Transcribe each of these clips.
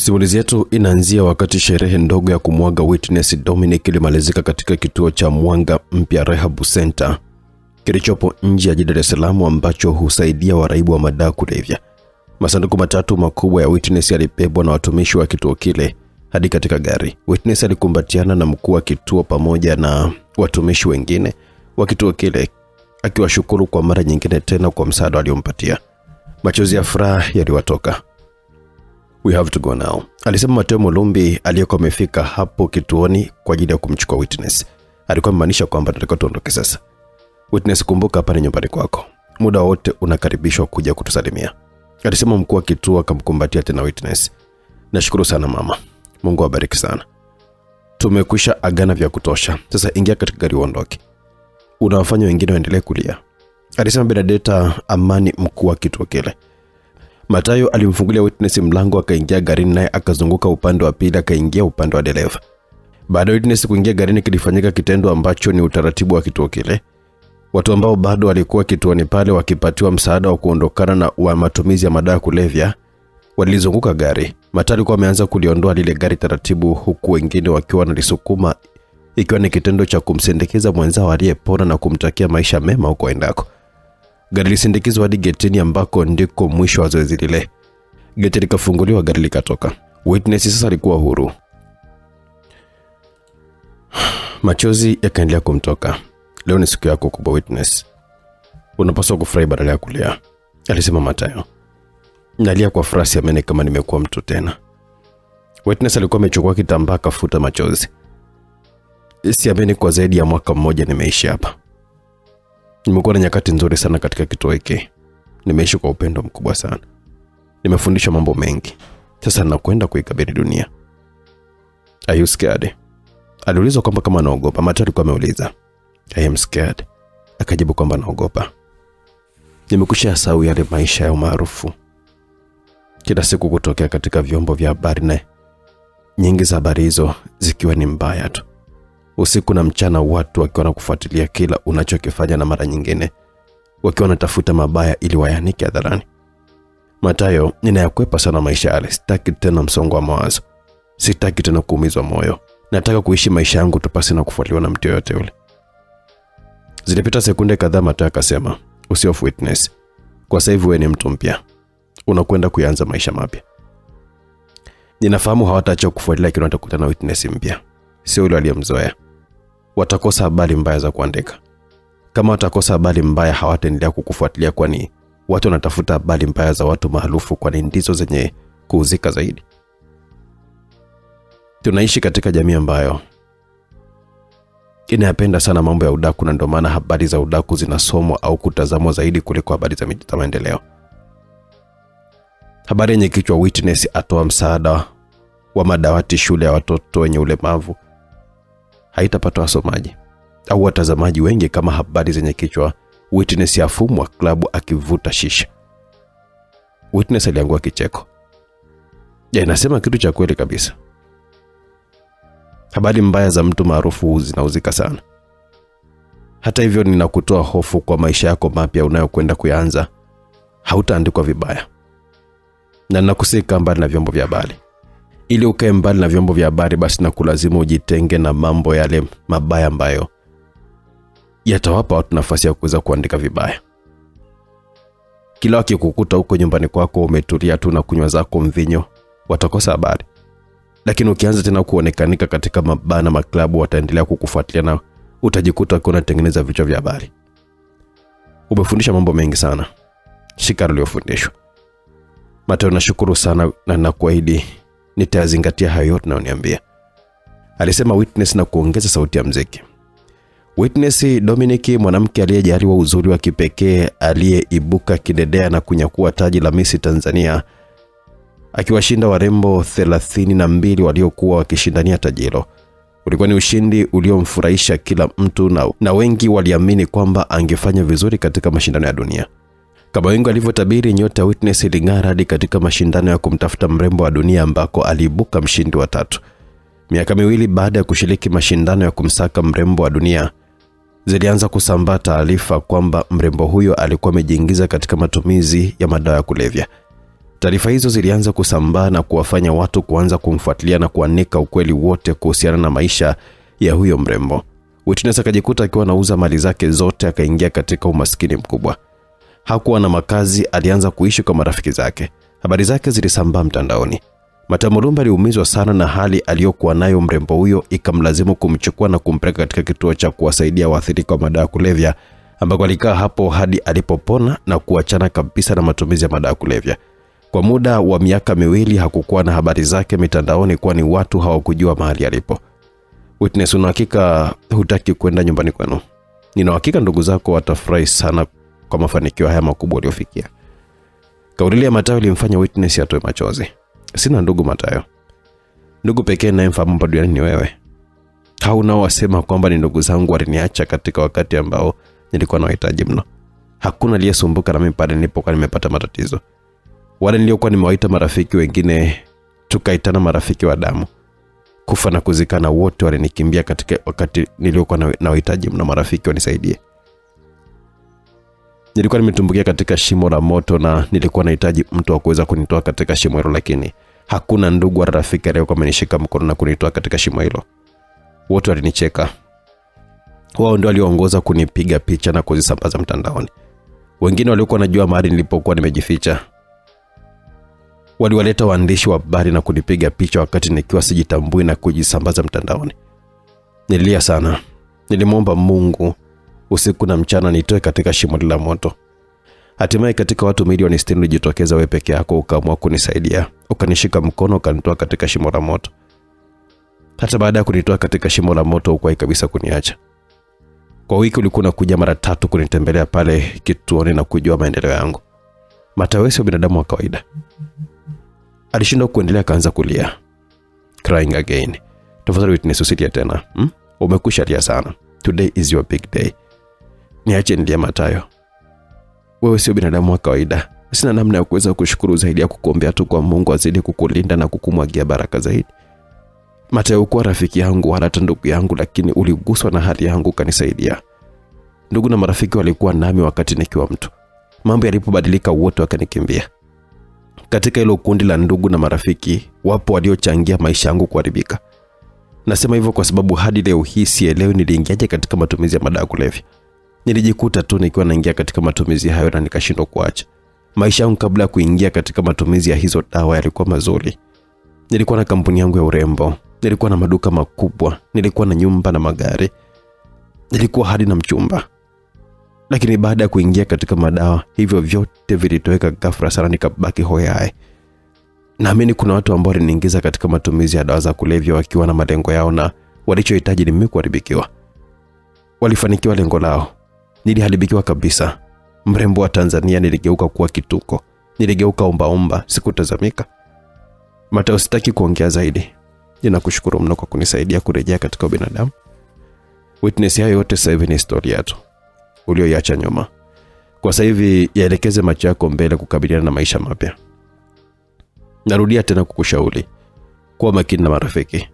Simulizi yetu inaanzia wakati sherehe ndogo ya kumwaga Witness Dominic ilimalizika katika kituo cha Mwanga Mpya Rehab Center kilichopo nje ya Dar es Salaam, ambacho husaidia waraibu wa madawa kulevya. Masanduku matatu makubwa ya Witness yalibebwa na watumishi wa kituo kile hadi katika gari. Witness alikumbatiana na mkuu wa kituo pamoja na watumishi wengine wa kituo kile, akiwashukuru kwa mara nyingine tena kwa msaada aliompatia. Machozi ya furaha yaliwatoka. "We have to go now," alisema Mateo Mulumbi aliyekuwa amefika hapo kituoni kwa ajili ya kumchukua Witness. Alikuwa amemaanisha kwamba tunataka tuondoke sasa. "Witness, kumbuka hapa ni nyumbani kwako. Muda wote unakaribishwa kuja kutusalimia," alisema mkuu wa kituo, akamkumbatia tena Witness. "Nashukuru sana mama. Mungu awabariki sana. Tumekwisha agana vya kutosha. Sasa ingia katika gari uondoke. Unawafanya wengine waendelee kulia," alisema Benedetta Amani, mkuu wa kituo kile. Matayo alimfungulia Witness mlango, akaingia garini, naye akazunguka upande wa pili, akaingia upande wa dereva. Baada ya Witness kuingia garini, kilifanyika kitendo ambacho ni utaratibu wa kituo kile. Watu ambao bado walikuwa kituoni pale wakipatiwa msaada wa kuondokana na wa matumizi ya madawa kulevya walizunguka gari. Matayo alikuwa ameanza kuliondoa lile gari taratibu, huku wengine wakiwa wanalisukuma, ikiwa ni kitendo cha kumsindikiza mwenzao aliyepona na kumtakia maisha mema huko endako. Gari lisindikizwa hadi getini ambako ndiko mwisho wa zoezi lile. Geti likafunguliwa, gari likatoka. Witness sasa alikuwa huru. Machozi yakaendelea kumtoka. "Leo ni siku yako kubwa Witness. Unapaswa kufurahi badala ya kulia," alisema Matayo. "Nalia kwa furaha, siamini kama nimekuwa mtu tena." Witness alikuwa amechukua kitambaa akafuta machozi. "Siamini kwa zaidi ya mwaka mmoja nimeishi hapa. Nimekuwa na nyakati nzuri sana katika kituo hiki. Nimeishi kwa upendo mkubwa sana. Nimefundishwa mambo mengi. Sasa nakwenda kuikabili dunia." "Are you scared?" aliulizwa kwamba kama anaogopa. Matayo alikuwa ameuliza. "I am scared," akajibu kwamba anaogopa. "Nimekusha sahau yale maisha ya umaarufu. Kila siku kutokea katika vyombo vya habari, na nyingi za habari hizo zikiwa ni mbaya tu. Usiku na mchana watu wakiwa wanakufuatilia kila unachokifanya, na mara nyingine wakiwa wanatafuta mabaya ili wayanike hadharani. Matayo, ninayakwepa sana maisha yale. Sitaki tena msongo wa mawazo. Sitaki tena kuumizwa moyo. Nataka kuishi maisha yangu tu pasi na kufuatiliwa na mtu yoyote yule." Zilipita sekunde kadhaa. Matayo akasema, "Usihofu Witness. Kwa sasa hivi wewe ni mtu mpya. Unakwenda kuanza maisha mapya. Ninafahamu hawataacha kufuatilia kile utakutana na Witness mpya. Sio yule aliyemzoea. Watakosa habari mbaya za kuandika. Kama watakosa habari mbaya, hawataendelea kukufuatilia, kwani watu wanatafuta habari mbaya za watu maarufu, kwani ndizo zenye kuuzika zaidi. Tunaishi katika jamii ambayo inapenda sana mambo ya udaku, na ndio maana habari za udaku zinasomwa au kutazamwa zaidi kuliko habari za maendeleo. Habari yenye kichwa Witness atoa msaada wa madawati shule ya watoto wenye ulemavu haitapata wasomaji au watazamaji wengi kama habari zenye kichwa Witness afumwa klabu akivuta shisha. Witness aliangua kicheko. Inasema kitu cha kweli kabisa. Habari mbaya za mtu maarufu zinauzika sana. Hata hivyo, ninakutoa hofu kwa maisha yako mapya unayokwenda kuanza. Hautaandikwa vibaya. Na ninakusika mbali na vyombo vya habari. Ili ukae mbali na vyombo vya habari, basi na kulazimu ujitenge na mambo yale mabaya ambayo yatawapa watu nafasi ya kuweza kuandika vibaya. Kila wakikukuta huko nyumbani kwako umetulia tu na kunywa zako mvinyo, watakosa habari. Lakini ukianza tena kuonekanika katika mabana maklabu, wataendelea kukufuatilia na utajikuta ukiwa unatengeneza vichwa vya habari. Umefundisha mambo mengi sana. Shika uliofundishwa. Matayo, nashukuru sana na nakuahidi nitazingatia hayo yote unayoniambia," alisema Witness na kuongeza sauti ya muziki. Witness Dominic, mwanamke aliyejaliwa uzuri wa kipekee, aliyeibuka kidedea na kunyakua taji la Miss Tanzania, akiwashinda warembo 32 waliokuwa wakishindania taji hilo. Ulikuwa ni ushindi uliomfurahisha kila mtu, na wengi waliamini kwamba angefanya vizuri katika mashindano ya dunia. Kama wengi walivyotabiri, nyota Witness iling'ara hadi katika mashindano ya kumtafuta mrembo wa dunia, ambako aliibuka mshindi wa 3. Miaka miwili baada ya kushiriki mashindano ya kumsaka mrembo wa dunia, zilianza kusambaa taarifa kwamba mrembo huyo alikuwa amejiingiza katika matumizi ya madawa ya kulevya. Taarifa hizo zilianza kusambaa na kuwafanya watu kuanza kumfuatilia na kuanika ukweli wote kuhusiana na maisha ya huyo mrembo. Witness akajikuta akiwa anauza mali zake zote, akaingia katika umaskini mkubwa. Hakuwa na makazi, alianza kuishi kwa marafiki zake. Habari zake zilisambaa mtandaoni. Mateo Mulumba aliumizwa sana na hali aliyokuwa nayo mrembo huyo, ikamlazimu kumchukua na kumpeleka katika kituo cha kuwasaidia waathirika wa madawa kulevya, ambako alikaa hapo hadi alipopona na kuachana kabisa na matumizi ya madawa kulevya. Kwa muda wa miaka 2 hakukuwa na habari zake mitandaoni, kwani watu hawakujua mahali alipo. Witness, una hakika hutaki kwenda nyumbani kwenu? Nina hakika ndugu zako watafurahi sana kwa mafanikio haya makubwa uliofikia. Kauli ya Mateo ilimfanya Witness atoe machozi. Sina ndugu Mateo. Ndugu pekee ninayemfahamu hapa duniani ni wewe. Hao unaowasema kwamba ni ndugu zangu waliniacha katika wakati ambao nilikuwa nahitaji mno. Hakuna aliyesumbuka na mimi pale nilipokuwa nimepata matatizo. Wale niliokuwa nimewaita marafiki wengine, tukaitana marafiki wa damu, kufa na kuzikana, wote walinikimbia katika wakati niliokuwa nahitaji mno marafiki wanisaidie. Nilikuwa nimetumbukia katika shimo la moto na nilikuwa nahitaji mtu wa kuweza kunitoa katika shimo hilo, lakini hakuna ndugu wa rafiki aliyekuwa amenishika mkono na kunitoa katika shimo hilo. Wote walinicheka. Wao ndio walioongoza kunipiga picha na kuzisambaza mtandaoni. Wengine waliokuwa wanajua mahali nilipokuwa nimejificha waliwaleta waandishi wa habari na kunipiga picha wakati nikiwa sijitambui na kujisambaza mtandaoni. Nilia sana. Nilimwomba Mungu usiku na mchana nitoe katika shimo la moto. Hatimaye katika watu milioni 60 ulijitokeza wewe peke yako, ukaamua kunisaidia. Ukanishika mkono, ukanitoa katika shimo la moto. Hata baada ya kunitoa katika shimo la moto hukuwahi kabisa kuniacha. Kwa wiki ulikuwa unakuja mara 3 kunitembelea pale kituoni na kujua maendeleo yangu. Mateo sio binadamu wa kawaida. Alishindwa kuendelea, kaanza kulia. Crying again. Tafadhali Witness, usilie tena. Umekusha lia sana. Today is your big day. Niache nilie Mateo. Wewe sio binadamu wa kawaida. Sina namna ya kuweza kushukuru zaidi ya kukuombea tu kwa Mungu azidi kukulinda na kukumwagia baraka zaidi. Mateo, kwa rafiki yangu wala ndugu yangu, lakini uliguswa na hali yangu kanisaidia. Ndugu na marafiki walikuwa nami wakati nikiwa mtu. Mambo yalipobadilika wote wakanikimbia. Katika hilo kundi la ndugu na marafiki wapo waliochangia maisha yangu kuharibika. Nasema hivyo kwa sababu hadi leo hii sielewi niliingiaje katika matumizi ya madawa kulevya. Nilijikuta tu nikiwa naingia katika matumizi hayo na nikashindwa kuacha. Maisha yangu kabla ya kuingia katika matumizi ya hizo dawa yalikuwa mazuri. Nilikuwa na kampuni yangu ya urembo, nilikuwa na maduka makubwa, nilikuwa na nyumba na magari, nilikuwa hadi na mchumba. Lakini baada ya kuingia katika madawa, hivyo vyote vilitoweka ghafla sana, nikabaki hoyae. Naamini kuna watu ambao waliniingiza katika matumizi ya dawa za kulevya wakiwa na malengo yao, na walichohitaji ni mimi kuharibikiwa. Walifanikiwa lengo lao. Niliharibikiwa kabisa. Mrembo wa Tanzania niligeuka kuwa kituko. Niligeuka omba, sikutazamika. Mateo, sitaki kuongea zaidi. Ninakushukuru mno kwa kunisaidia kurejea katika binadamu. Witness, hayo yote sasa hivi ni historia tu ulioiacha nyuma. Kwa sasa hivi yaelekeze macho yako mbele kukabiliana na maisha mapya. Narudia tena kukushauri kuwa makini na marafiki.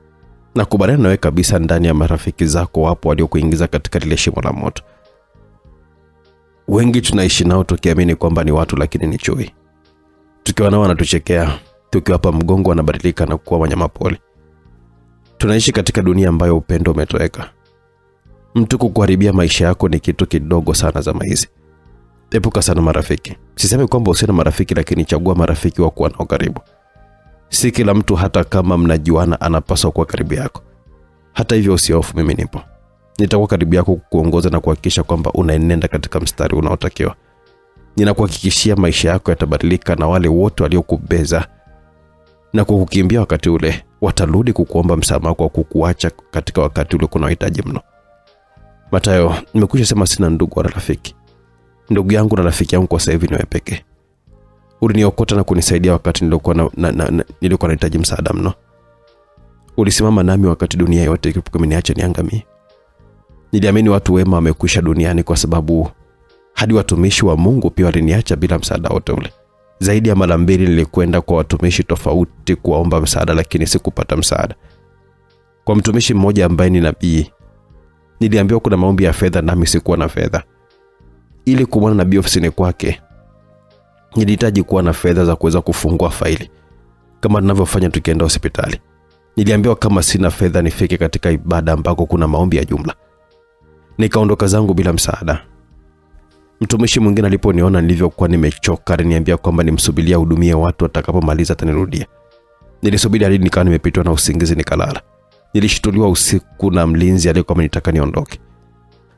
Na kubaliana nawe kabisa, ndani ya marafiki zako wapo waliokuingiza katika lile shimo la moto. Wengi tunaishi nao tukiamini kwamba ni watu, lakini ni chui. Tukiwa nao wanatuchekea, tukiwapa mgongo wanabadilika na kuwa wanyama pole. Tunaishi katika dunia ambayo upendo umetoweka. Mtu kukuharibia maisha yako ni kitu kidogo sana zama hizi. Epuka sana marafiki. Sisemi kwamba usiwe na marafiki, lakini chagua marafiki wa kuwa nao karibu. Si kila mtu hata kama mnajuana anapaswa kuwa karibu yako. Hata hivyo usihofu, mimi nipo. Nitakuwa karibu yako kukuongoza na kuhakikisha kwamba unaenenda katika mstari unaotakiwa. Ninakuhakikishia maisha yako yatabadilika, na wale wote waliokubeza na kukukimbia wakati ule watarudi kukuomba msamaha kwa kukuacha katika wakati ule kuna uhitaji mno. Mateo, nimekwisha sema sina ndugu wala rafiki. Ndugu yangu na rafiki yangu kwa sasa hivi ni wewe pekee. Uliniokota na kunisaidia wakati nilikuwa nahitaji msaada mno. Ulisimama nami wakati dunia yote ilikuwa imeniacha niangamie. Niliamini watu wema wamekwisha duniani kwa sababu hadi watumishi wa Mungu pia waliniacha bila msaada wote ule. Zaidi ya mara 2 nilikwenda kwa watumishi tofauti kuwaomba msaada, lakini sikupata msaada. Kwa mtumishi mmoja ambaye ni nabii, niliambiwa kuna maombi ya fedha, nami sikuwa na fedha. Ili kumwona nabii ofisini kwake, Nilihitaji kuwa na fedha za kuweza kufungua faili kama tunavyofanya tukienda hospitali. Niliambiwa kama sina fedha nifike katika ibada ambako kuna maombi ya jumla. Nikaondoka zangu bila msaada. Mtumishi mwingine aliponiona nilivyokuwa nimechoka aliniambia kwamba nimsubiria hudumie watu atakapomaliza atanirudia. Nilisubiri hadi nikawa nimepitwa na usingizi nikalala. Nilishtuliwa usiku na mlinzi aliyekuwa amenitaka niondoke.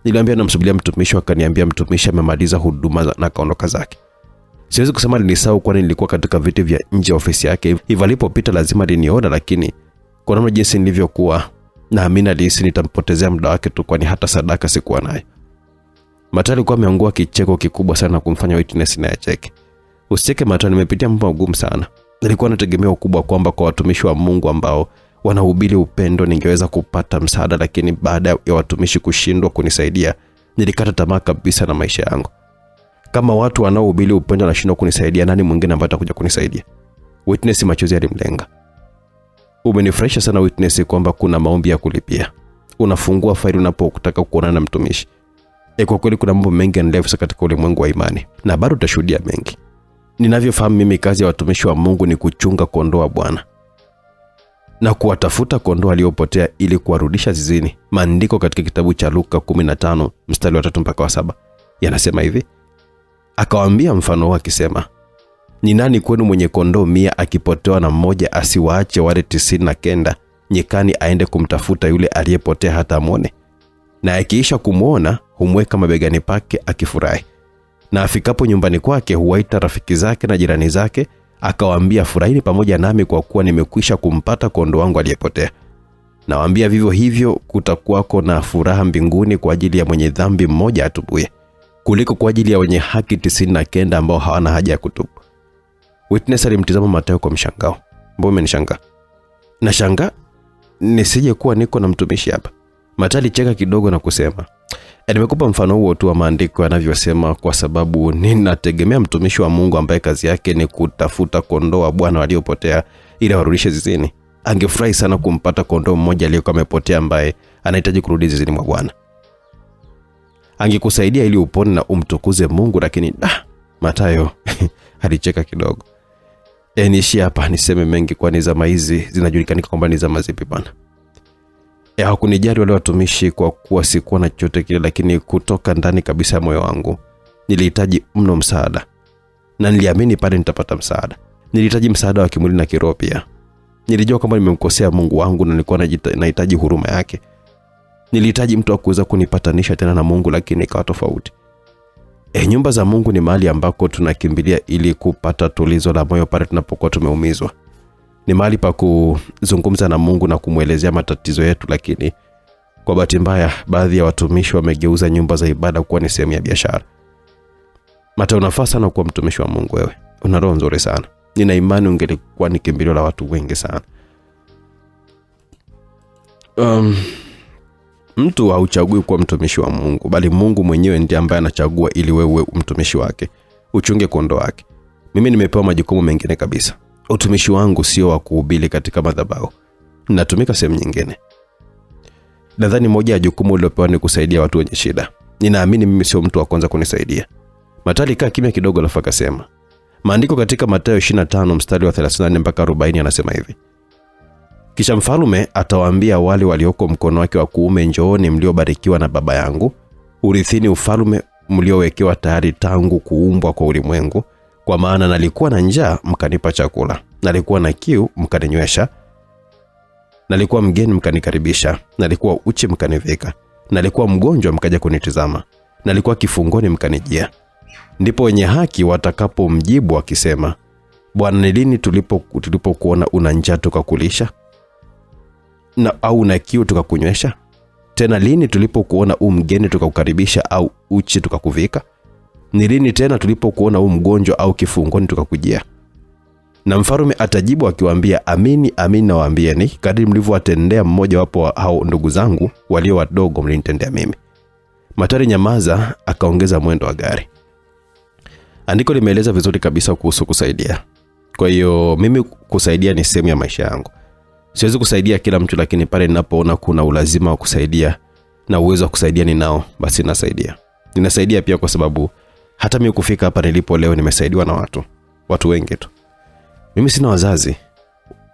Niliambia namsubiria mtumishi, akaniambia mtumishi amemaliza huduma na kaondoka zake. Siwezi kusema nilisahau kwani nilikuwa katika viti vya nje ofisi yake. Hivyo alipopita lazima aliniona, lakini kwa namna jinsi nilivyokuwa naamini alihisi nitampotezea muda wake tu kwani hata sadaka sikuwa nayo. Matali alikuwa ameangua kicheko kikubwa sana kumfanya Witness na acheke. Usicheke Matali, nimepitia mambo magumu sana. Nilikuwa nategemea ukubwa kwamba kwa watumishi wa Mungu ambao wanahubiri upendo ningeweza kupata msaada, lakini baada ya watumishi kushindwa kunisaidia, nilikata tamaa kabisa na maisha yangu. Kama watu wanaohubiri upendo wanashindwa kunisaidia, nani mwingine ambaye atakuja kunisaidia? Witness machozi yalimlenga. Umenifurahisha sana Witness kwamba kuna maombi ya kulipia. Unafungua faili unapotaka kuonana na mtumishi. Kwa kweli kuna mambo mengi yanaendelea katika ulimwengu wa imani na bado tutashuhudia mengi. Ninavyofahamu mimi, kazi ya watumishi wa Mungu ni kuchunga kondoo wa Bwana na kuwatafuta kondoo waliopotea ili kuwarudisha zizini. Maandiko katika kitabu cha Luka 15 mstari wa 3 mpaka 7 yanasema hivi: akawaambia mfano akisema, ni nani kwenu mwenye kondoo 100 akipotewa na mmoja asiwaache wale 99 nyikani aende kumtafuta yule aliyepotea hata amwone? Na akiisha kumuona humweka mabegani pake akifurahi. Na afikapo nyumbani kwake huwaita rafiki zake na jirani zake, akawaambia, furahini pamoja nami kwa kuwa nimekwisha kumpata kondoo wangu aliyepotea. Nawaambia vivyo hivyo kutakuwako na furaha mbinguni kwa ajili ya mwenye dhambi mmoja atubuye, kuliko kwa ajili ya wenye haki 99 ambao hawana haja ya kutubu. Witness alimtazama Mathayo kwa mshangao. Mbona umenishangaa? Nashangaa nisije kuwa niko na mtumishi hapa. Mathayo alicheka kidogo na kusema, nimekupa mfano huo tu wa maandiko yanavyosema kwa sababu ninategemea mtumishi wa Mungu ambaye kazi yake ni kutafuta kondoo wa Bwana waliopotea ili warudishe zizini. Angefurahi sana kumpata kondoo mmoja aliyekuwa amepotea ambaye anahitaji kurudi zizini mwa Bwana. Angekusaidia ili upone na umtukuze Mungu, lakini Mathayo alicheka kidogo. Niishi hapa niseme mengi kwani zama hizi zinajulikana kwamba ni zama zipi bwana. Hakunijali wale watumishi kwa kuwa sikuwa na chochote kile, lakini kutoka ndani kabisa ya moyo wangu nilihitaji mno msaada. Na niliamini pale nitapata msaada. Nilihitaji msaada wa kimwili na kiroho pia. Nilijua kwamba nimemkosea Mungu wangu na nilikuwa nahitaji huruma yake. Nilihitaji mtu wa kuweza kunipatanisha tena na Mungu, lakini ikawa tofauti. Nyumba za Mungu ni mahali ambako tunakimbilia ili kupata tulizo la moyo pale tunapokuwa tumeumizwa. Ni mahali pa kuzungumza na Mungu na kumuelezea matatizo yetu, lakini kwa bahati mbaya baadhi ya watumishi wamegeuza nyumba za ibada kuwa ni sehemu ya biashara. Mathayo, unafaa sana kuwa mtumishi wa Mungu wewe. Una roho nzuri sana. Nina imani ungelikuwa ni kimbilio la watu wengi sana. Mtu hauchagui kuwa mtumishi wa Mungu, bali Mungu mwenyewe ndiye ambaye anachagua ili wewe mtumishi wake, uchunge kondoo wake. Mimi nimepewa majukumu mengine kabisa. Utumishi wangu sio wa kuhubiri katika madhabahu. Natumika sehemu nyingine. Nadhani moja ya jukumu lilopewa ni kusaidia watu wenye shida. Ninaamini mimi sio mtu wa kwanza kunisaidia. Mathayo kaa kimya kidogo alafu akasema. Maandiko katika Mathayo 25 mstari wa 34 mpaka 40 yanasema hivi: kisha mfalme atawaambia wale walioko mkono wake wa kuume, njooni mliobarikiwa na Baba yangu, urithini ufalme mliowekewa tayari tangu kuumbwa kwa ulimwengu. Kwa maana nalikuwa na njaa mkanipa chakula, nalikuwa na kiu mkaninywesha, nalikuwa mgeni mkanikaribisha, nalikuwa uchi mkanivika, nalikuwa mgonjwa mkaja kunitazama, nalikuwa kifungoni mkanijia. Ndipo wenye haki watakapomjibu wakisema, Bwana, ni lini tulipokuona una njaa tukakulisha, na au una kiu tukakunywesha? Tena lini tulipokuona mgeni tukakukaribisha, au uchi tukakuvika? Ni lini tena tulipokuona mgonjwa au kifungoni tukakujia? Na mfalme atajibu akiwaambia, amini amini nawaambieni, kadiri mlivyowatendea mmoja wapo hao ndugu zangu walio wadogo mlinitendea mimi. Mathayo nyamaza, akaongeza mwendo wa gari. Andiko limeeleza vizuri kabisa kuhusu kusaidia. Kwa hiyo mimi kusaidia ni sehemu ya maisha yangu. Siwezi kusaidia kila mtu, lakini pale ninapoona kuna ulazima wa kusaidia na uwezo wa kusaidia ninao, basi nasaidia. Ninasaidia pia kwa sababu Hata mimi kufika hapa nilipo leo nimesaidiwa na watu wengi tu. Mimi sina wazazi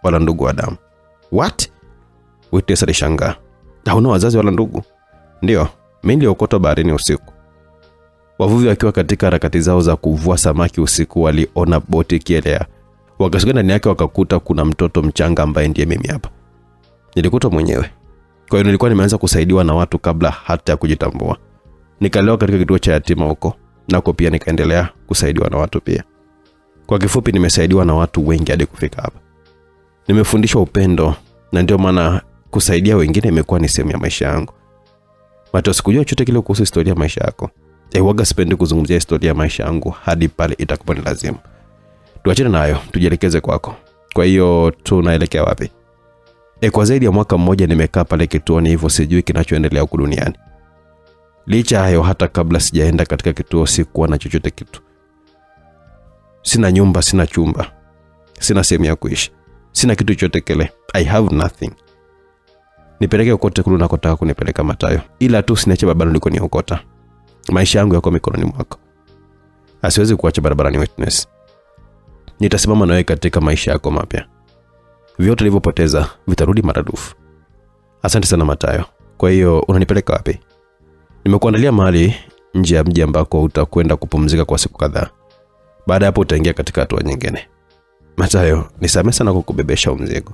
wala ndugu wa damu. What? Witness alishangaa. Hauna wazazi wala ndugu? Ndio, mimi niliokotwa baharini usiku. Wavuvi wakiwa katika harakati zao za kuvua samaki usiku waliona boti ikielea. Wakasogea ndani yake wakakuta kuna mtoto mchanga ambaye ndiye mimi hapa. Nilikutwa mwenyewe. Kwa hiyo nilikuwa nimeanza kusaidiwa na watu kabla hata ya kujitambua. Nikalewa katika kituo cha yatima huko, nako pia nikaendelea kusaidiwa na watu pia. Kwa kifupi nimesaidiwa na watu wengi hadi kufika hapa. Nimefundishwa upendo na ndio maana kusaidia wengine imekuwa ni sehemu ya maisha yangu. Mateo, sikujua chochote kile kuhusu historia ya maisha yako. Waga sipendi kuzungumzia historia ya maisha yangu hadi pale itakapo ni lazima. Tuachane nayo, tujielekeze kwako. Kwa hiyo tunaelekea wapi? Kwa zaidi ya mwaka mmoja nimekaa pale kituoni, hivyo sijui kinachoendelea huku duniani. Licha hayo, hata kabla sijaenda katika kituo sikuwa na chochote kitu. Sina nyumba, sina chumba, sina sehemu ya kuishi, sina kitu chochote kile. I have nothing. Nipeleke kote kule unakotaka kunipeleka Mathayo, ila tu siniache barabarani ulikoniokota. Maisha yangu yako mikononi mwako. Asiwezi kuacha barabarani Witness. Nitasimama nawe katika maisha yako mapya. Vyote nilivyopoteza vitarudi maradufu. Asante sana Mathayo. Kwa hiyo unanipeleka wapi? Nimekuandalia mahali nje ya mji ambako utakwenda kupumzika kwa siku kadhaa. Baada hapo utaingia katika hatua nyingine. Mathayo, nisamehe sana kwa kukubebesha mzigo.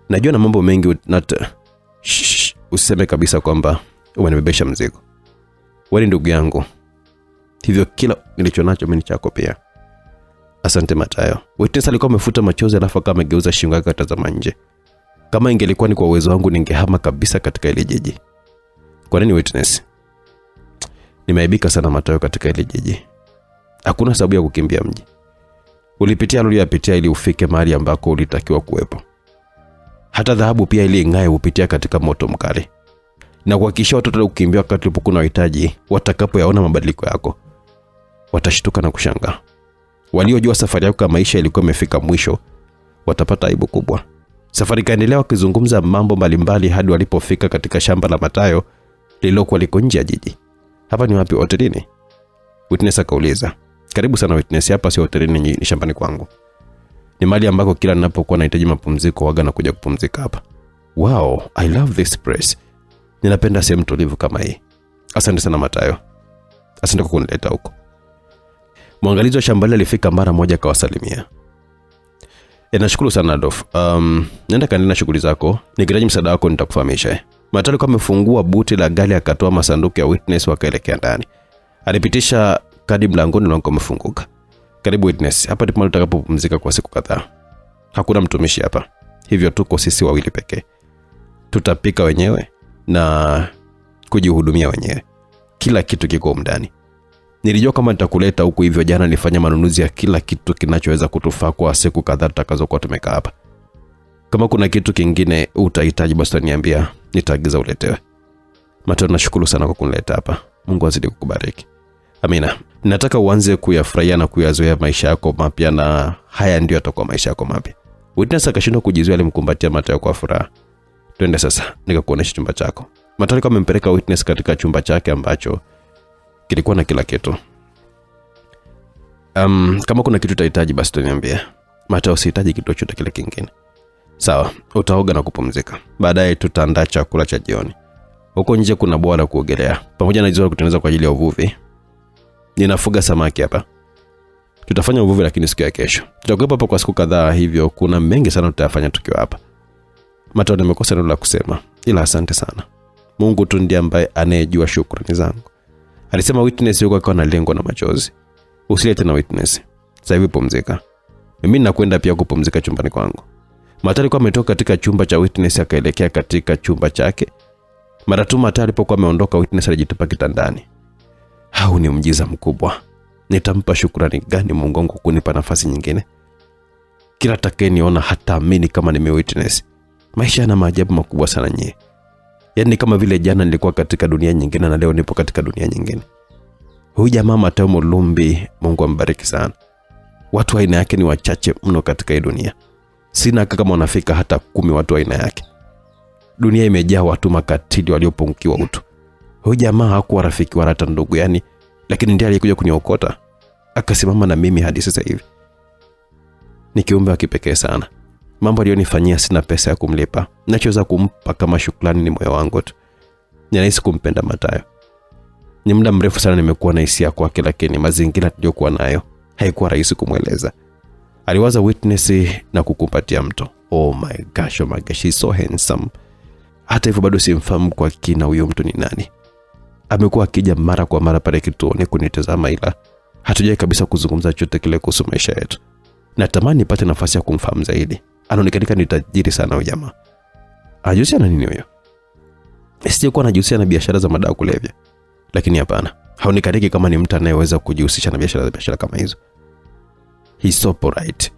Najua na mambo mengi usiseme kabisa kwamba umenibebesha mzigo. Wewe ndugu yangu. Hivyo kila nilichonacho mimi ni chako pia. Asante Mathayo. Witness alikuwa amefuta machozi alafu akamegeuza shingo yake kutazama nje. Kama ingelikuwa ni kwa uwezo wangu ningehama kabisa katika ile jiji. Kwa nini Witness? Nimeaibika sana Mathayo katika ile jiji. Hakuna sababu ya kukimbia mji. Ulipitia uliyopitia ili ufike mahali ambako ulitakiwa kuwepo. Hata dhahabu pia ili ing'ae upitia katika moto mkali. Na kuhakikisha watoto kukimbia wakati ulipokuwa unahitaji, watakapoyaona mabadiliko yako watashtuka na kushangaa. Waliojua safari yako kama maisha ilikuwa imefika mwisho watapata aibu kubwa. Safari kaendelea wakizungumza mambo mbalimbali hadi walipofika katika shamba la Mathayo lililokuwa liko nje ya jiji. Hapa ni wapi? Hotelini? Witness akauliza. Karibu sana Witness, hapa si hotelini, ni shambani kwangu. Ni mahali ambako kila ninapokuwa nahitaji mapumziko waga na kuja kupumzika hapa. Wow, I love this place. Ninapenda sehemu tulivu kama hii. Asante sana Mathayo. Asante kwa kunileta huko. Mwangalizi wa shambani alifika mara moja akawasalimia. Nashukuru sana Adolf. Nenda kaendelea na shughuli zako. Nikihitaji msaada wako nitakufahamisha. Mathayo alikuwa amefungua buti la gari akatoa masanduku ya Witness wakaelekea ndani. Alipitisha kadi mlangoni na mlango umefunguka. Karibu Witness, hapa ndipo mahali utakapopumzika kwa siku kadhaa. Hakuna mtumishi hapa. Hivyo tuko sisi wawili pekee. Tutapika wenyewe na kujihudumia wenyewe. Kila kitu kiko ndani. Nilijua kama nitakuleta huku, hivyo jana nilifanya manunuzi ya kila kitu kinachoweza kutufaa kwa siku kadhaa tutakazokuwa tumekaa hapa. Kama kuna kitu kingine utahitaji basi niambia, nitaagiza uletewe. Mathayo, nashukuru sana kwa kunileta hapa. Mungu azidi kukubariki. Amina. Nataka uanze kuyafurahia na kuyazoea maisha yako mapya, na haya ndio yatakuwa maisha yako mapya. Witness akashindwa kujizuia, alimkumbatia Mathayo kwa furaha. Twende sasa nikakuonesha chumba chako. Mathayo amempeleka Witness katika chumba chake ambacho kilikuwa na kila kitu. Kama kuna kitu utahitaji basi tuniambie. Mathayo, usihitaji kitu chochote kile kingine. Sawa, utaoga na kupumzika. Baadaye tutaandaa chakula cha jioni. Huko nje kuna bwawa la kuogelea pamoja na ziwa kutengeneza kwa ajili ya uvuvi. Ninafuga samaki hapa. Tutafanya uvuvi lakini siku ya kesho. Tutakuwa hapa kwa siku kadhaa, hivyo kuna mengi sana tutayafanya tukiwa hapa. Mathayo, nimekosa neno la kusema, ila asante sana. Mungu tu ndiye ambaye anayejua shukrani zangu. Alisema Witness yuko akiwa na lengo na machozi. Usilete na Witness. Sasa hivi pumzika. Mimi ninakwenda pia kupumzika chumbani kwangu. Mathayo alikuwa ametoka katika chumba cha Witness akaelekea katika chumba chake. Mara tu Mathayo alipokuwa ameondoka, Witness alijitupa kitandani. Hau ni muujiza mkubwa. Nitampa shukrani gani Mungu wangu kunipa nafasi nyingine? Kila atakayeniona hataamini kama nime Witness. Maisha yana maajabu makubwa sana nyie. Yaani kama vile jana nilikuwa katika dunia nyingine na leo nipo katika dunia nyingine. Huyu jamaa Mathayo Mulumbi, Mungu ambariki sana. Watu wa aina yake ni wachache mno katika hii dunia. Sina kama wanafika hata 10 watu wa aina yake. Dunia imejaa watu makatili waliopungukiwa utu. Huyu jamaa hakuwa rafiki wala hata ndugu, lakini ndiye alikuja kuniokota. akasimama na mimi hadi sasa hivi. Ni kiumbe wa kipekee sana. Mambo aliyonifanyia sina pesa ya kumlipa. Ninachoweza kumpa kama shukrani ni moyo wangu tu. Ninahisi kumpenda Mathayo. Ni muda mrefu sana nimekuwa na hisia kwake, lakini mazingira tuliyokuwa nayo haikuwa rahisi kumweleza. Aliwaza witness na kukupatia mto. Oh my gosh, he's so handsome. Hata hivyo bado simfahamu kwa kina huyo mtu ni nani. Amekuwa akija mara kwa mara pale kituoni kunitazama, ila hatujai kabisa kuzungumza chochote kile kuhusu maisha yetu. Natamani nipate nafasi ya kumfahamu zaidi. Anaonekana ni tajiri sana huyo jamaa. Anajihusiana na nini huyo? Sijekuwa anajihusiana na biashara za madawa kulevya. Lakini hapana, haonekani kama ni mtu anayeweza kujihusisha na biashara kama hizo. He's so polite.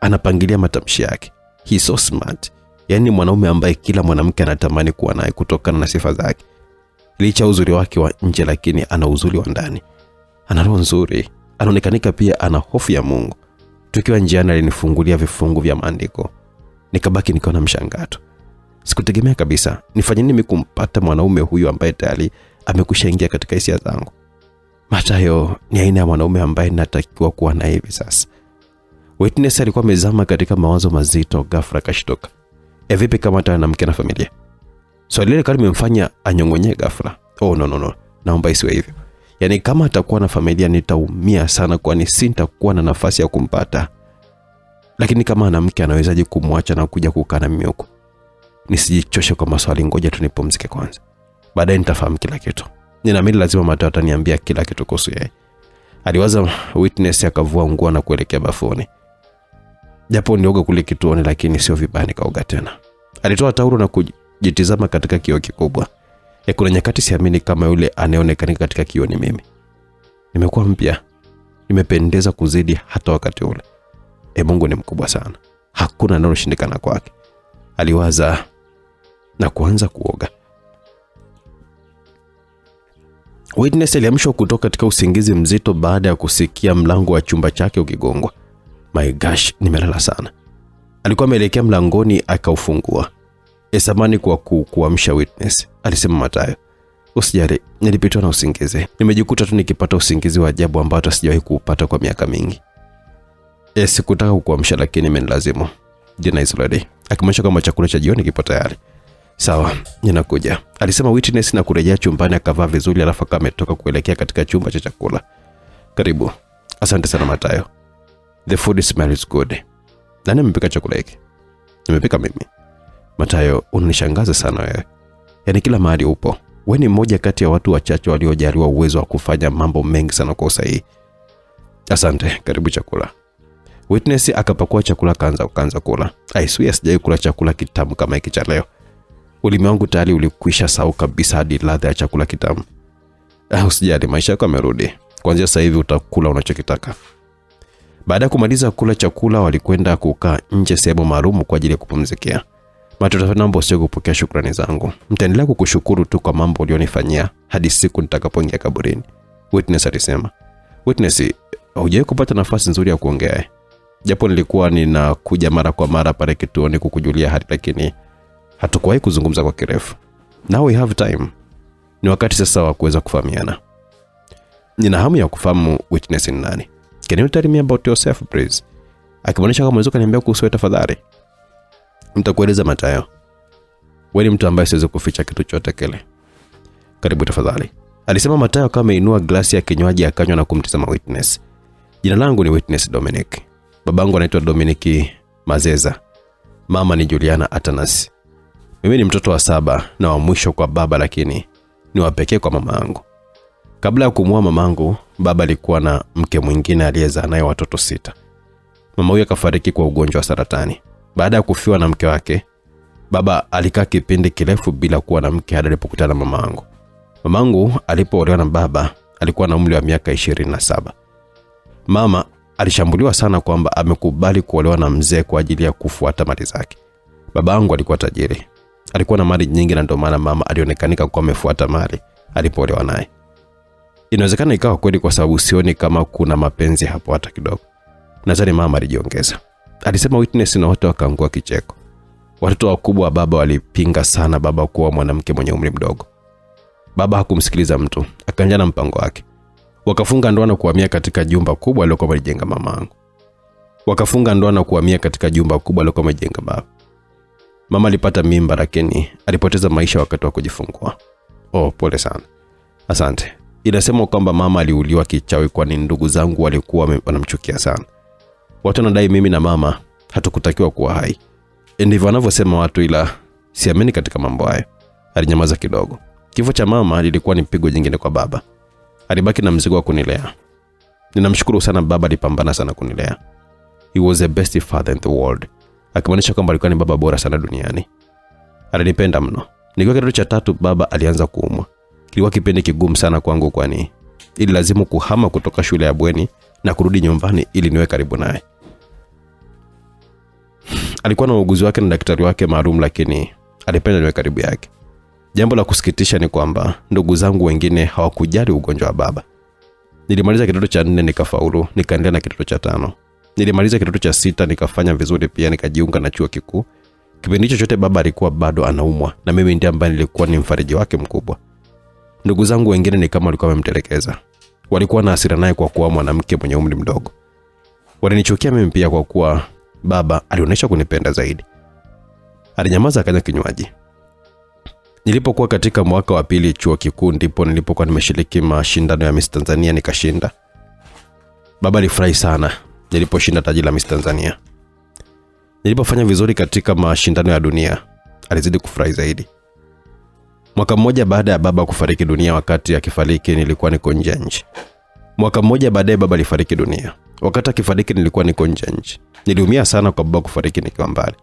Anapangilia matamshi yake. He's so smart. Yaani mwanaume ambaye kila mwanamke anatamani kuwa naye kutokana na sifa zake. Licha uzuri wake wa nje, lakini ana uzuri wa ndani. Ana roho nzuri. Anaonekanika pia ana hofu ya Mungu. Tukiwa njiani alinifungulia vifungu vya maandiko. Nikabaki nikiwa na mshangao. Sikutegemea kabisa nifanye nini kumpata mwanaume huyu ambaye tayari amekushaingia katika hisia zangu. Mathayo ni aina ya mwanaume ambaye natakiwa kuwa na hivi sasa. Witness alikuwa amezama katika mawazo mazito, ghafla kashtoka. Vipi kama hata ana mke na familia? Swali lile kali limemfanya anyong'onye ghafla. Oh no. Naomba isiwe hivyo. Yaani kama atakuwa na familia nitaumia sana, kwani sitakuwa na nafasi ya kumpata. Lakini kama ana mke anawezaje kumwacha na kuja kukaa na mimi huko? Nisijichoshe kwa maswali, ngoja tu nipumzike kwanza. Baadaye nitafahamu kila kitu. Ninaamini lazima Mathayo ataniambia kila kitu kuhusu yeye. Aliwaza witness, akavua nguo na kuelekea bafuni. Japo nioga kule kituoni, lakini sio vibaya nikaoga tena. Alitoa taulo na kujitizama katika kioo kikubwa. Kuna nyakati siamini kama yule anayeonekana katika kioo ni mimi. Nimekuwa mpya. Nimependeza kuzidi hata wakati ule. Mungu ni mkubwa sana. Hakuna linaloshindikana kwake. Aliwaza na kuanza kuoga. Witness aliamshwa kutoka katika usingizi mzito baada ya kusikia mlango wa chumba chake ukigongwa. My gosh, nimelala sana. Alikuwa ameelekea mlangoni akaufungua. Samahani kwa kuamsha Witness, alisema Mathayo. Usijali, nilipitwa na usingizi. Nimejikuta tu nikipata usingizi wa ajabu ambao hata sijawahi kuupata kwa miaka mingi. Sikutaka kukuamsha, lakini imenilazimu. Dinner is ready. Akimaanisha kama chakula cha jioni kipo tayari. Sawa, ninakuja, alisema Witness na kurejea chumbani. Akavaa vizuri alafu ametoka kuelekea katika chumba cha chakula. Karibu. Asante sana Mathayo. The food smells good. Nani amepika chakula hiki? Nimepika mimi. Mathayo, unanishangaza sana wewe. Yaani kila mahali upo. Wewe ni mmoja kati ya watu wachache waliojaliwa uwezo wa kufanya mambo mengi sana kwa usahihi. Asante, karibu chakula. Witness akapakua chakula kaanza kula. I swear sijai kula chakula kitamu kama hiki cha leo. Ulimi wangu tayari ulikwisha sahau kabisa hadi ladha ya chakula kitamu. Usijali, maisha yako yamerudi. Kuanzia sasa hivi utakula unachokitaka. Baada ya kumaliza kula chakula, walikwenda kukaa nje sehemu maalum kwa ajili ya kupumzikia. Mathayo, naomba usije kupokea shukrani zangu. Nitaendelea kukushukuru tu kwa mambo ulionifanyia hadi siku nitakapoingia kaburini, Witness alisema. Witness, hujawahi kupata nafasi nzuri ya kuongea. Japo nilikuwa ninakuja mara kwa mara pale kituoni kukujulia hali, lakini hatukuwahi kuzungumza kwa kirefu. Now we have time. Ni wakati sasa wa kuweza kufahamiana. Nina hamu ya kufahamu Witness ni nani. Can you tell me about yourself please? Akimaanisha kama unaweza kuniambia kuhusu wewe tafadhali. Nitakueleza Mathayo. Wewe ni mtu ambaye siwezi kuficha kitu chochote kile. Karibu tafadhali, alisema Mathayo kama ameinua glasi ya kinywaji akanywa na kumtazama Witness. Jina langu ni Witness Dominic. Babangu anaitwa Dominic Mazeza. Mama ni Juliana Atanas. Mimi ni mtoto wa 7 na wa mwisho kwa baba, lakini ni wa pekee kwa mama yangu. Kabla ya kumwoa mamangu, baba alikuwa na mke mwingine aliyezaa naye watoto 6. Mama huyo akafariki kwa ugonjwa wa saratani. Baada ya kufiwa na mke wake, baba alikaa kipindi kirefu bila kuwa na mke hadi alipokutana na mamangu. Mamangu alipoolewa na baba alikuwa na umri wa miaka 27. Mama alishambuliwa sana kwamba amekubali kuolewa na mzee kwa ajili ya kufuata mali zake. Babangu alikuwa tajiri. Alikuwa na mali nyingi na ndio maana mama alionekanika kuwa amefuata mali alipoolewa naye. Inawezekana ikawa kweli kwa sababu sioni kama kuna mapenzi hapo hata kidogo. Nadhani mama alijiongeza, alisema Witness, na wote wakaangua kicheko. Watoto wakubwa wa baba walipinga sana baba kuwa mwanamke mwenye umri mdogo. Baba hakumsikiliza mtu, akaanza na mpango wake. Wakafunga ndoa na kuhamia katika jumba kubwa alilokuwa amejenga mamangu. Baba. Mama alipata mimba lakini alipoteza maisha wakati wa kujifungua. Pole sana. Asante. Inasema kwamba mama aliuliwa kichawi kwani ndugu zangu walikuwa wanamchukia sana. Watu wanadai mimi na mama hatukutakiwa kuwa hai. Ndivyo wanavyosema watu, ila siamini katika mambo hayo. Alinyamaza kidogo. Kifo cha mama lilikuwa ni pigo jingine kwa baba. Alibaki na mzigo wa kunilea. Ninamshukuru sana baba, alipambana sana kunilea. He was the best father in the world. Akimaanisha kwamba alikuwa ni baba bora sana duniani. Alinipenda mno. Nikiwa kidato cha 3 baba alianza kuumwa. Kilikuwa kipindi kigumu sana kwangu kwani ili lazima kuhama kutoka shule ya bweni na kurudi nyumbani ili niwe karibu naye. Alikuwa na uuguzi wake na daktari wake maalum, lakini alipenda niwe karibu yake. Jambo la kusikitisha ni kwamba ndugu zangu wengine hawakujali ugonjwa wa baba. Nilimaliza kidato cha 4 nikafaulu, nikaendelea na kidato cha 5. Nilimaliza kidato cha 6 nikafanya vizuri pia, nikajiunga na chuo kikuu. Kipindi hicho chote baba alikuwa bado anaumwa na mimi ndiye ambaye nilikuwa ni mfariji wake mkubwa. Ndugu zangu wengine ni kama walikuwa wamemtelekeza. Walikuwa na hasira naye kwa kuwa mwanamke mwenye umri mdogo. Walinichukia mimi pia kwa kuwa baba alionyesha kunipenda zaidi. Alinyamaza akanywa kinywaji. Nilipokuwa katika mwaka wa 2 chuo kikuu ndipo nilipokuwa nimeshiriki mashindano ya Miss Tanzania nikashinda. Baba alifurahi sana niliposhinda taji la Miss Tanzania. Nilipofanya vizuri katika mashindano ya dunia, alizidi kufurahi zaidi. Mwaka mmoja baada ya baba kufariki dunia, wakati akifariki nilikuwa niko nje ya nchi. Mwaka mmoja baadaye baba alifariki dunia. Wakati akifariki nilikuwa niko nje ya nchi. Niliumia sana kwa baba kufariki nikiwa mbali.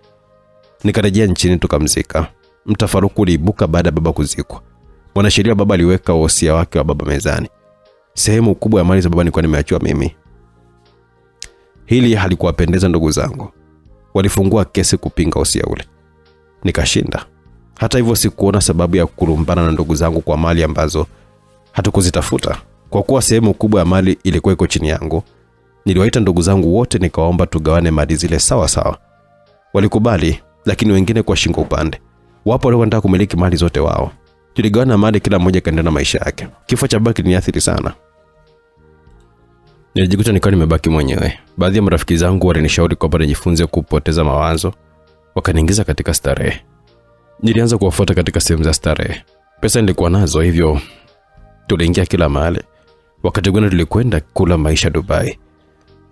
Nikarejea nchini tukamzika. Mtafaruku uliibuka baada ya baba kuzikwa. Mwanasheria baba aliweka wosia wake wa baba mezani. Sehemu kubwa ya mali za baba nilikuwa nimeachiwa mimi. Hili halikuwapendeza ndugu zangu. Walifungua kesi kupinga wosia ule. Nikashinda. Hata hivyo sikuona sababu ya kurumbana na ndugu zangu kwa mali ambazo hatukuzitafuta. Kwa kuwa sehemu kubwa ya mali ilikuwa iko chini yangu, niliwaita ndugu zangu wote nikawaomba tugawane mali zile sawa sawa. Walikubali, lakini wengine kwa shingo upande. Wapo wale wanataka kumiliki mali zote wao. Tuligawana mali, kila mmoja kaendelea na maisha yake. Kifo cha baba kiliniathiri sana. Nilijikuta nikawa nimebaki mwenyewe. Baadhi ya marafiki zangu walinishauri kwamba nijifunze kupoteza mawazo, wakaniingiza katika starehe. Nilianza kuwafuata katika sehemu za starehe. Pesa nilikuwa nazo, hivyo tuliingia kila mahali. Wakati mwingine tulikwenda kula maisha Dubai.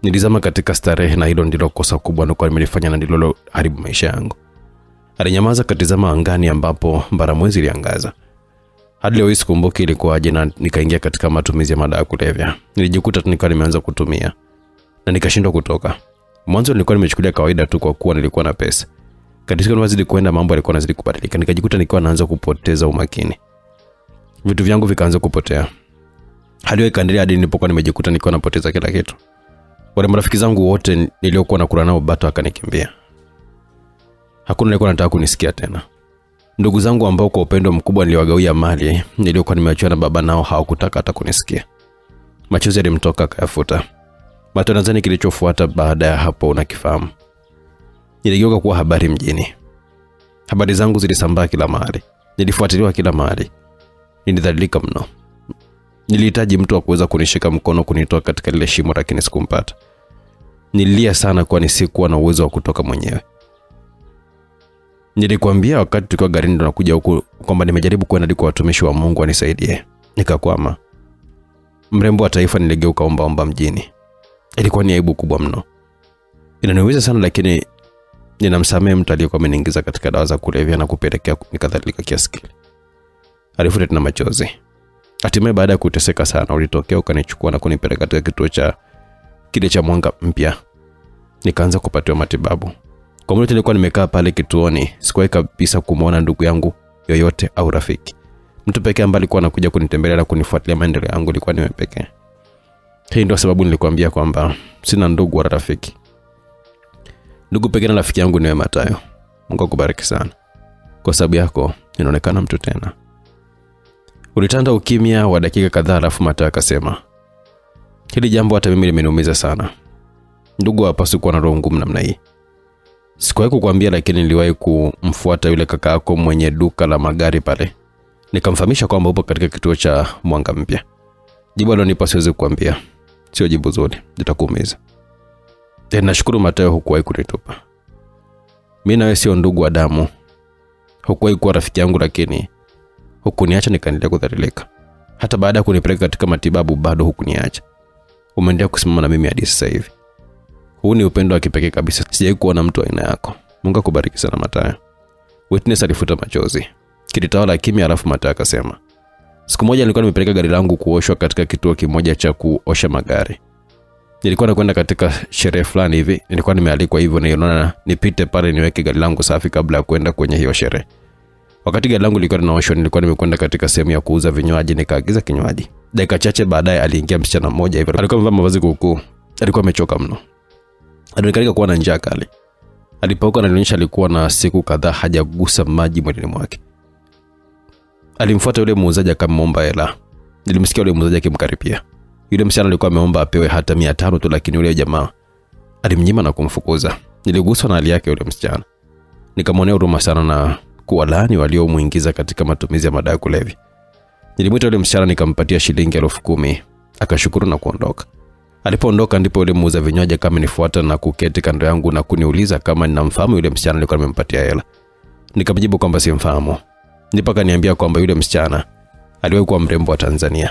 Nilizama katika starehe na hilo ndilo kosa kubwa nilikuwa nimelifanya na ndilo haribu maisha yangu. Alinyamaza katizama angani ambapo mbaramwezi iliangaza. Hadi leo sikumbuki ilikuwaje na nikaingia katika matumizi ya madawa ya kulevya. Nilijikuta nilikuwa nimeanza kutumia na nikashindwa kutoka. Mwanzo nilikuwa nimechukulia kawaida tu kwa kuwa nilikuwa na pesa. Katika nilizidi kwenda mambo yalikuwa yanazidi kubadilika. Nikajikuta nilikuwa naanza kupoteza umakini. Vitu vyangu vikaanza kupotea. Hadi ikaendelea hadi nilipokuwa nimejikuta nilikuwa napoteza kila kitu. Wale marafiki zangu wote niliokuwa nakula nao bato akanikimbia. Hakuna aliyekuwa anataka kunisikia tena. Ndugu zangu ambao kwa upendo mkubwa niliwagawia mali niliokuwa nimeachiwa na baba, nao hawakutaka hata kunisikia. Machozi yalimtoka akayafuta. Mato nadhani kilichofuata baada ya hapo unakifahamu. Niligeuka kuwa habari mjini. Habari zangu zilisambaa kila mahali. Nilifuatiliwa kila mahali. Nilidhalilika mno. Nilihitaji mtu wa kuweza kunishika mkono kunitoa katika lile shimo, lakini sikumpata. Nililia sana kwani sikuwa na uwezo wa kutoka mwenyewe. Nilikwambia wakati tukiwa garini ndo nakuja huku kwamba nimejaribu kwenda kwa watumishi wa Mungu wanisaidie. Nikakwama. Mrembo wa taifa niligeuka omba mjini. Ilikuwa ni aibu kubwa mno. Inaniumiza sana, lakini ninamsamehe mtu aliyekuwa ameniingiza katika dawa za kulevya na kupelekea nikadhalilika kiasi kile. Alifuta tena machozi. Hatimaye baada ya kuteseka sana ulitokea ukanichukua na kunipeleka katika kituo cha kile cha Mwanga Mpya. Nikaanza kupatiwa matibabu. Kwa muda nilikuwa nimekaa pale kituoni, sikuwahi kabisa kumuona ndugu yangu yoyote au rafiki. Mtu pekee ambaye alikuwa anakuja kunitembelea na kunifuatilia maendeleo yangu alikuwa ni mimi pekee. Hii ndio sababu nilikwambia kwamba sina ndugu wala rafiki. Ndugu pekee na rafiki yangu ni Matayo. Mungu akubariki sana. Kwa sababu yako ninaonekana mtu tena. Ulitanda ukimya wa dakika kadhaa, alafu Matayo akasema, hili jambo hata mimi limeniumiza sana. Ndugu hapaswi kuwa na roho ngumu namna hii. Sikuwahi kukuambia, lakini niliwahi kumfuata yule kaka yako mwenye duka la magari pale. Nikamfahamisha kwamba upo katika kituo cha Mwanga Mpya. Jibu alonipa siwezi kukuambia. Sio jibu zuri, litakuumiza. Nashukuru Mathayo hukuwahi kunitupa. Mimi na wewe sio ndugu wa damu. Hukuwahi kuwa rafiki yangu, lakini hukuniacha nikaendelea kudhalilika. Hata baada ya kunipeleka katika matibabu bado hukuniacha. Umeendelea kusimama na mimi hadi sasa hivi. Huu ni upendo wa kipekee kabisa. Sijawahi kuona mtu aina yako. Mungu akubariki sana Mathayo. Witness alifuta machozi. Kilitawala kimya, alafu Mathayo akasema, siku moja nilikuwa nimepeleka gari langu kuoshwa katika kituo kimoja cha kuosha magari. Nilikuwa nakwenda katika sherehe fulani hivi. Nilikuwa nimealikwa hivyo, niliona nipite pale niweke gari langu safi kabla ya kwenda kwenye hiyo sherehe. Wakati gari langu lilikuwa linaoshwa, nilikuwa nimekwenda katika sehemu ya kuuza vinywaji, nikaagiza kinywaji. Dakika chache baadaye aliingia msichana mmoja hivi. Alikuwa amevaa mavazi kuukuu. Alikuwa amechoka mno. Alionekana kuwa na njaa kali. Alipauka na alionyesha alikuwa na siku kadhaa hajagusa maji mwilini mwake. Alimfuata yule muuzaji akamwomba hela. Nilimsikia yule muuzaji akimkaribia. Yule msichana alikuwa ameomba apewe hata 500 tu, lakini yule jamaa alimnyima na kumfukuza. Niliguswa na hali yake yule msichana. Nikamwonea huruma sana na kuwalaani waliomuingiza katika matumizi ya madawa ya kulevya. Nilimwita yule msichana nikampatia shilingi 10,000. Akashukuru na kuondoka. Alipoondoka ndipo yule muuza vinywaji kama nifuata na kuketi kando yangu na kuniuliza kama ninamfahamu yule msichana nilikuwa nimempatia hela. Nikamjibu kwamba simfahamu. Ndipo akaniambia kwamba yule msichana aliwahi kuwa mrembo wa Tanzania.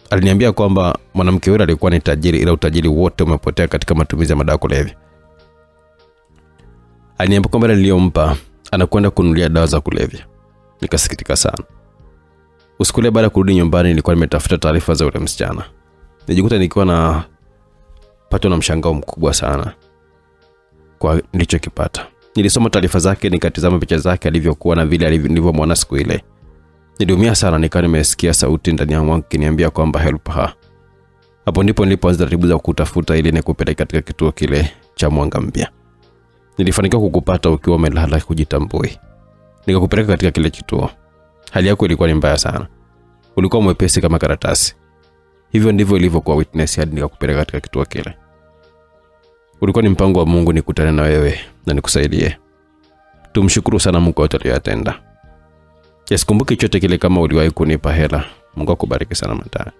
Aliniambia kwamba mwanamke yule alikuwa ni tajiri, ila utajiri wote umepotea katika matumizi ya madawa ya kulevya. Aliniambia kwamba niliyompa anakwenda kununulia dawa za kulevya. Nikasikitika sana. Usiku ule baada ya kurudi nyumbani nilikuwa nimetafuta taarifa za yule msichana. Nijikuta nikiwa na pato na mshangao mkubwa sana kwa nilichokipata. Nilisoma taarifa zake, nikatazama picha zake alivyokuwa na vile nilivyomwona siku ile. Niliumia sana, nikawa nimesikia sauti ndani yangu ikiniambia kwamba help her. Hapo ndipo nilipoanza taratibu za kutafuta ili nikupeleke katika kituo kile cha Mwanga Mpya. Nilifanikiwa kukupata ukiwa umelala kujitambui. Nikakupeleka katika kile kituo. Hali yako ilikuwa ni mbaya sana. Ulikuwa mwepesi kama karatasi. Hivyo ndivyo ilivyokuwa Witness hadi nikakupeleka katika kituo kile. Ulikuwa ni mpango wa Mungu nikutane na wewe na nikusaidie. Tumshukuru sana Mungu kwa aliyotenda. Sikumbuki chochote kile kama uliwahi kunipa hela. Mungu akubariki sana Mathayo.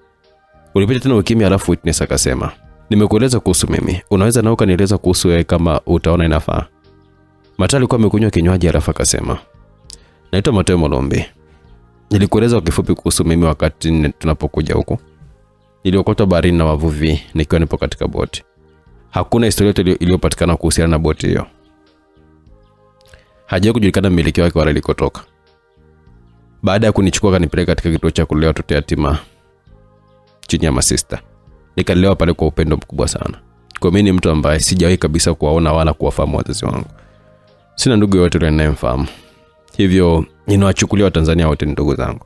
Ulipita tena ukimya, alafu Witness akasema, nimekueleza kuhusu mimi. Unaweza nao kanieleza kuhusu wewe kama utaona inafaa. Mathayo alikuwa amekunywa kinywaji, alafu akasema, naitwa Mathayo Molombe. Nilikueleza kwa kifupi kuhusu mimi wakati tunapokuja huko. Niliokota baharini na wavuvi nikiwa nipo katika boti. Hakuna historia iliyopatikana kuhusiana na boti hiyo. Hajawahi kujulikana mmiliki wake wala ilikotoka. Baada ya kunichukua kanipeleka katika kituo cha kulea watoto yatima chini ya masista. Nikalelewa pale kwa upendo mkubwa sana. Kwa mimi ni mtu ambaye sijawahi kabisa kuwaona wala kuwafahamu wazazi wangu. Sina ndugu yote yule ninayemfahamu. Hivyo ninawachukulia Watanzania wote ndugu zangu.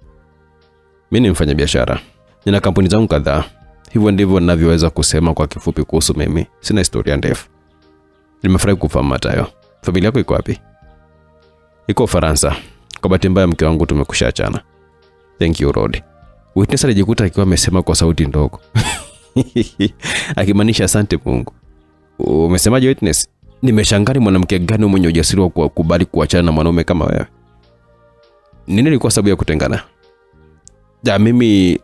Mimi ni mfanyabiashara. Nina kampuni zangu kadhaa. Hivyo ndivyo ninavyoweza kusema kwa kifupi kuhusu mimi. Sina historia ndefu. Nimefurahi kufahamu Mathayo. Familia yako iko wapi? Iko Ufaransa. Kwa bahati mbaya mke wangu tumekushachana. Thank you Rod. Witness alijikuta akiwa amesema kwa sauti ndogo. Akimaanisha asante Mungu. Umesemaje Witness? Nimeshangaa mwanamke gani mwenye ujasiri wa kukubali kuachana na mwanaume kama wewe. Nini ilikuwa sababu ya kutengana? Mimi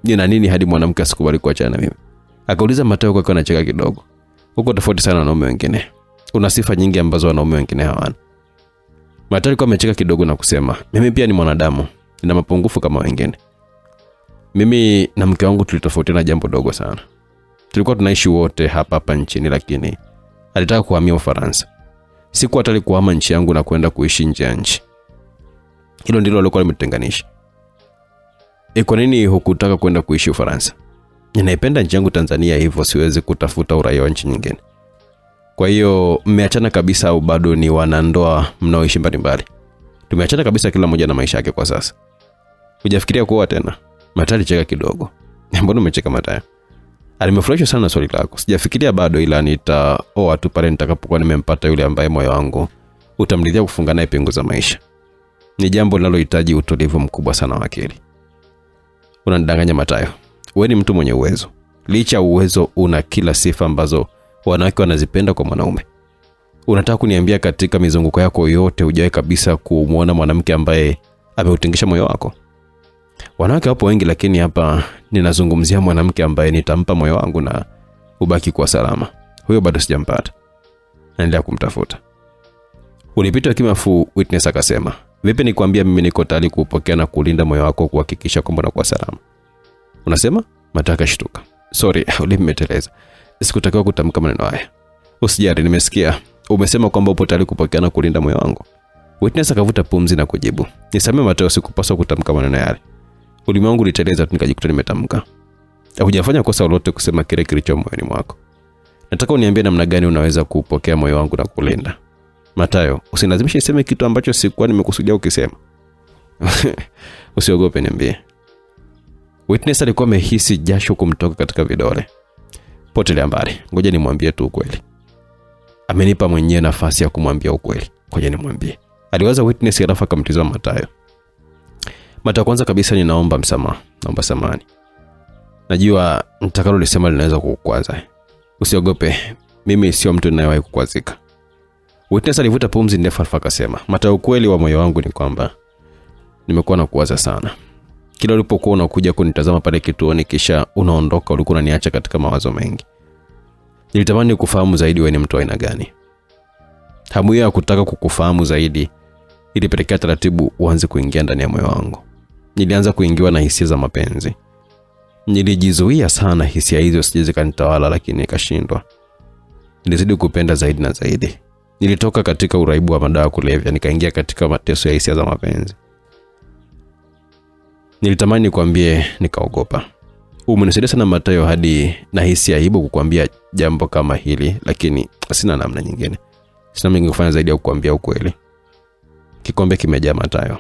nina nini hadi mwanamke asikubali kuachana na mimi? Akauliza Mathayo kwa anacheka kidogo. Uko tofauti sana na wanaume wengine. Una sifa nyingi ambazo wanaume wengine hawana. Mathayo alikuwa amecheka kidogo na kusema, mimi pia ni mwanadamu. Nina mapungufu kama wengine. Mimi na mke wangu tulitofautiana jambo dogo sana. Tulikuwa tunaishi wote hapa nchini, lakini alitaka kuhamia Ufaransa. Siku hatari kuhama nchi yangu na kwenda kuishi nje ya nchi. Hilo ndilo lilikuwa limetutenganisha. Kwa nini hukutaka kwenda kuishi Ufaransa? Ninaipenda nchi yangu Tanzania, hivyo siwezi kutafuta uraia wa nchi nyingine. Kwa hiyo mmeachana kabisa au bado ni wanandoa mnaoishi mbalimbali? Tumeachana kabisa, kila mmoja na maisha yake kwa sasa. Hujafikiria kuoa tena? Mathayo alicheka kidogo. Mbona umecheka Mathayo? Alimefurahishwa sana na swali lako. Sijafikiria bado, ila nitaoa tu pale nitakapokuwa nimempata yule ambaye moyo wangu utamridhia kufunga naye pingu za maisha. Ni jambo linalohitaji utulivu mkubwa sana wa akili. Unanidanganya Mathayo. Wewe ni mtu mwenye uwezo. Licha uwezo una kila sifa ambazo wanawake wanazipenda kwa mwanaume. Unataka kuniambia katika mizunguko yako yote hujawahi kabisa kumuona mwanamke ambaye ameutingisha moyo wako? Wanawake wapo wengi, lakini hapa ninazungumzia mwanamke ambaye nitampa moyo wangu na ubaki kwa salama. Huyo bado sijampata. Naendelea kumtafuta. Ulipita kimafu, Witness akasema, vipi nikwambia mimi niko tayari kupokea na kulinda moyo wako kuhakikisha kwamba unakuwa salama. Unasema? Mataka shtuka. Sorry, ulimeteleza. Sikutakiwa kutamka maneno haya. Usijali, nimesikia. Umesema kwamba upo tayari kupokea na kulinda moyo wangu. Witness akavuta pumzi na kujibu, nisamee Mateo, sikupaswa kutamka maneno yale. Ulimi wangu uliteleza tu nikajikuta nimetamka. Hujafanya kosa lolote kusema kile kilicho moyoni mwako. Nataka uniambie namna gani unaweza kupokea moyo wangu na kulinda. Mateo, usinilazimishe niseme kitu ambacho sikuwa nimekusudia ukisema. Usiogope, niambie. Witness alikuwa amehisi jasho kumtoka katika vidole. Potelea mbali, ngoja nimwambie tu ukweli. Amenipa mwenyewe nafasi ya kumwambia ukweli. Ngoja nimwambie. Aliwaza Witness alafu akamtizama Mateo. Mateo, kwanza kabisa ninaomba msamaha. Naomba samahani. Najua nitakalo lisema linaweza kukukwaza. Usiogope, mimi sio mtu ninayewahi kukwazika. Witness alivuta pumzi ndefu alafu akasema, Mateo, ukweli wa moyo wangu ni kwamba nimekuwa nakuwaza sana. Kila ulipokuwa unakuja kunitazama pale kituoni kisha unaondoka, ulikuwa unaniacha katika mawazo mengi. Nilitamani kufahamu zaidi wewe ni mtu wa aina gani. Hamu ya kutaka kukufahamu zaidi ilipelekea taratibu uanze kuingia ndani ya moyo wangu. Nilianza kuingiwa na hisia za mapenzi. Nilijizuia sana hisia hizo sije kanitawala, lakini nikashindwa. Nilizidi kupenda zaidi na zaidi. Nilitoka katika uraibu wa madawa kulevya nikaingia katika mateso ya hisia za mapenzi. Nilitamani nikwambie, nikaogopa. Umenisaidia sana Mateo hadi na hisia aibu kukuambia jambo kama hili, lakini sina namna nyingine. Sina mengi kufanya zaidi ya kukuambia ukweli. Kikombe kimejaa Mateo.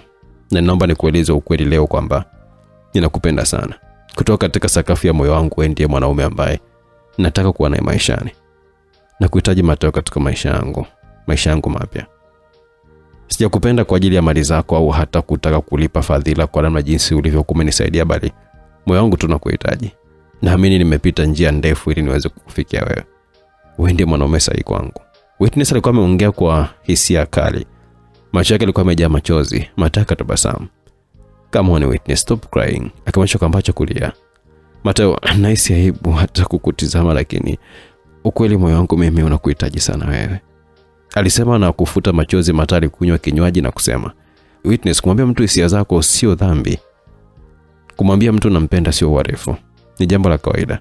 Na naomba nikueleze ukweli leo kwamba ninakupenda sana. Kutoka katika sakafu ya moyo wangu, wewe ndiye mwanaume ambaye nataka kuwa naye maishani. Na kuhitaji Mateo katika maisha yangu mapya. Sijakupenda kwa ajili ya mali zako au hata kutaka kulipa fadhila kwa namna jinsi ulivyokuwa umenisaidia, bali moyo wangu tunakuhitaji. Naamini nimepita njia ndefu ili niweze kukufikia wewe. Wewe ndiye mwanaume sahihi kwangu. Witness alikuwa ameongea kwa hisia kali. Macho yake yalikuwa yamejaa machozi. Mataka tabasamu. Come on Witness, stop crying. Akamwacha kambacho kulia. Mateo, nahisi aibu hata kukutizama, lakini ukweli moyo wangu mimi unakuhitaji sana wewe. Alisema na kufuta machozi. Matali kunywa kinywaji na kusema, Witness, kumwambia mtu hisia zako sio dhambi. Kumwambia mtu nampenda sio uhalifu. Ni jambo la kawaida.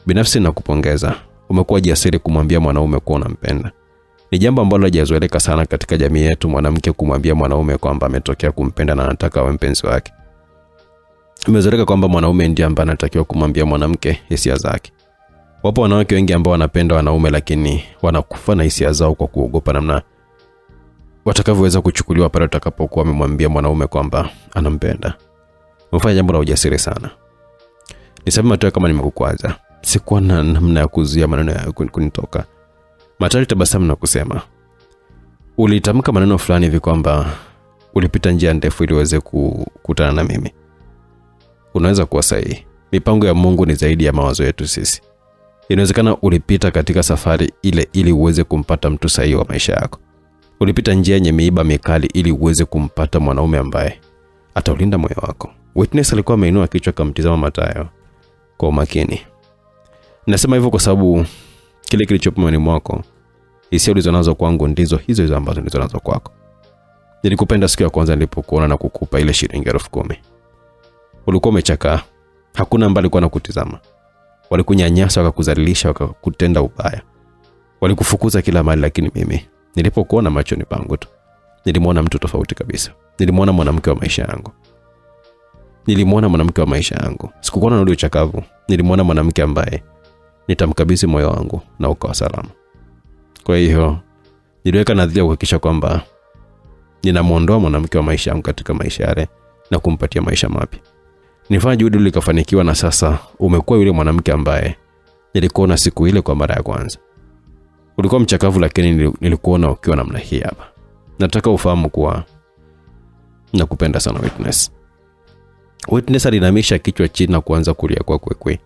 Binafsi nakupongeza. Umekuwa jasiri kumwambia mwanaume kuwa unampenda. Ni jambo ambalo hajazoeleka sana katika jamii yetu, mwanamke kumwambia mwanaume kwamba ametokea kumpenda na anataka awe mpenzi wake. Imezoeleka kwamba mwanaume ndiye ambaye anatakiwa kumwambia mwanamke hisia zake. Wapo wanawake wengi ambao wanapenda wanaume lakini wanakufa na hisia zao kwa kuogopa namna watakavyoweza kuchukuliwa pale utakapokuwa amemwambia mwanaume kwamba anampenda. Umefanya jambo la ujasiri sana. Nisema Mateo, kama nimekukwaza, sikuwa na namna ya kuzuia maneno ya kunitoka. Matali tabasamu na kusema, ulitamka maneno fulani hivi kwamba ulipita njia ndefu ili uweze kukutana na mimi. Unaweza kuwa sahihi. Mipango ya Mungu ni zaidi ya mawazo yetu sisi. Inawezekana ulipita katika safari ile ili uweze kumpata mtu sahihi wa maisha yako. Ulipita njia yenye miiba mikali ili uweze kumpata mwanaume ambaye ataulinda moyo wako. Witness alikuwa ameinua kichwa kumtizama Mateo kwa umakini. Nasema hivyo kwa sababu kile kilichopo moyoni mwako, hisia ulizonazo kwangu ndizo hizo ambazo nilizonazo kwako. Nilikupenda siku ya kwanza nilipokuona na kukupa ile shilingi 10,000. Ulikuwa umechakaa. Hakuna ambaye alikuwa anakutizama. Walikunyanyasa, wakakudhalilisha, wakakutenda ubaya. Walikufukuza kila mahali, lakini mimi nilipokuona machoni pangu tu nilimwona mtu tofauti kabisa. Nilimwona mwanamke wa maisha yangu. Sikukuona na ule uchakavu. Nilimwona mwanamke ambaye nitamkabidhi moyo wangu na ukawa salama. Kwa hiyo niliweka nadhia kuhakikisha kwamba ninamuondoa mwanamke wa maisha yangu katika maisha yale na kumpatia maisha mapya. Nifanya juhudi likafanikiwa na sasa umekuwa yule mwanamke ambaye nilikuona siku ile kwa mara ya kwanza. Ulikuwa mchakavu lakini nilikuona ukiwa namna hii hapa. Nataka ufahamu kuwa nakupenda sana Witness. Witness alinamisha kichwa chini na kuanza kulia kwa kwekwe.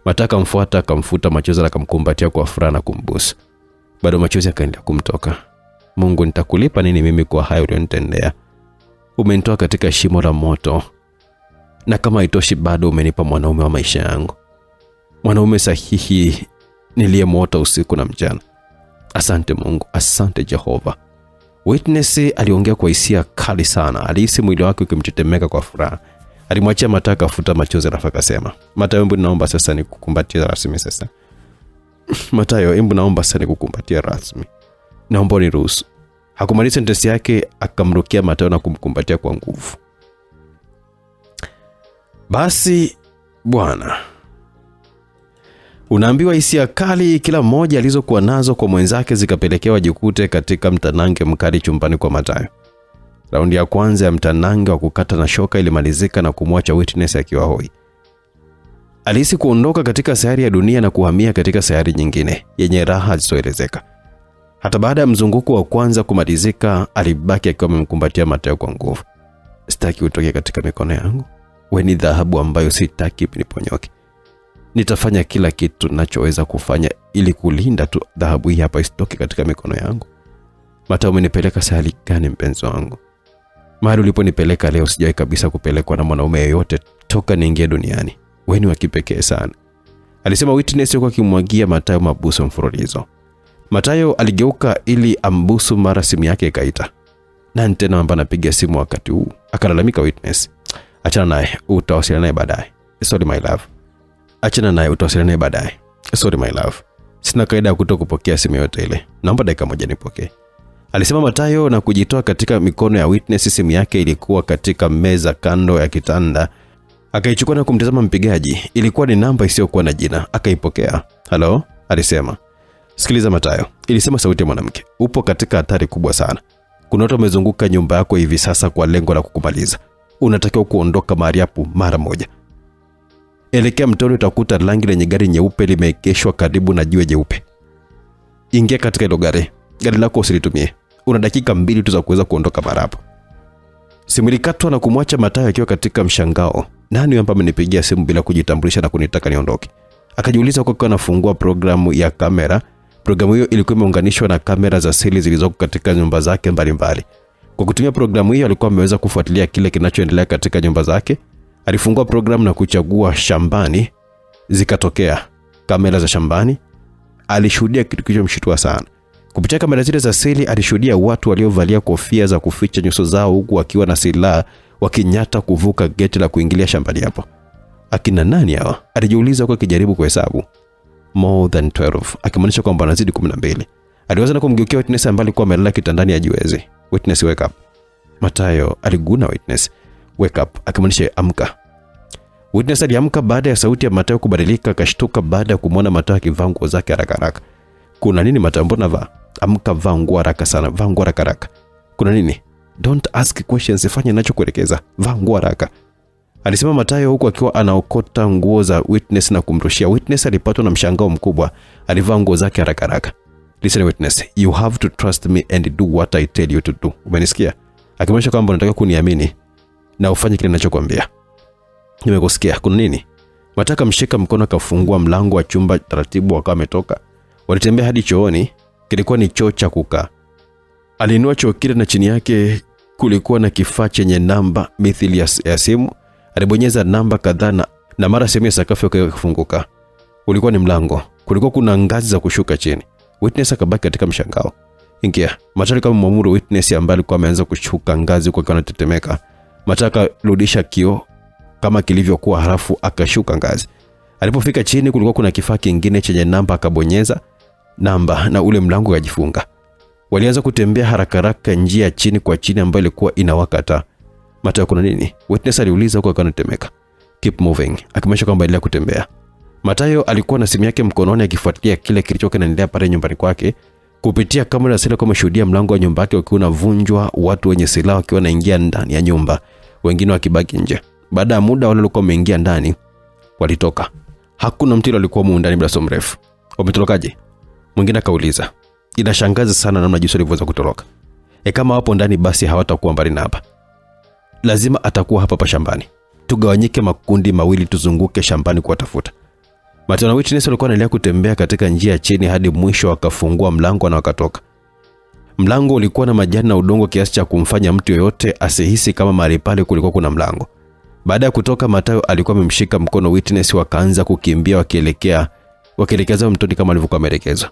Mataka mfuata, akamfuta machozi na kumkumbatia kwa furaha na kumbusu. Bado machozi yakaendelea kumtoka. Mungu, nitakulipa nini mimi kwa hayo ulionitendea? Umenitoa katika shimo la moto Na kama haitoshi bado umenipa mwanaume wa maisha yangu. Mwanaume sahihi niliyemwota usiku na mchana. Asante Mungu, asante Jehova. Witness aliongea kwa hisia kali sana. Alihisi mwili wake ukimtetemeka kwa furaha. Alimwachia Mathayo akafuta machozi na akasema, Mathayo, hebu naomba sasa nikukumbatie rasmi sasa. Mathayo, hebu naomba sasa nikukumbatie rasmi. Naomba niruhusu. Hakumaliza sentensi yake, akamrukia Mathayo na kumkumbatia kwa nguvu. Basi bwana, unaambiwa hisia kali kila mmoja alizokuwa nazo kwa mwenzake zikapelekewa jikute katika mtanange mkali chumbani kwa Mathayo. Raundi ya kwanza ya mtanange wa kukata na shoka ilimalizika na kumwacha Witness akiwa hoi. Alihisi kuondoka katika sayari ya dunia na kuhamia katika sayari nyingine yenye raha zisizoelezeka. Hata baada ya mzunguko wa kwanza kumalizika, alibaki akiwa amemkumbatia Mathayo kwa nguvu. Sitaki utoke katika mikono yangu. Wewe ni dhahabu ambayo sitaki niponyoke. Nitafanya kila kitu ninachoweza kufanya ili kulinda tu dhahabu hii hapa isitoke katika mikono yangu. Mathayo, umenipeleka sahali gani mpenzi wangu? Mahali uliponipeleka leo sijawahi kabisa kupelekwa na mwanaume yeyote toka niingie duniani. Wewe ni wa kipekee sana. Alisema Witness yuko akimwagia Mathayo mabusu mfululizo. Mathayo aligeuka ili ambusu, mara simu yake ikaita. Nani tena ambaye anapiga simu wakati huu? Akalalamika Witness. Achana naye, utawasiliana naye baadaye. Sorry my love. Achana naye, utawasiliana naye baadaye. Sorry my love. Sina kaida ya kutokupokea simu yote ile. Naomba dakika moja nipokee. Alisema Mathayo na kujitoa katika mikono ya Witness. Simu yake ilikuwa katika meza kando ya kitanda. Akaichukua na kumtazama mpigaji. Ilikuwa ni namba isiyokuwa na jina. Akaipokea. Hello, alisema. Sikiliza Mathayo, ilisema sauti ya mwanamke. Upo katika hatari kubwa sana. Kuna watu wamezunguka nyumba yako hivi sasa kwa lengo la kukumaliza. Unatakiwa kuondoka mahali hapo mara moja. Elekea mtoni, utakuta langi lenye gari nyeupe limeegeshwa karibu na jiwe jeupe. Ingia katika hilo gari. Gari lako usilitumie. Una dakika 2 tu za kuweza kuondoka mara hapo. Simu ilikatwa na kumwacha Mathayo akiwa katika mshangao. Nani hapa amenipigia simu bila kujitambulisha na kunitaka niondoke? Akajiuliza kwa anafungua programu ya kamera. Programu hiyo ilikuwa imeunganishwa na kamera za siri zilizoko katika nyumba zake mbalimbali. Kwa kutumia programu hiyo alikuwa ameweza kufuatilia kile kinachoendelea katika nyumba zake. Alifungua programu na kuchagua shambani. Zikatokea kamera za shambani. Alishuhudia kitu kilichomshtua sana. Kupitia kamera zile za siri alishuhudia watu waliovalia kofia za kuficha nyuso zao huku wakiwa na silaha wakinyata kuvuka geti la kuingilia shambani hapo. Akina nani hawa? Alijiuliza kwa kijaribu kuhesabu. More than 12, akimaanisha kwamba anazidi 12. Aliwaza na kumgeukia Witness ambaye alikuwa amelala kitandani ya jiwezi. Witness, wake up. Mathayo aliguna Witness. Wake up, akimaanisha amka. Witness aliamka baada ya sauti ya Mathayo kubadilika. Akashtuka baada ya kumwona Mathayo akivaa nguo zake haraka haraka. Kuna nini Mathayo, mbona vaa? Amka, vaa nguo haraka sana, vaa nguo haraka haraka. Kuna nini? Don't ask questions, fanya ninachokuelekeza. Vaa nguo haraka. Alisema Mathayo huku akiwa anaokota nguo za Witness na kumrushia. Witness alipatwa na mshangao mkubwa. Alivaa nguo zake haraka haraka. Listen Witness, you have to trust me and do what I tell you to do. Umenisikia? Akimaanisha kwamba unataka kuniamini na ufanye kile ninachokuambia. Nimekusikia. Kuna nini? Mathayo akamshika mkono akafungua mlango wa chumba taratibu, akawa ametoka. Walitembea hadi chooni. Kilikuwa ni choo cha kukaa. Aliinua choo kile na chini yake kulikuwa na kifaa chenye namba mithili ya simu. Alibonyeza namba kadhaa na mara sehemu ya sakafu ikafunguka. Ulikuwa ni mlango. Kulikuwa kuna ngazi za kushuka chini. Witness akabaki katika mshangao. Ingia. Mathayo kama muamuru Witness ambaye alikuwa ameanza kushuka ngazi kwa kana tetemeka. Mathayo akarudisha kioo kama kilivyokuwa, halafu akashuka ngazi. Alipofika chini kulikuwa kuna kifaa kingine chenye namba, akabonyeza namba na ule mlango ukajifunga. Walianza kutembea haraka haraka njia chini kwa chini ambayo ilikuwa inawaka taa. Mathayo, kuna nini? Witness aliuliza huko akanatemeka. Keep moving, akimaanisha kwamba endelea kutembea. Mathayo alikuwa na simu yake mkononi akifuatilia kile kilichokuwa kinaendelea pale nyumbani kwake. Kupitia kamera sasa kama shuhudia mlango wa nyumba yake ukiwa unavunjwa, watu wenye silaha wakiwa wanaingia ndani ya nyumba, wengine wakibaki nje. Baada ya muda wale walikuwa wameingia ndani, walitoka. Hakuna mtu alikuwa mu ndani bila so mrefu. Wametorokaje? Mwingine akauliza. Inashangaza sana namna jinsi walivyoweza kutoroka. Kama wapo ndani basi hawatakuwa mbali na hapa. Lazima atakuwa hapa pa shambani. Tugawanyike makundi mawili tuzunguke shambani kuwatafuta. Mathayo na Witness walikuwa wanaendelea kutembea katika njia chini hadi mwisho, wakafungua mlango na wakatoka. Mlango ulikuwa na majani na udongo kiasi cha kumfanya mtu yeyote asihisi kama mahali pale kulikuwa kuna mlango. Baada ya kutoka, Mathayo alikuwa amemshika mkono Witness, wakaanza kukimbia wakielekeza mtoni kama alivyokuwa ameelekezwa.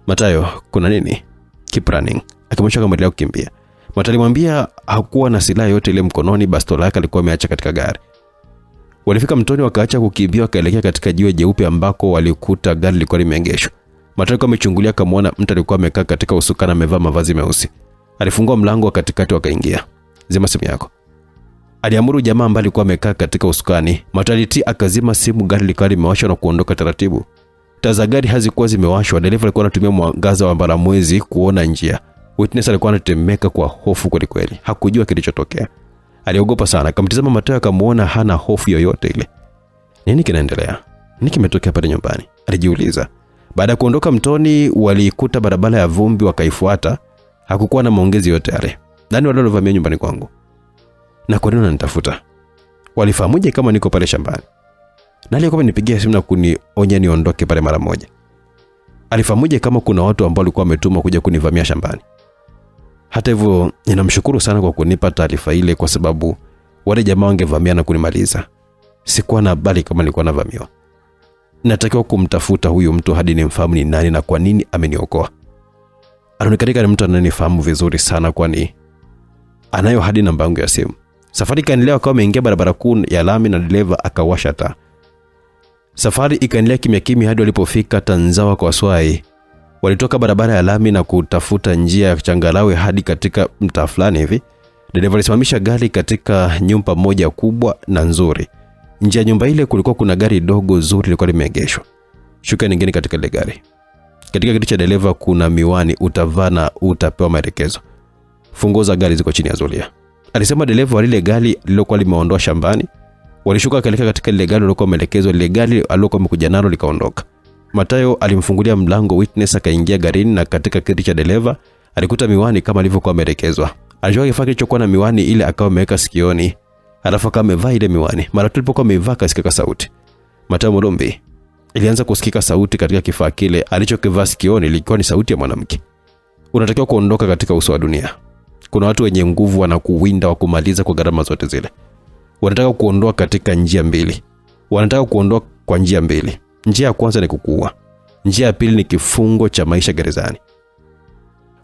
Mathayo, kuna nini? Keep running. Akimwonyesha kama endelea kukimbia. Mathayo alimwambia hakuwa na silaha yote ile mkononi, bastola yake alikuwa ameacha katika gari. Walifika mtoni, wakaacha kukimbia, wakaelekea katika jiwe jeupe ambako walikuta gari lilikuwa limeegeshwa. Mathayo alikuwa amechungulia, akamwona mtu alikuwa amekaa katika usukani, amevaa mavazi meusi. Alifungua mlango wa katikati, wakaingia. Zima simu yako, aliamuru jamaa ambaye alikuwa amekaa katika usukani. Mathayo akazima simu, gari likawa limewashwa na kuondoka taratibu. Taa za gari hazikuwa zimewashwa, dereva alikuwa anatumia mwangaza wa mbalamwezi kuona njia. Witness alikuwa anatemeka kwa hofu kweli kweli. Hakujua kilichotokea. Aliogopa sana. Akamtazama Mathayo, akamuona hana hofu yoyote ile. Nini kinaendelea? Nini kimetokea pale nyumbani? Alijiuliza. Baada ya kuondoka mtoni, walikuta barabara ya vumbi, wakaifuata. Hakukuwa na maongezi yote yale. Nani wale waliovamia nyumbani kwangu? Na kwa nini wananitafuta? Walifahamuje kama niko pale shambani? Na alikuwa amenipigia simu na kunionya niondoke pale mara moja. Alifahamuje kama kuna watu ambao walikuwa wametumwa kuja kunivamia shambani? Hata hivyo, ninamshukuru sana kwa kunipa taarifa ile, kwa sababu wale jamaa wangevamia na kunimaliza. Sikuwa na habari kama nilikuwa navamiwa. Natakiwa kumtafuta huyu mtu hadi nimfahamu ni nani na kwa nini ameniokoa. Anaonekana ni mtu ananifahamu vizuri sana, kwani anayo hadi namba yangu ya simu. Safari ikaendelea, kama ameingia barabara kuu ya lami na dereva akawasha taa. Safari ikaendelea kimya kimya hadi walipofika Tanzawa kwa Swai. Walitoka barabara ya lami na kutafuta njia ya changarawe hadi katika mtaa fulani hivi. Dereva alisimamisha gari katika nyumba moja kubwa na nzuri. Nje ya nyumba ile kulikuwa kuna gari dogo zuri lilikuwa limeegeshwa. Shuka nyingine katika ile gari. Katika kiti cha dereva kuna miwani, utavaa na utapewa maelekezo. Funguo za gari ziko chini ya zulia, alisema dereva wa lile gari lilokuwa limeondoa shambani. Walishuka kaelekea katika lile gari lilokuwa maelekezo. Lile gari alilokuwa amekuja nalo likaondoka. Mathayo alimfungulia mlango Witness, akaingia garini, na katika kiti cha dereva alikuta miwani kama alivyokuwa ameelekezwa. Alijua kifaa kilichokuwa na miwani ile akawa ameweka sikioni, alafu kama amevaa ile miwani. Mara tulipokuwa amevaa kasikika sauti. Mathayo Mulumbi, ilianza kusikika sauti katika kifaa kile alichokivaa sikioni, ilikuwa ni sauti ya mwanamke. Unatakiwa kuondoka katika uso wa dunia. Kuna watu wenye nguvu wanakuwinda wa kumaliza kwa gharama zote zile. Wanataka kuondoa katika njia mbili. Wanataka kuondoa kwa njia mbili. Njia ya kwanza ni kukuua. Njia ya pili ni kifungo cha maisha gerezani.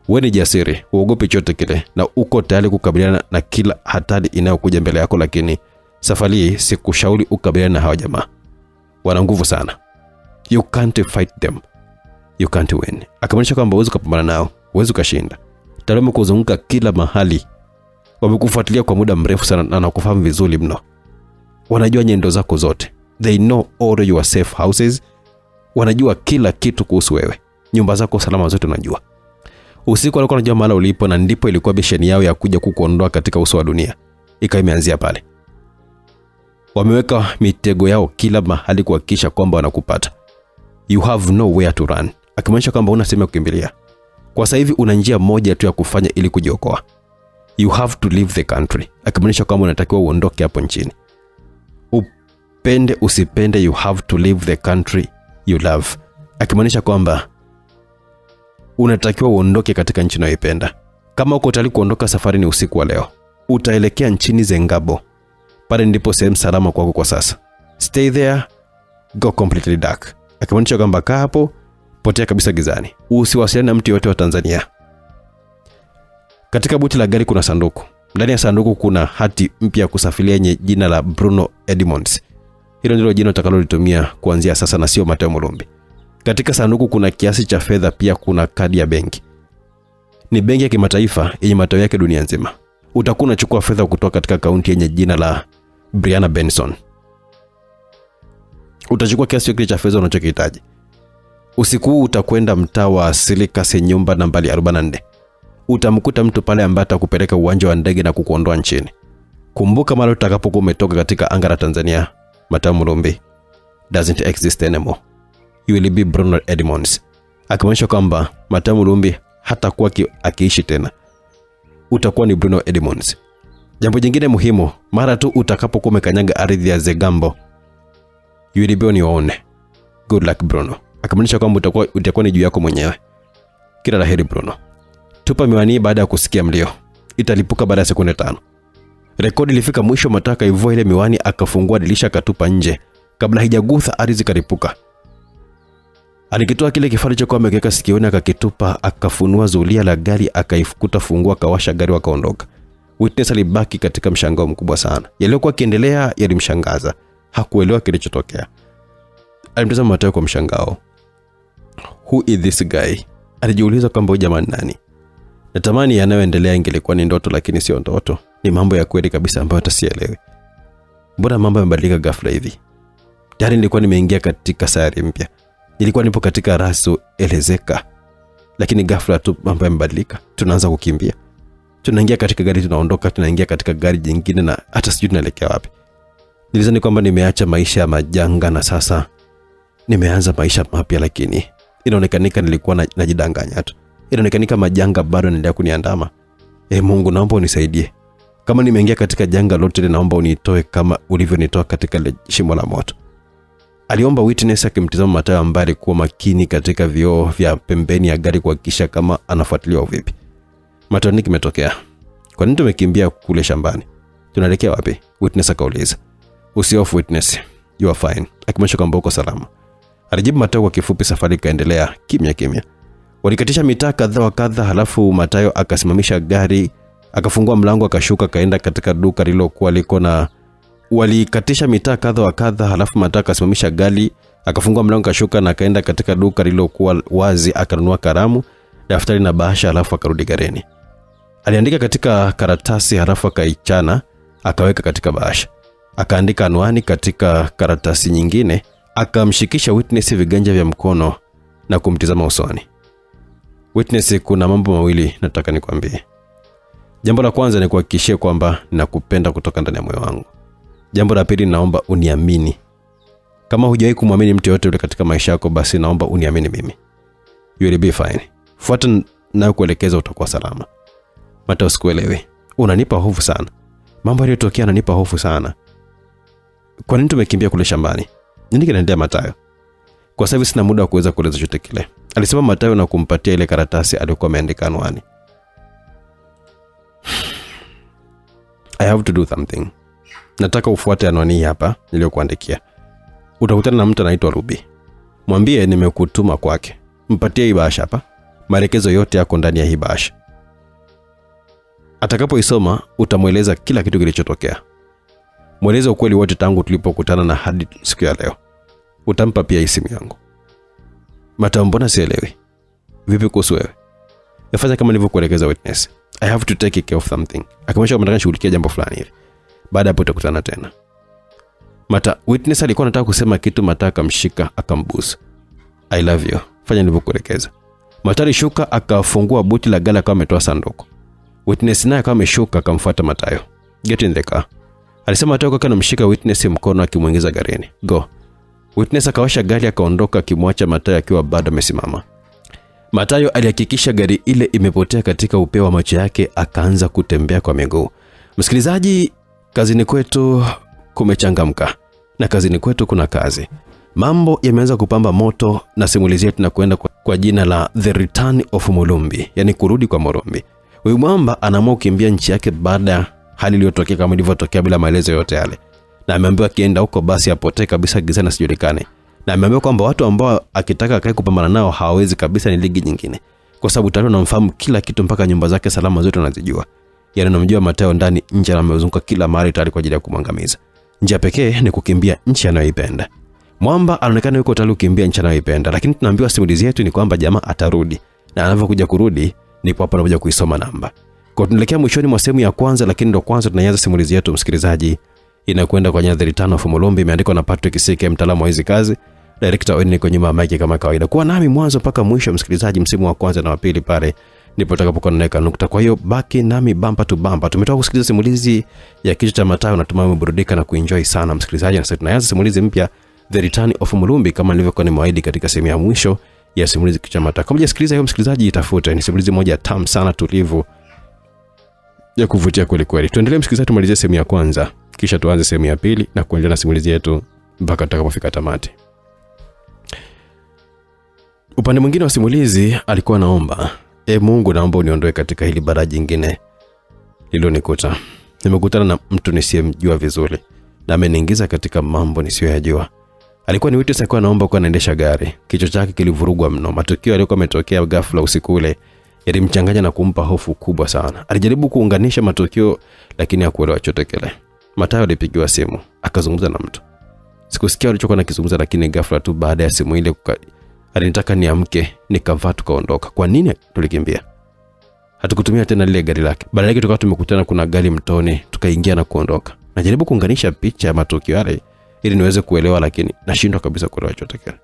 Wewe ni jasiri, uogopi chochote kile na uko tayari kukabiliana na kila hatari inayokuja mbele yako, lakini safari hii sikushauri ukabiliane na hawa jamaa. Wana nguvu sana. You can't fight them. You can't win. Akamaanisha kwamba uwezo kupambana nao, uwezo kushinda. Tayari kuzunguka kila mahali. Wamekufuatilia kwa muda mrefu sana na wanakufahamu vizuri mno. Wanajua nyendo zako zote. They know all your safe houses. Wanajua kila kitu kuhusu wewe. Nyumba zako salama zote wanajua. Usiku walikuwa wanajua mahali ulipo, na ndipo ilikuwa misheni yao ya kuja kukuondoa katika uso wa dunia. Imeanzia pale. Wameweka mitego yao kila mahali kuhakikisha kwamba wanakupata. You have nowhere to run. Akimaanisha kwamba una sehemu ya kukimbilia. Kwa sasa hivi una njia moja tu ya kufanya ili kujiokoa. You have to leave the country. Akimaanisha kwamba unatakiwa uondoke hapo nchini. Upende usipende, you have to leave the country you love. Akimaanisha kwamba unatakiwa uondoke katika nchi unayoipenda. Kama uko tayari kuondoka, safari ni usiku wa leo. Utaelekea nchini Zengabo. Pale ndipo sehemu salama kwako kwa sasa. Stay there, go completely dark. Akimaanisha kwamba kaa hapo, potea kabisa gizani. Usiwasiliane na mtu yote wa Tanzania. Katika buti la gari kuna sanduku. Ndani ya sanduku kuna hati mpya ya kusafiria yenye jina la Bruno Edmonds. Hilo ndilo jina utakalolitumia kuanzia sasa na sio Mathayo Mulumbi. Katika sanduku kuna kiasi cha fedha, pia kuna kadi ya benki. Ni benki ya kimataifa yenye matawi yake dunia nzima. Utakuwa unachukua fedha kutoka katika akaunti yenye jina la Brianna Benson. Utachukua kiasi kile cha fedha unachokihitaji. Usiku huu utakwenda mtaa wa Silicas, nyumba nambari 44. Utamkuta mtu pale ambaye atakupeleka uwanja wa ndege na kukuondoa nchini. Kumbuka mara utakapokuwa umetoka katika anga la Tanzania, Mathayo Mulumbi doesn't exist anymore. You will be Bruno Edmonds. Akimaanisha kwamba Mathayo Mulumbi hatakuwa akiishi tena. Utakuwa ni Bruno Edmonds. Jambo jingine muhimu, mara tu utakapokuwa umekanyaga ardhi ya Zegambo, you will be on your own. Good luck Bruno. Akimaanisha kwamba utakuwa ni juu yako mwenyewe. Kila laheri Bruno. Tupa miwani baada ya kusikia mlio. Italipuka baada ya sekunde 5. Rekodi ilifika mwisho, Matayo akaivua ile miwani, akafungua dirisha, akatupa nje kabla haijagutha ardhi, karipuka. Alikitoa kile kifaa alichokuwa ameweka sikioni, akakitupa, akafunua zulia la gari, akaifukuta fungua, akawasha gari, wakaondoka. Witness alibaki katika mshangao mkubwa sana. Yaliyokuwa kiendelea yalimshangaza. Hakuelewa kilichotokea. Alimtazama Matayo kwa mshangao. Who is this guy? Alijiuliza kwamba huyu jamaa ni nani? Natamani yanayoendelea ingelikuwa ni ndoto, lakini sio ndoto. Ni mambo ya kweli kabisa ambayo atasielewi. Mbona mambo yamebadilika ghafla hivi? Tayari nilikuwa nimeingia katika sayari mpya. Nilikuwa nipo katika rasu elezeka. Lakini ghafla tu mambo yamebadilika. Tunaanza kukimbia. Tunaingia katika gari, tunaondoka, tunaingia katika gari jingine, na hata sijui tunaelekea wapi. Nilizani kwamba nimeacha maisha ya majanga na sasa nimeanza maisha mapya, lakini inaonekanika nilikuwa najidanganya tu. Inaonekanika majanga bado yanaendelea kuniandama. Mungu, naomba unisaidie. Kama nimeingia katika janga lote, naomba unitoe kama ulivyonitoa katika shimo la moto. Aliomba Witness, akimtazama Matayo ambaye alikuwa makini katika vioo vya pembeni ya gari kuhakikisha kama anafuatiliwa vipi. Matayo, nini kimetokea? Kwa nini tumekimbia kule shambani? Tunaelekea wapi? Witness akauliza. Usihofu Witness, you are fine. Akimaanisha kwamba uko salama. Alijibu Matayo kwa kifupi. Safari ikaendelea kimya kimya. Walikatisha mitaa kadha wa kadha, halafu Matayo akasimamisha gari, akafungua mlango, akashuka, kaenda katika duka lilokuwa liko na walikatisha mitaa kadha wa kadha, halafu Matayo akasimamisha gari, akafungua mlango, akashuka na kaenda katika duka lilokuwa wazi, akanunua kalamu, daftari na bahasha, halafu akarudi gareni. Aliandika katika karatasi, halafu akaichana, akaweka katika bahasha. Akaandika anwani katika karatasi nyingine, akamshikisha Witness viganja vya mkono na kumtizama usoni. Witness, kuna mambo mawili nataka nikwambie. Jambo la kwanza ni kuhakikishia kwamba nakupenda kutoka ndani ya moyo wangu. Jambo la pili, naomba uniamini. Kama hujawahi kumwamini mtu yote yule katika maisha yako, basi naomba uniamini mimi. You will be fine. Fuata na kuelekeza, utakuwa salama. Matayo, sikuelewi. Unanipa hofu sana. Mambo yaliyotokea yananipa hofu sana. Kwa nini tumekimbia kule shambani? Nini kinaendelea Matayo? Kwa sababu sina muda wa kuweza kueleza chochote kile, alisema Matayo na kumpatia ile karatasi aliyokuwa ameandika anwani. I have to do something. Nataka ufuate anwani hapa niliyokuandikia. Utakutana na mtu anaitwa Ruby. Mwambie nimekutuma kwake. Mpatie hii bahasha hapa. Maelekezo yote yako ndani ya hii bahasha. Atakapoisoma utamueleza kila kitu kilichotokea. Mweleze ukweli wote tangu tulipokutana na hadi siku ya leo. Utampa pia simu yangu. Matayo, mbona sielewi? Vipi kuhusu wewe? Yafanya kama nilivyokuelekeza Witness. I have to take care of something. Akamwambia kwamba nataka shughulikia jambo fulani hivi. Baada hapo tutakutana tena. Witness alikuwa anataka kusema kitu, Matayo akamshika, akambusu. I love you. Fanya nilivyokuelekeza. Matayo alishuka, akafungua buti la gala, akawa ametoa sanduku. Witness naye akawa ameshuka, akamfuata Matayo. Get in the car. Alisema Matayo akawa anamshika Witness mkono, akimuingiza garini. Go. Witness akawasha gari, akaondoka, akimwacha Matayo akiwa bado amesimama. Matayo alihakikisha gari ile imepotea katika upeo wa macho yake, akaanza kutembea kwa miguu. Msikilizaji, kazini kwetu kumechangamka na kazini kwetu kuna kazi. Mambo yameanza kupamba moto na simulizi yetu tunakwenda kwa jina la The Return of Mulumbi, yani kurudi kwa Mulumbi. Huyu mwamba anaamua kukimbia nchi yake baada ya hali iliyotokea kama ilivyotokea bila maelezo yote yale. Na ameambiwa kienda huko basi apotee kabisa gizani asijulikane. Na ameambiwa kwamba watu ambao akitaka akae kupambana nao hawawezi kabisa, ni ligi nyingine. Kwa sababu tayari anamfahamu kila kitu, mpaka nyumba zake salama zote anazijua. Yaani anamjua Matayo ndani nje, na amezunguka kila mahali tayari kwa ajili ya kumwangamiza. Njia pekee ni kukimbia nchi anayoipenda. Mwamba anaonekana yuko tayari kukimbia nchi anayoipenda, lakini tunaambiwa simulizi yetu ni kwamba jamaa atarudi. Na anapokuja kurudi ni hapo anakuja kuisoma namba. Kwa tunaelekea mwishoni mwa sehemu ya kwanza, lakini ndo kwanza tunaanza simulizi yetu msikilizaji. Inakwenda kwa jina The Return of Mulumbi, imeandikwa na Patrick Sike, mtaalamu wa hizi kazi. Director Owen niko nyuma ya mic kama kawaida. Kuwa nami mwanzo mpaka mwisho msikilizaji, msimu wa kwanza na wa pili pale ndipo tutakapokuwa tunaweka nukta. Kwa hiyo baki nami bumper to bumper. Tumetoka kusikiliza simulizi ya kichwa cha Matayo, na tumaini umeburudika na kuenjoy sana msikilizaji. Na sasa tunaanza simulizi mpya, The Return of Mulumbi, kama nilivyokuwa nimewaahidi katika sehemu ya mwisho ya simulizi kichwa cha Matayo. Kama hujasikiliza hiyo msikilizaji, itafuta. Ni simulizi moja tamu sana, tulivu, ya kuvutia kweli kweli. Tuendelee msikilizaji, tumalizie sehemu ya kwanza, kisha tuanze sehemu ya pili na kuendelea na simulizi yetu mpaka tutakapofika tamati. Upande mwingine wa simulizi alikuwa anaomba, Mungu naomba uniondoe katika hili bara jingine lililonikuta. Nimekutana na mtu nisiyemjua vizuri na ameniingiza katika mambo nisiyoyajua. Alikuwa ni witness, alikuwa anaomba kwa anaendesha gari. Kichwa chake kilivurugwa mno. Matukio yalikuwa yametokea ghafla usiku ule yalimchanganya na kumpa hofu kubwa sana. Alijaribu kuunganisha matukio lakini hakuelewa chochote kile. Mathayo alipigiwa simu, akazungumza na mtu. Sikusikia alichokuwa anakizungumza, lakini ghafla tu baada ya simu ile alinitaka niamke, nikavaa tukaondoka. Kwa nini tulikimbia? Hatukutumia tena lile gari lake. Badala yake tukawa tumekutana kuna gari mtoni, tukaingia na kuondoka. Najaribu kuunganisha picha ya matukio yale ili niweze kuelewa, lakini nashindwa kabisa kuelewa chochote kile.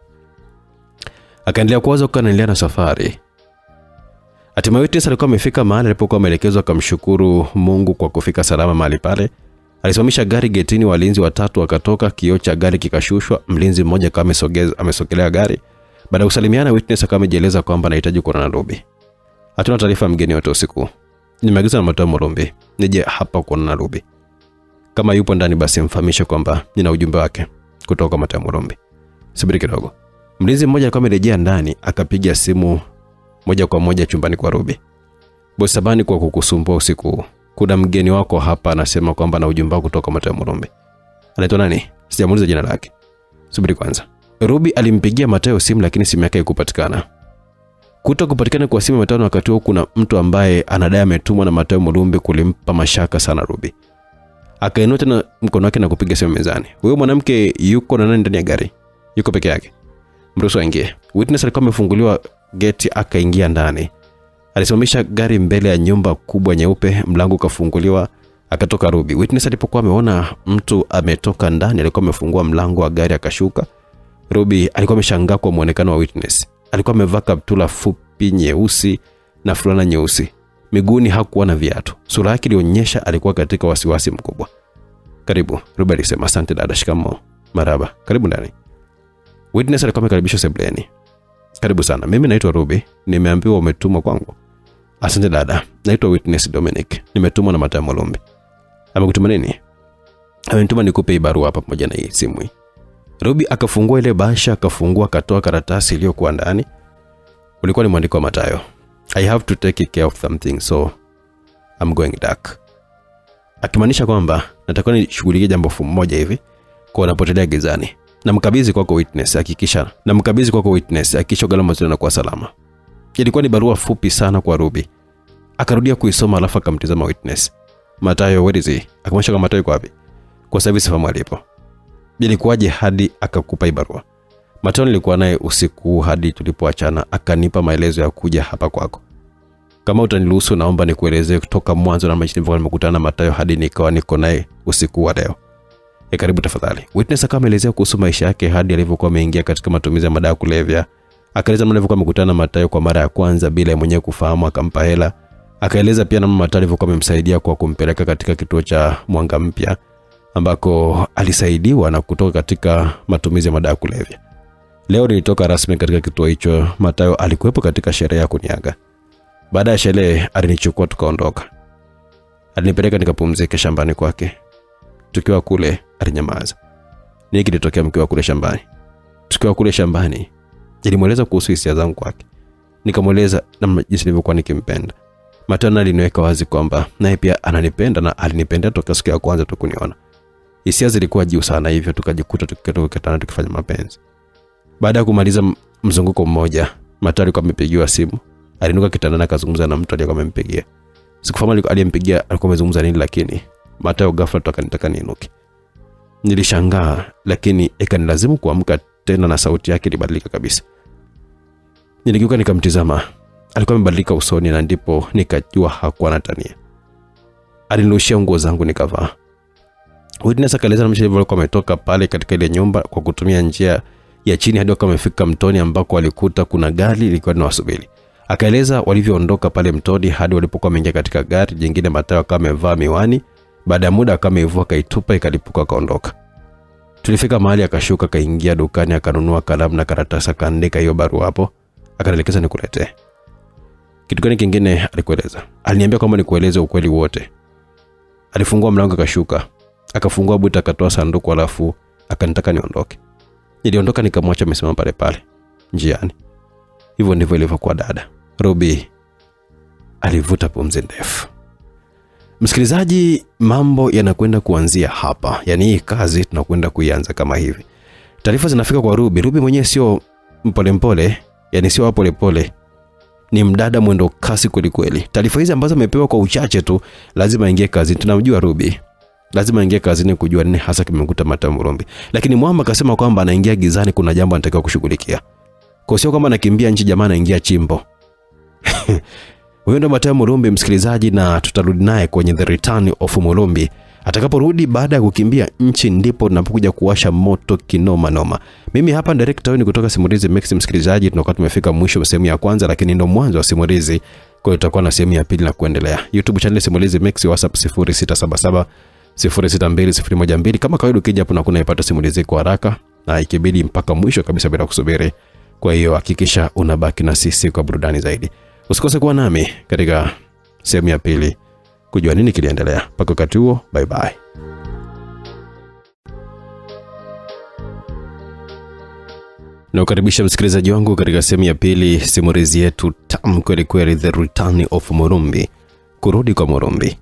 Akaendelea kuwaza kwa anaendelea na safari. Hatimaye witness alikuwa amefika mahali alipokuwa ameelekezwa, akamshukuru Mungu kwa kufika salama mahali pale. Alisimamisha gari getini, walinzi watatu wakatoka, kioo cha gari kikashushwa, mlinzi mmoja kama amesogelea gari. Baada ya kusalimiana, witness akawa amejieleza kwamba anahitaji kuonana na Ruby. Hatuna taarifa mgeni wote usiku. Nimeagiza na Mathayo Mulumbi nije hapa kuonana na Ruby. Kama yupo ndani basi mfahamishe kwamba nina ujumbe wake kutoka kwa Mathayo Mulumbi. Subiri kidogo. Mlinzi mmoja alikuwa amerejea ndani, akapiga simu moja kwa moja chumbani kwa Ruby. Bosi, sabani kwa kukusumbua usiku. Kuna mgeni wako hapa anasema kwamba na ujumbe kutoka kwa Mathayo Mulumbi. Anaitwa nani? Sijamuuliza jina lake. Subiri kwanza. Ruby alimpigia Mathayo simu lakini simu yake haikupatikana. Kutokupatikana kwa simu Mathayo wakati huo, kuna mtu ambaye anadai ametumwa na Mathayo Mulumbi kulimpa mashaka sana Ruby. Akainua tena mkono wake na kupiga simu mezani. Huyo mwanamke yuko na nani ndani ya gari? Yuko peke yake. Mruhusu aingie. Witness alikuwa amefunguliwa geti, akaingia ndani. Alisimamisha gari mbele ya nyumba kubwa nyeupe, mlango ukafunguliwa, akatoka Ruby. Witness alipokuwa ameona mtu ametoka ndani, alikuwa amefungua mlango wa gari akashuka. Ruby alikuwa ameshangaa kwa muonekano wa Witness. Alikuwa amevaa kaptula fupi nyeusi na fulana nyeusi. Miguuni hakuwa na viatu. Sura yake ilionyesha alikuwa katika wasiwasi mkubwa. Karibu, Ruby alisema. Asante dada. Shikamoo. Marhaba. Karibu ndani. Witness alikuwa amekaribishwa sebuleni. Karibu sana. Mimi naitwa Ruby. Nimeambiwa umetumwa kwangu. Asante dada. Naitwa Witness Dominic. Nimetumwa na Mathayo Mulumbi. Amekutuma nini? Amenituma nikupe barua pamoja na hii simu hii. Ruby akafungua ile bahasha, akafungua, akatoa karatasi iliyokuwa ndani. Ulikuwa ni mwandiko wa Mathayo. I have to take care of something, so I'm going dark. Akimaanisha kwamba natakiwa nishughulikie jambo moja hivi kwa unapotelea gizani. Namkabidhi kwako Witness, hakikisha. Namkabidhi kwako Witness, hakikisha gharama zote zinakuwa salama. Ilikuwa ni barua fupi sana kwa Ruby. Akarudia kuisoma alafu akamtazama Witness. Mathayo, where is he? Akamwambia kama Mathayo yuko wapi? Kwa sababu sifahamu alipo. Ilikuwaje hadi akakupa hii barua? Mathayo nilikuwa naye usiku hadi tulipoachana, akanipa maelezo ya kuja hapa kwako. Kama utaniruhusu naomba nikuelezee kutoka mwanzo na maisha nilivyokuwa nimekutana na Mathayo hadi nikawa niko naye usiku wa leo. Karibu tafadhali. Witness akaelezea kuhusu maisha yake hadi alivyokuwa ameingia katika matumizi ya madawa ya kulevya. Akaeleza namna alivyokuwa amekutana na Mathayo kwa mara ya kwanza bila mwenyewe kufahamu, akampa hela. Akaeleza pia namna Mathayo alivyokuwa amemsaidia kwa kumpeleka katika kituo cha Mwanga Mpya ambako alisaidiwa na kutoka katika matumizi ya madawa ya kulevya. Leo nilitoka rasmi katika kituo hicho. Mathayo alikuwepo katika sherehe ya kuniaga. Baada ya sherehe alinichukua tukaondoka. Alinipeleka nikapumzike shambani kwake. Tukiwa kule alinyamaza. Nini kilitokea mkiwa kule shambani? Tukiwa kule shambani nilimweleza kuhusu hisia zangu kwake. Nikamweleza namna jinsi nilivyokuwa nikimpenda. Mathayo aliniweka wazi kwamba naye pia ananipenda na alinipenda toka siku ya kwanza tu kuniona. Hisia zilikuwa juu sana, hivyo tukajikuta tukikutana tukifanya mapenzi. Baada ya kumaliza mzunguko mmoja, Mathayo alikuwa amepigiwa simu. Alinuka kitandani akazungumza na mtu aliyekuwa amempigia. Sikufahamu aliyempigia alikuwa amezungumza nini, lakini Mathayo ghafla akanitaka niinuke. Nilishangaa, lakini ikanilazimu kuamka tena na sauti yake ilibadilika kabisa. Niligeuka nikamtizama. Alikuwa amebadilika usoni na ndipo nikajua hakuwa anatania. Alinirushia nguo zangu nikavaa. Witness akaeleza namna alivyokuwa ametoka pale katika ile nyumba kwa kutumia njia ya chini hadi kama amefika mtoni ambako alikuta kuna gari lilikuwa linawasubiri. Akaeleza walivyoondoka pale mtoni hadi walipokuwa wameingia katika gari jingine. Mathayo akawa amevaa miwani. Baada ya muda akawa ameivua, kaitupa, ikalipuka, akaondoka. Tulifika mahali akashuka, kaingia dukani, akanunua kalamu na karatasi, akaandika hiyo barua hapo. Akanielekeza nikuletee. Kitu gani kingine alikueleza? Aliniambia kwamba nikueleze ukweli wote. Alifungua mlango akashuka. Akafungua buta, akatoa sanduku alafu akanitaka niondoke. Niliondoka nikamwacha amesimama pale pale njiani. Hivyo ndivyo ilivyokuwa dada. Ruby alivuta pumzi ndefu. Msikilizaji, mambo yanakwenda kuanzia hapa. Yaani hii kazi tunakwenda kuianza kama hivi. Taarifa zinafika kwa Ruby. Ruby mwenyewe sio mpole, yani sio pole. Ni mdada mwendo kasi kweli kweli. Taarifa hizi ambazo amepewa kwa uchache tu lazima aingie kazini. Tunamjua Ruby. Lazima aingie kazini kujua nini hasa kimekuta Mateo Mulumbi. Lakini Mwamba akasema kwamba anaingia gizani, kuna jambo anatakiwa kushughulikia. Kwa sio kama anakimbia nchi, jamaa anaingia chimbo. Huyo ndo Mateo Mulumbi, msikilizaji, na tutarudi naye kwenye The Return of Mulumbi. Atakaporudi baada ya kukimbia nchi ndipo tunapokuja kuwasha moto kinoma noma. Mimi hapa director ni kutoka Simulizi Max, msikilizaji, tunakuwa tumefika mwisho wa sehemu ya kwanza, lakini ndo mwanzo wa simulizi. Kwa hiyo tutakuwa na sehemu ya pili na kuendelea. YouTube channel Simulizi Max, WhatsApp 0677 062012. Kama kawaida ukija hapo na kunaipata simulizi kwa haraka na ikibidi mpaka mwisho kabisa bila kusubiri. Kwa hiyo hakikisha unabaki na sisi kwa burudani zaidi. Usikose kuwa nami katika sehemu ya pili kujua nini kiliendelea. Mpaka wakati huo, bye bye. Na ukaribisha msikilizaji wangu katika sehemu ya pili, simulizi yetu tamu kweli kweli, The Return of Mulumbi, kurudi kwa Mulumbi.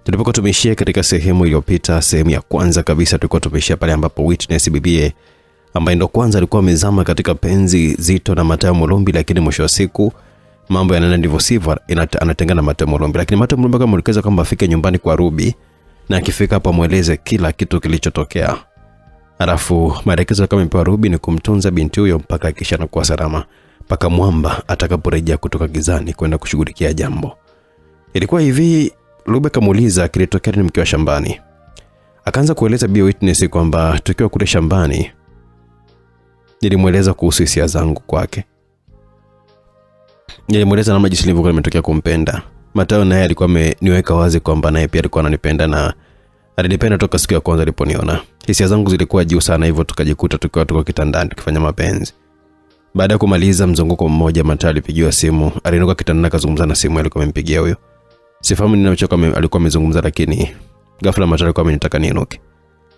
Tulipokuwa tumeishia katika sehemu iliyopita, sehemu ya kwanza kabisa, tulikuwa tumeishia pale ambapo Witness Bibie ambaye ndo kwanza alikuwa amezama katika penzi zito na Mateo Mulumbi, lakini mwisho wa siku mambo yanaenda ndivyo sivyo, anatengana na Mateo Mulumbi. Lakini Mateo Mulumbi akamwelekeza kwamba afike nyumbani kwa Ruby na akifika hapo amueleze kila kitu kilichotokea. Alafu maelekezo kama amepewa Ruby ni kumtunza binti huyo mpaka kisha anakuwa salama, mpaka Mwamba atakaporejea kutoka gizani kwenda kushughulikia jambo. Ilikuwa hivi, Ruby akamuuliza kilitokea nini mkiwa shambani. Akaanza kueleza Bi Witness kwamba tukiwa kule shambani nilimweleza kuhusu hisia zangu kwake. Nilimweleza namna jinsi nilivyokuwa nimetokea kumpenda. Mateo naye alikuwa ameniweka wazi kwamba naye pia alikuwa ananipenda na alinipenda toka siku ya kwanza aliponiona. Hisia zangu zilikuwa juu sana, hivyo tukajikuta tuko kitandani tukifanya mapenzi. Baada ya kumaliza mzunguko mmoja, Mateo alipigiwa simu. Aliinuka kitandani akazungumza na simu alikuwa amempigia huyo. Sifahamu nini alikuwa amezungumza, lakini ghafla Mateo alikuwa amenitaka niinuke.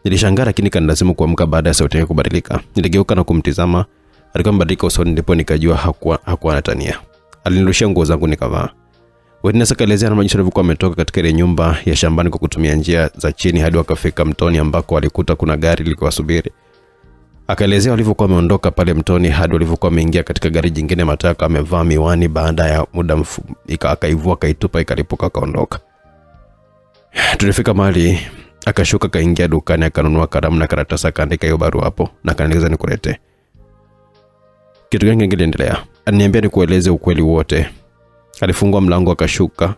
Nilishangaa, lakini kanilazimu kuamka baada ya sauti yake kubadilika. Niligeuka na kumtizama. Alikuwa mbadilika usoni, ndipo nikajua hakuwa anatania. Alinirushia nguo zangu nikavaa. Witness akaelezea namna jinsi alivyokuwa ametoka katika ile nyumba ya shambani kwa kutumia njia za chini hadi wakafika mtoni ambako walikuta kuna gari likiwasubiri. Akaelezea walivyokuwa wameondoka pale mtoni hadi walivyokuwa wameingia katika gari jingine. Mateo amevaa miwani, baada ya muda mfupi akaivua akaitupa ikalipuka akaondoka. Tulifika mahali akashuka kaingia dukani akanunua kalamu na karatasi akaandika hiyo barua hapo na kanieleza nikulete. Kitu gani kingeendelea? Aliniambia nikueleze ukweli wote. Alifungua mlango akashuka,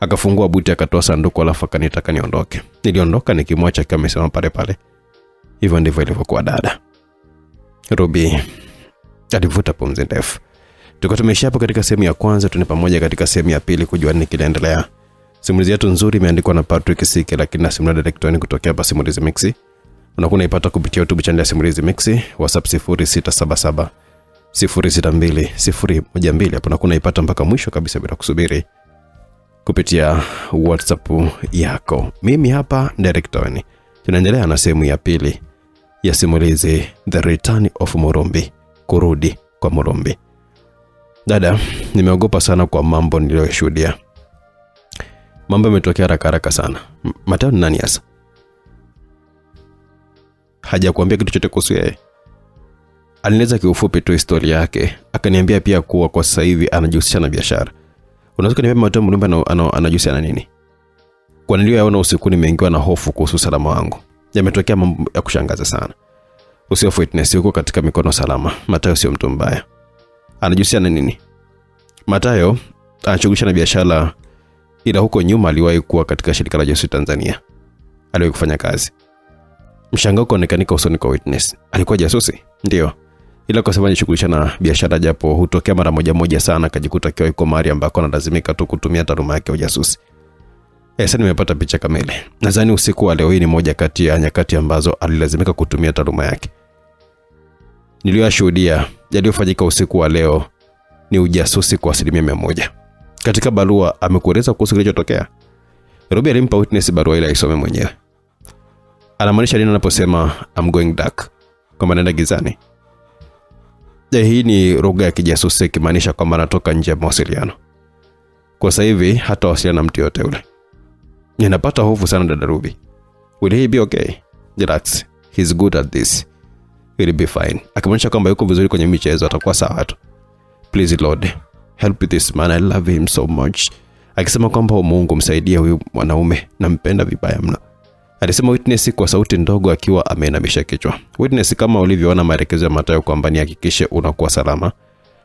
akafungua buti akatoa sanduku alafu akanitaka niondoke. Niliondoka nikimwacha kama amesema pale pale. Hivyo ndivyo ilivyokuwa dada. Ruby alivuta pumzi ndefu. Tulikuwa tumeishia hapo katika sehemu ya kwanza, tuni pamoja katika sehemu ya pili kujua nini kinaendelea. Simulizi yetu nzuri imeandikwa na Patrick Sike, lakini na simulizi director ni kutokea hapa Simulizi Max. Unakuwa unaipata kupitia YouTube channel ya Simulizi Max, WhatsApp 0677 062012. Hapo unakuwa unaipata mpaka mwisho kabisa bila kusubiri kupitia WhatsApp yako. Mimi hapa director ni. Tunaendelea na sehemu ya pili ya simulizi The Return of Mulumbi, kurudi kwa Mulumbi. Dada, nimeogopa sana kwa mambo niliyoshuhudia. Mambo yametokea haraka sana. Mateo ni nani hasa? Hajakuambia kitu chochote kuhusu yeye? Alinieleza kiufupi tu historia yake. Akaniambia pia kuwa kwa sasa hivi anajihusisha na biashara. Unaweza kuniambia Mateo Mulumbi anajihusisha na nini? Kwa niliyoyaona usiku nimeingiwa na hofu kuhusu usalama wangu. Yametokea mambo ya kushangaza sana. Usihofu Witness, yuko katika mikono salama. Mateo sio mtu mbaya. Anajihusisha na nini? Mateo anashughulisha na biashara, ila huko nyuma aliwahi kuwa katika shirika la jasusi Tanzania. Aliwahi kufanya kazi. Mshangao ukaonekanika usoni kwa Witness. Alikuwa jasusi? Ndio. Ila kwa sababu anashughulisha na biashara japo hutokea mara moja sana, akajikuta akiwa yuko mahali ambako analazimika tu kutumia taaluma yake ya ujasusi. Sasa nimepata picha kamili. Nadhani usiku wa leo hii ni moja kati ya nyakati ambazo alilazimika kutumia taaluma yake. Niliyoshuhudia yaliyofanyika usiku wa leo ni ujasusi kwa 100%. Katika barua amekueleza kuhusu kilichotokea. Ruby alimpa Witness barua ile aisome mwenyewe. Anamaanisha nini anaposema I'm going dark? Kama anaenda gizani. Hii ni lugha ya kijasusi ikimaanisha kwamba anatoka nje ya mawasiliano. Kwa sasa hivi hata wasiliana na mtu yote yule. Ninapata hofu sana dada Ruby. Will he be okay? Relax. He's good at this. He'll be fine. Akimaanisha kwamba yuko vizuri kwenye michezo, atakuwa sawa tu. Please Lord, help this man. I love him so much. Akisema kwamba Mungu msaidie huyu mwanaume, nampenda vibaya mno. Alisema Witness kwa sauti ndogo akiwa ameinamisha kichwa. Witness, kama ulivyoona maelekezo ya Mathayo kwamba nihakikishe unakuwa salama.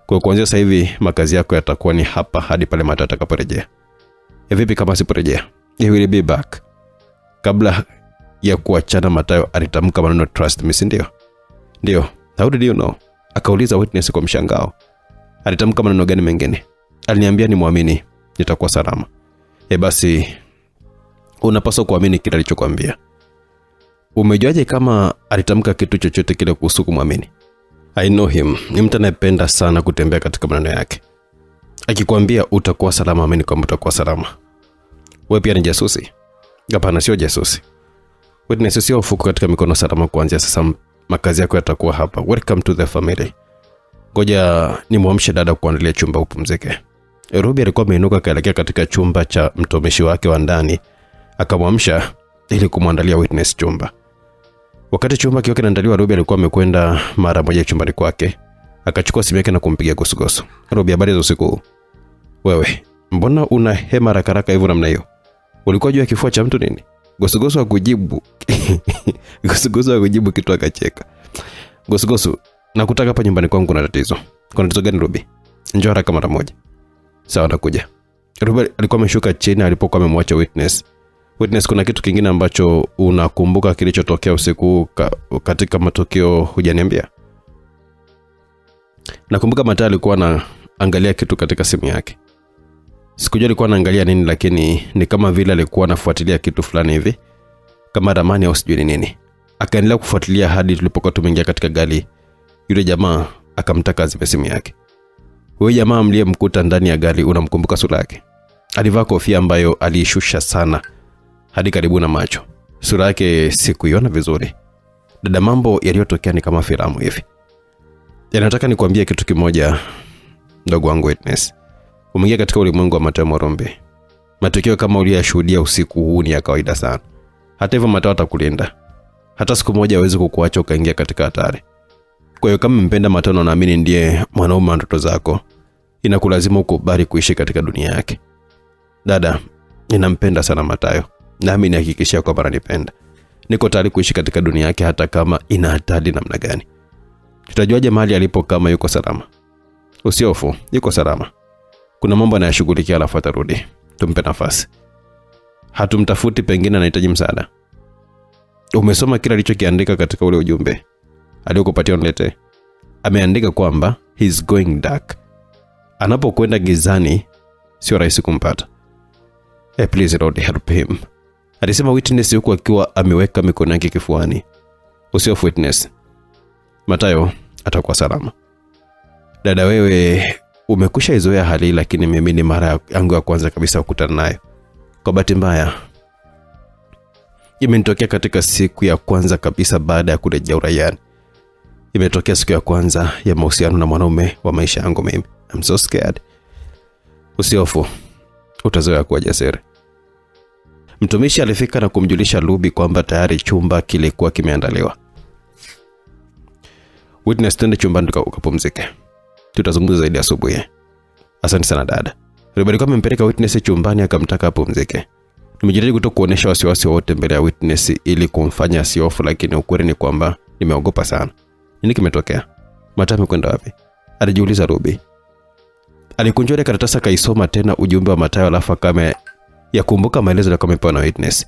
Kwa kuanzia sasa hivi makazi yako yatakuwa ni hapa hadi pale Mathayo atakaporejea. Vipi kama siporejea? He will be back. Kabla ya kuachana Mathayo alitamka maneno trust me, si ndio? Ndio. How did you know? Akauliza Witness kwa mshangao. Alitamka maneno gani mengine? Aliniambia ni muamini, nitakuwa salama. Basi unapaswa kuamini kile alichokuambia. Umejuaje kama alitamka kitu chochote kile kuhusu kumwamini? I know him. Ni mtu anayependa sana kutembea katika maneno yake. Akikwambia utakuwa salama, amini kwamba utakuwa salama. Wewe pia ni jasusi? Hapana, sio jasusi. Witness, sio ufuko katika mikono salama kuanzia sasa. Makazi yako yatakuwa hapa. Welcome to the family. Ngoja nimwamshe dada kuandalia chumba upumzike. Ruby alikuwa ameinuka kaelekea katika chumba cha mtumishi wake wa ndani. Akamwamsha ili kumwandalia Witness chumba. Wakati chumba kiwake kinaandaliwa, Ruby alikuwa amekwenda mara moja chumbani kwake. Akachukua simu yake na kumpigia Gosugosu. Ruby, habari za usiku? Wewe, mbona una hema haraka hivyo namna hiyo? Ulikuwa juu ya kifua cha mtu nini? Gosugosu hakujibu. Gosugosu hakujibu kitu, akacheka. Gosugosu, nakutaka hapa nyumbani kwangu, kuna tatizo. Kuna tatizo gani Ruby? Njoo haraka mara moja. Sawa, nakuja. Ruby alikuwa ameshuka chini alipokuwa amemwacha Witness. Witness, kuna kitu kingine ambacho unakumbuka kilichotokea usiku katika matukio hujaniambia? Nakumbuka Mathayo alikuwa anaangalia kitu katika simu yake. Sikujua alikuwa anaangalia nini, lakini ni kama vile alikuwa anafuatilia kitu fulani hivi, kama ramani au sijui nini. Akaendelea kufuatilia hadi tulipokuwa tumeingia katika gari. Yule jamaa akamtaka azime simu yake. Huyo jamaa mliyemkuta ndani ya gari, unamkumbuka sura yake? Alivaa kofia ambayo aliishusha sana hadi karibu na macho. Sura yake sikuiona vizuri. Dada, mambo yaliyotokea ni kama filamu hivi. Nataka nikwambie kitu kimoja, ndugu wangu Witness. Umeingia katika ulimwengu wa Mathayo Morombe. Matukio kama uliyoshuhudia usiku huu ni ya kawaida sana. Hata hivyo Mathayo atakulinda. Hata siku moja hawezi kukuacha ukaingia katika hatari. Kwa hiyo kama mpenda Mathayo na naamini ndiye mwanaume wa ndoto zako, inakulazimu ukubali kuishi katika dunia yake. Dada, ninampenda sana Mathayo. Nami nihakikishia kwamba ananipenda. Niko tayari kuishi katika dunia yake hata kama ina hatari namna gani. Tutajuaje mahali alipo kama yuko salama? Usihofu, yuko salama. Kuna mambo anayashughulikia alafu atarudi. Tumpe nafasi. Hatumtafuti pengine anahitaji msaada. Umesoma kila alichokiandika katika ule ujumbe aliokupatia unilete? Ameandika kwamba he's going dark. Anapokwenda gizani sio rahisi kumpata. Please Lord, help him. Alisema Witness huku akiwa ameweka mikono yake kifuani. Usihofu Witness. Mathayo atakuwa salama. Dada, wewe umekusha izoea hali, lakini mimi ni mara yangu ya kwanza kabisa kukutana nayo. Kwa bahati mbaya imenitokea katika siku ya kwanza kabisa baada ya kurejea uraiani. Imetokea siku ya kwanza ya mahusiano na mwanaume wa maisha yangu mimi. I'm so scared. Usihofu, utazoea kuwa jasiri. Mtumishi alifika na kumjulisha Ruby kwamba tayari chumba kilikuwa kimeandaliwa. Witness, twende chumbani ukapumzike. Tutazungumza zaidi asubuhi. Asante sana dada. Ruby alikuwa amempeleka Witness chumbani akamtaka apumzike. Nimejaribu kutokuonesha wasiwasi wote mbele ya Witness ili kumfanya asiofu, lakini ukweli ni kwamba nimeogopa sana. Nini kimetokea? Mathayo amekwenda wapi? Alijiuliza Ruby. Alikunjua karatasi kaisoma tena ujumbe wa Mathayo alafu kama yakumbuka maelezo yalikuwa yamepewa na Witness.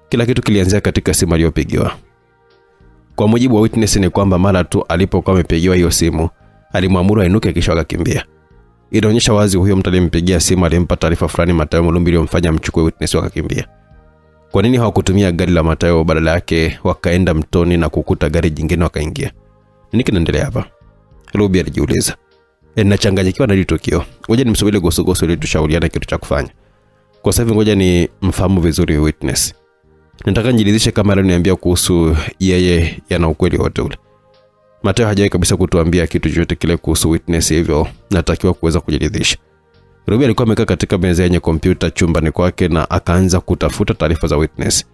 Kila kitu kilianzia katika simu aliyopigiwa. Kwa mujibu wa Witness ni kwamba mara tu alipokuwa amepigiwa hiyo simu, alimwamuru ainuke kisha akakimbia. Inaonyesha wazi huyo mtu alimpigia simu alimpa taarifa fulani Mathayo Mulumbi iliyomfanya mchukue Witness wakakimbia. Kwa nini hawakutumia gari la Mathayo, badala yake wakaenda mtoni na kukuta gari jingine wakaingia? Nini kinaendelea hapa? Ruby alijiuliza. Ninachanganyikiwa na hili tukio. Ngoja nimsubiri Gosugosu ili tushauriane kitu cha kufanya. Kwa sasa ngoja ni mfahamu vizuri Witness. Nataka nijiridhishe kama aliniambia kuhusu yeye yana ukweli wote ule. Mathayo hajawahi kabisa kutuambia kitu chochote kile kuhusu Witness, hivyo natakiwa kuweza kujiridhisha. Ruby alikuwa amekaa katika meza yenye kompyuta chumbani kwake na akaanza kutafuta taarifa za Witness.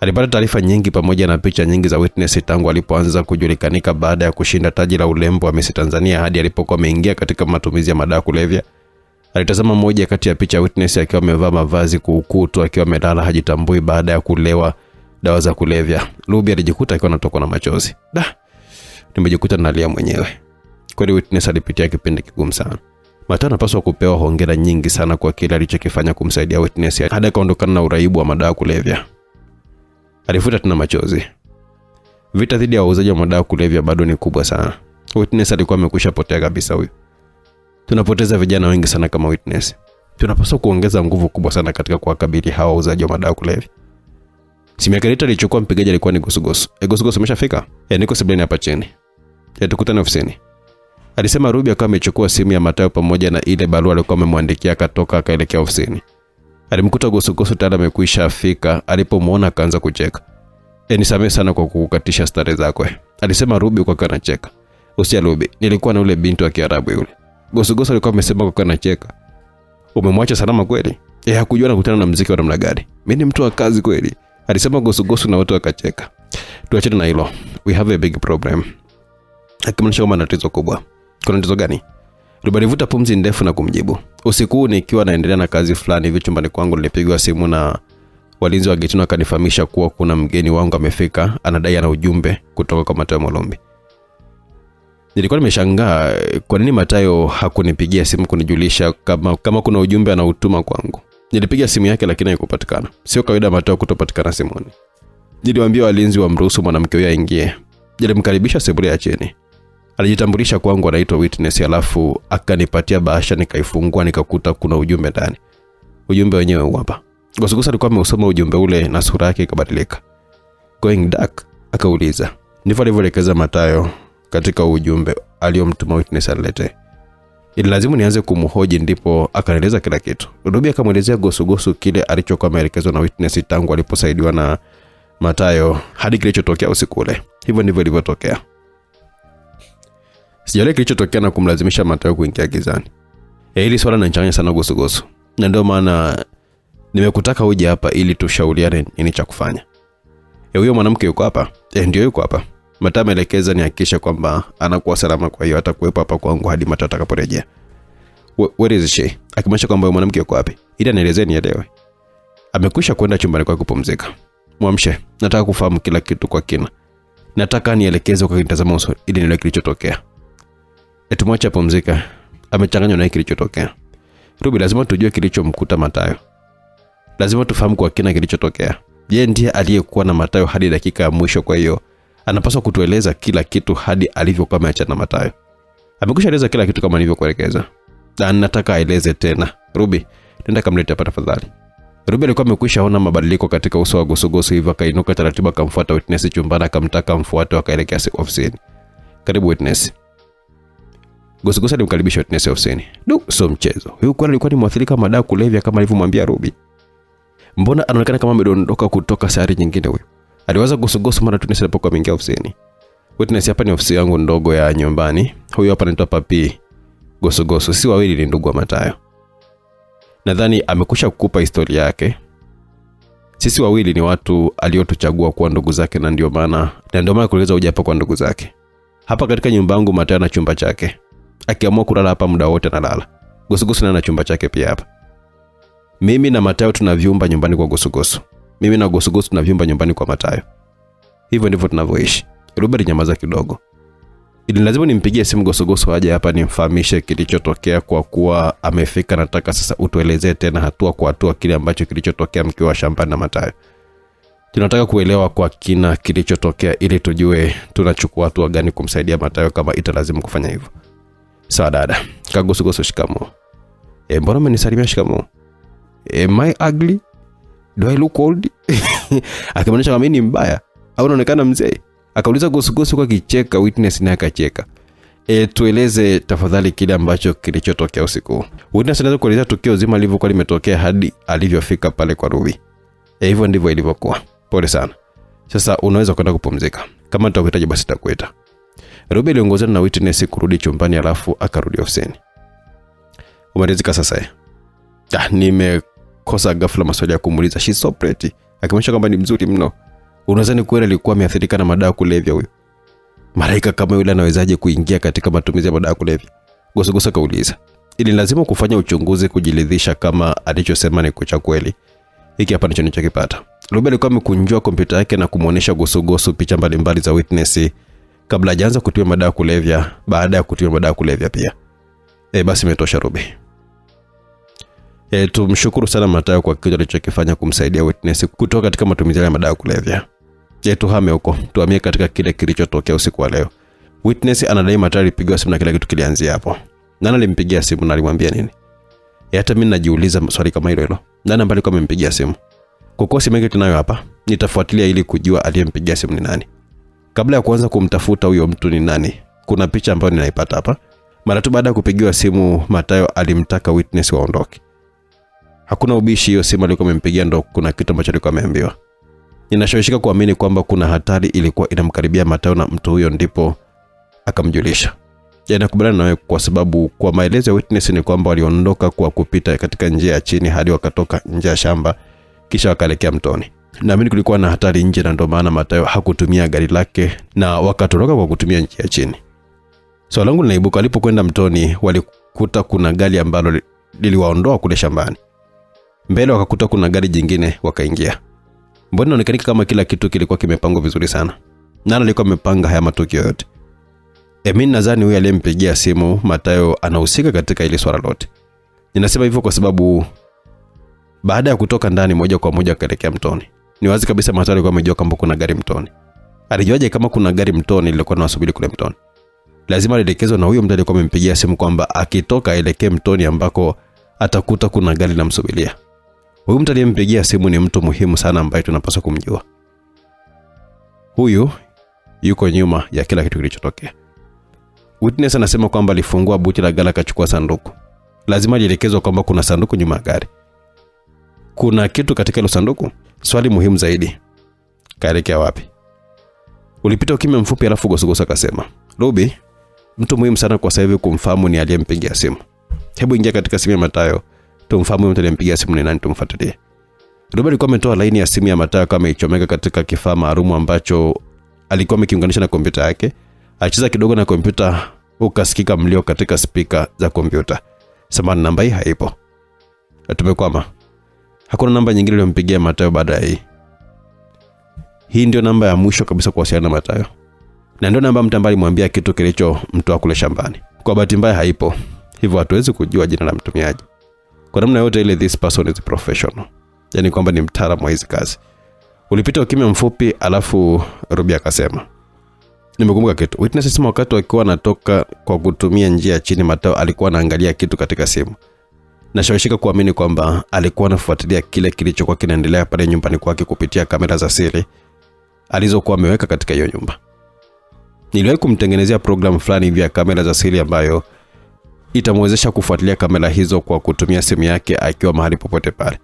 Alipata taarifa nyingi pamoja na picha nyingi za Witness tangu alipoanza kujulikanika baada ya kushinda taji la urembo wa Miss Tanzania hadi alipokuwa ameingia katika matumizi ya madawa kulevya. Alitazama moja kati ya picha Witness akiwa amevaa mavazi kuukutu akiwa amelala hajitambui baada ya kulewa dawa za kulevya. Ruby alijikuta akiwa anatokwa na machozi. Nimejikuta nalia mwenyewe. Kwani Witness alipitia kipindi kigumu sana. Mateo anapaswa kupewa hongera nyingi sana kwa kile alichokifanya kumsaidia Witness hadi akaondokana na uraibu wa madawa kulevya. Alifuta tena machozi. Vita dhidi ya wauzaji wa madawa kulevya bado ni kubwa sana. Witness alikuwa amekwisha potea kabisa huyu. Tunapoteza vijana wengi sana kama Witness. Tunapaswa kuongeza nguvu kubwa sana katika kuwakabili hawa wauzaji wa madawa kulevya. Simu ya Karita alichukua mpigaji alikuwa ni Gosugosu. Gosugosu umeshafika? Niko sebuleni hapa chini. Tukutane ofisini. Alisema Ruby akawa amechukua simu ya Mateo pamoja na ile barua alikuwa amemwandikia akatoka akaelekea ofisini. Alimkuta Gosugosu tayari amekwisha afika. Alipomuona akaanza kucheka. Nisamehe sana kwa kukukatisha starehe zako. Alisema Ruby kwa kana cheka. Usia Ruby, nilikuwa na ule binti wa Kiarabu yule. Gosugosu alikuwa amesema kwa kana cheka. Umemwacha salama kweli? Hakujua nakutana na muziki wa namna gani. Mimi ni mtu wa kazi kweli. Alisema Gosugosu na wote wakacheka. Tuachane na hilo. We have a big problem. Akimaanisha kama na tatizo kubwa. Kuna tatizo gani? Ruby alivuta pumzi ndefu na kumjibu. Usiku nikiwa naendelea na kazi fulani hivi chumbani kwangu nilipigwa simu na walinzi wa getini wakanifahamisha kuwa kuna mgeni wangu amefika, anadai ana ujumbe kutoka kwa Mateo Molombi. Nilikuwa nimeshangaa kwa nini Mateo hakunipigia simu kunijulisha kama kuna ujumbe anautuma kwangu. Nilipiga simu yake lakini haikupatikana. Sio kawaida Mateo kutopatikana simoni. Niliwaambia walinzi wamruhusu mwanamke huyo aingie. Nilimkaribisha sebule ya chini. Alijitambulisha kwangu anaitwa Witness alafu akanipatia bahasha nikaifungua nikakuta kuna ujumbe ndani. Ujumbe wenyewe hapa. Gosugosu alikuwa ameusoma ujumbe ule na sura yake ikabadilika. Going dark? Akauliza. Ndivyo alivyoelekeza Mateo katika ujumbe aliyomtuma Witness alete. Ililazimu nianze kumhoji ndipo akaeleza kila kitu. Ruby akamwelezea Gosugosu kile alichokuwa ameelekezwa na Witness tangu aliposaidiwa na Mateo hadi kilichotokea usiku ule. Hivyo ndivyo ilivyotokea. Sijaelewa kilichotokea na kumlazimisha Mateo kuingia gizani. Hili swala linanichanganya sana Gosugosu. Na ndio maana nimekutaka uje hapa ili tushauriane nini cha kufanya. Huyo mwanamke yuko hapa? Ndio yuko hapa. Mateo ameelekeza nihakikishe kwamba anakuwa salama, kwa hiyo atakuwepo hapa kwangu hadi Mateo atakaporejea. Where is she? Akimaanisha kwamba mwanamke yuko wapi? Ila nielezee nielewe. Amekwisha kwenda chumbani kwake kupumzika. Mwamshe, nataka kufahamu kila kitu kwa kina. Nataka nielekeze kwa kitazama uso ili nielewe kilichotokea. Tumwache apumzika. Amechanganywa na kilichotokea. Ruby, lazima tujue kilichomkuta Mateo. Lazima tufahamu kwa kina kilichotokea. Yeye ndiye aliyekuwa na Mateo hadi dakika ya mwisho, kwa hiyo anapaswa kutueleza kila kitu hadi alivyokuwa ameachana na Mateo. Amekwishaeleza kila kitu kama nilivyokuelekeza. Na nataka aeleze tena. Ruby, nenda kamlete hapa tafadhali. Ruby alikuwa amekwishaona mabadiliko katika uso wa Gosugosu, hivyo akainuka taratibu akamfuata Witness chumbani akamtaka amfuate akaelekea ofisini. Karibu Witness. Gosugosu alimkaribisha Witness ofisini. Sio mchezo. Huyu kwani alikuwa ni mwathirika madawa kulevya kama alivyomwambia Ruby? Mbona anaonekana kama amedondoka kutoka sayari nyingine huyu? Aliwaza Gosugosu mara Witness alipokuwa ameingia ofisini. Witness, hapa ni ofisi yangu ndogo ya nyumbani. Huyu hapa anaitwa Papi. Gosugosu, si wawili ni ndugu wa Mateo. Nadhani amekusha kukupa historia yake. Sisi wawili ni watu aliotuchagua kuwa ndugu zake na ndio maana kueleza uje hapa kwa ndugu zake. Hapa katika nyumba yangu Mateo na chumba chake. Akiamua kulala hapa muda wote analala. Gosugosu na chumba chake pia hapa. Mimi na Mateo tuna vyumba nyumbani kwa Gosugosu. Mimi na Gosugosu tuna vyumba nyumbani kwa Mateo. Hivyo ndivyo tunavyoishi. Ruby nyamaza kidogo. Ili lazima nimpigie simu Gosugosu aje hapa nimfahamishe kilichotokea kwa kuwa amefika. Nataka sasa utuelezee tena hatua kwa hatua kile ambacho kilichotokea mkiwa shambani na Mateo. Tunataka kuelewa kwa kina kilichotokea ili tujue tunachukua hatua gani kumsaidia Mateo kama italazimu kufanya hivyo. Sawa dada. Gosugosu, shikamoo. Mbona umenisalimia shikamoo? Am I ugly? Do I look old? Akimaanisha kama mimi ni mbaya au unaonekana mzee? Akauliza Gosugosu kwa kicheka. Witness naye akacheka. Tueleze tafadhali kile ambacho kilichotokea usiku. Witness anaweza kueleza tukio zima lilivyokuwa limetokea hadi alivyofika pale kwa Ruby. Hivyo ndivyo ilivyokuwa. Pole sana. Sasa unaweza kwenda kupumzika. Kama utakuhitaji basi takuita. Ruby aliongozana na Witness kurudi chumbani alafu akarudi ofisini. Umeridhika sasa? Nimekosa ghafla maswali ya kumuuliza. She's so pretty. Akimaanisha kwamba ni mzuri mno. Unadhani kweli alikuwa ameathirika na madawa kulevya huyo? Malaika kama yule anawezaje kuingia katika matumizi ya madawa kulevya? Gosogoso kauliza. Ili lazima kufanya uchunguzi kujiridhisha kama alichosema ni cha kweli. Hiki hapa ndicho nilichokipata. Ruby alikuwa amekunjua kompyuta yake na kumuonesha Gosogoso picha mbalimbali za witness kabla hajaanza kutumia madawa kulevya, baada ya kutumia madawa kulevya pia. Basi imetosha Ruby. Tumshukuru sana Matayo kwa kile alichokifanya kumsaidia witness kutoka katika matumizi ya madawa kulevya. Tuhame huko, tuhamie katika kile kilichotokea usiku wa leo. Witness anadai Matayo alipigiwa simu na kila kitu kilianzia hapo. Nani alimpigia simu na alimwambia nini? Hata mimi najiuliza swali kama hilo. Nani ambaye alikuwa amempigia simu? Kwa kosi mengi tunayo hapa, nitafuatilia ili kujua aliyempigia simu ni nani. Kabla ya kuanza kumtafuta huyo mtu ni nani, kuna picha ambayo ninaipata hapa. Mara tu baada ya kupigiwa simu, Matayo alimtaka witness waondoke. Hakuna ubishi, hiyo simu alikuwa amempigia ndo kuna kitu ambacho alikuwa ameambiwa. Ninashawishika kuamini kwamba kuna hatari ilikuwa inamkaribia Matayo na mtu huyo, ndipo akamjulisha. Nakubaliana nawe kwa sababu kwa maelezo ya witness ni kwamba waliondoka kwa kupita katika njia ya chini hadi wakatoka nje ya shamba kisha wakaelekea mtoni. Naamini kulikuwa na hatari nje na ndio maana Matayo hakutumia gari lake na wakatoroka kwa kutumia njia ya chini. Swali langu linaibuka, alipokwenda mtoni walikuta kuna gari ambalo liliwaondoa kule shambani. Mbele wakakuta kuna gari jingine wakaingia. Mbona inaonekana kama kila kitu kilikuwa kimepangwa vizuri sana? Nani alikuwa amepanga haya matukio yote? Mimi nadhani huyu aliyempigia simu Matayo anahusika katika ile swala lote. Ninasema hivyo kwa sababu baada ya kutoka ndani moja kwa moja akaelekea mtoni, ni wazi kabisa Matayo alikuwa amejua kwamba kuna gari mtoni. Alijuaje kama kuna gari mtoni lilikuwa linasubiri kule mtoni? Lazima alielekezwa na huyo mtu aliyekuwa amempigia simu kwamba akitoka aelekee mtoni ambako atakuta kuna gari linamsubiria. Huyu mtu aliyempigia simu ni mtu muhimu sana ambaye tunapaswa kumjua. Huyu yuko nyuma ya kila kitu kilichotokea. Witness anasema kwamba alifungua buti la gari akachukua sanduku. Lazima alielekezwa kwamba kuna sanduku nyuma ya gari. Kuna kitu katika hilo sanduku? Swali muhimu zaidi. Kaelekea wapi? Ulipita ukimya mfupi alafu Gosogoso akasema, Ruby, mtu muhimu sana kwa sasa hivi kumfahamu ni aliyempigia simu. Hebu ingia katika simu ya Matayo, tumfahamu mtu aliyempigia simu ni nani, tumfuatilie. Ruby alikuwa ametoa laini ya simu ya Matayo kama ichomeka katika kifaa maalum ambacho alikuwa amekiunganisha na kompyuta yake. Alicheza kidogo na kompyuta, ukasikika mlio katika speaker za kompyuta. Samahani, namba hii haipo. Tumekwama. Hakuna namba nyingine iliyompigia Matayo baada ya hii. Hii ndio namba ya mwisho kabisa kuwasiliana na Matayo. Na ndio namba mtu ambaye alimwambia kitu kilicho mtoa kule shambani. Kwa bahati mbaya haipo. Hivyo hatuwezi kujua jina la mtumiaji. Kwa namna yote ile, this person is professional. Yaani kwamba ni mtaalamu wa hizi kazi. Ulipita ukimya mfupi alafu Ruby akasema, nimekumbuka kitu. Witness sema wakati wakiwa anatoka kwa kutumia njia ya chini, Matayo alikuwa anaangalia kitu katika simu. Nashawishika kuamini kwamba alikuwa anafuatilia kile kilichokuwa kinaendelea pale nyumbani kwake kupitia kamera za siri alizokuwa ameweka katika hiyo nyumba. Niliwahi kumtengenezea program fulani vya kamera za siri ambayo itamwezesha kufuatilia kamera hizo kwa kutumia simu yake akiwa mahali popote pale.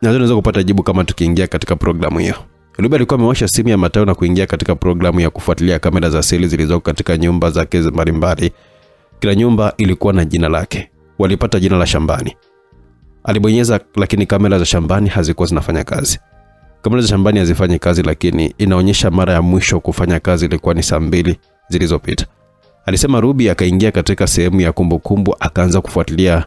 Na tunaweza kupata jibu kama tukiingia katika programu hiyo. Ruby alikuwa amewasha simu ya Matayo na kuingia katika programu ya kufuatilia kamera za siri zilizoko katika nyumba zake mbalimbali. Kila nyumba ilikuwa na jina lake. Walipata jina la shambani. Alibonyeza, lakini kamera za shambani hazikuwa zinafanya kazi. Kamera za shambani hazifanyi kazi, lakini inaonyesha mara ya mwisho kufanya kazi ilikuwa ni saa 2 zilizopita. Alisema Ruby akaingia katika sehemu ya kumbukumbu akaanza kufuatilia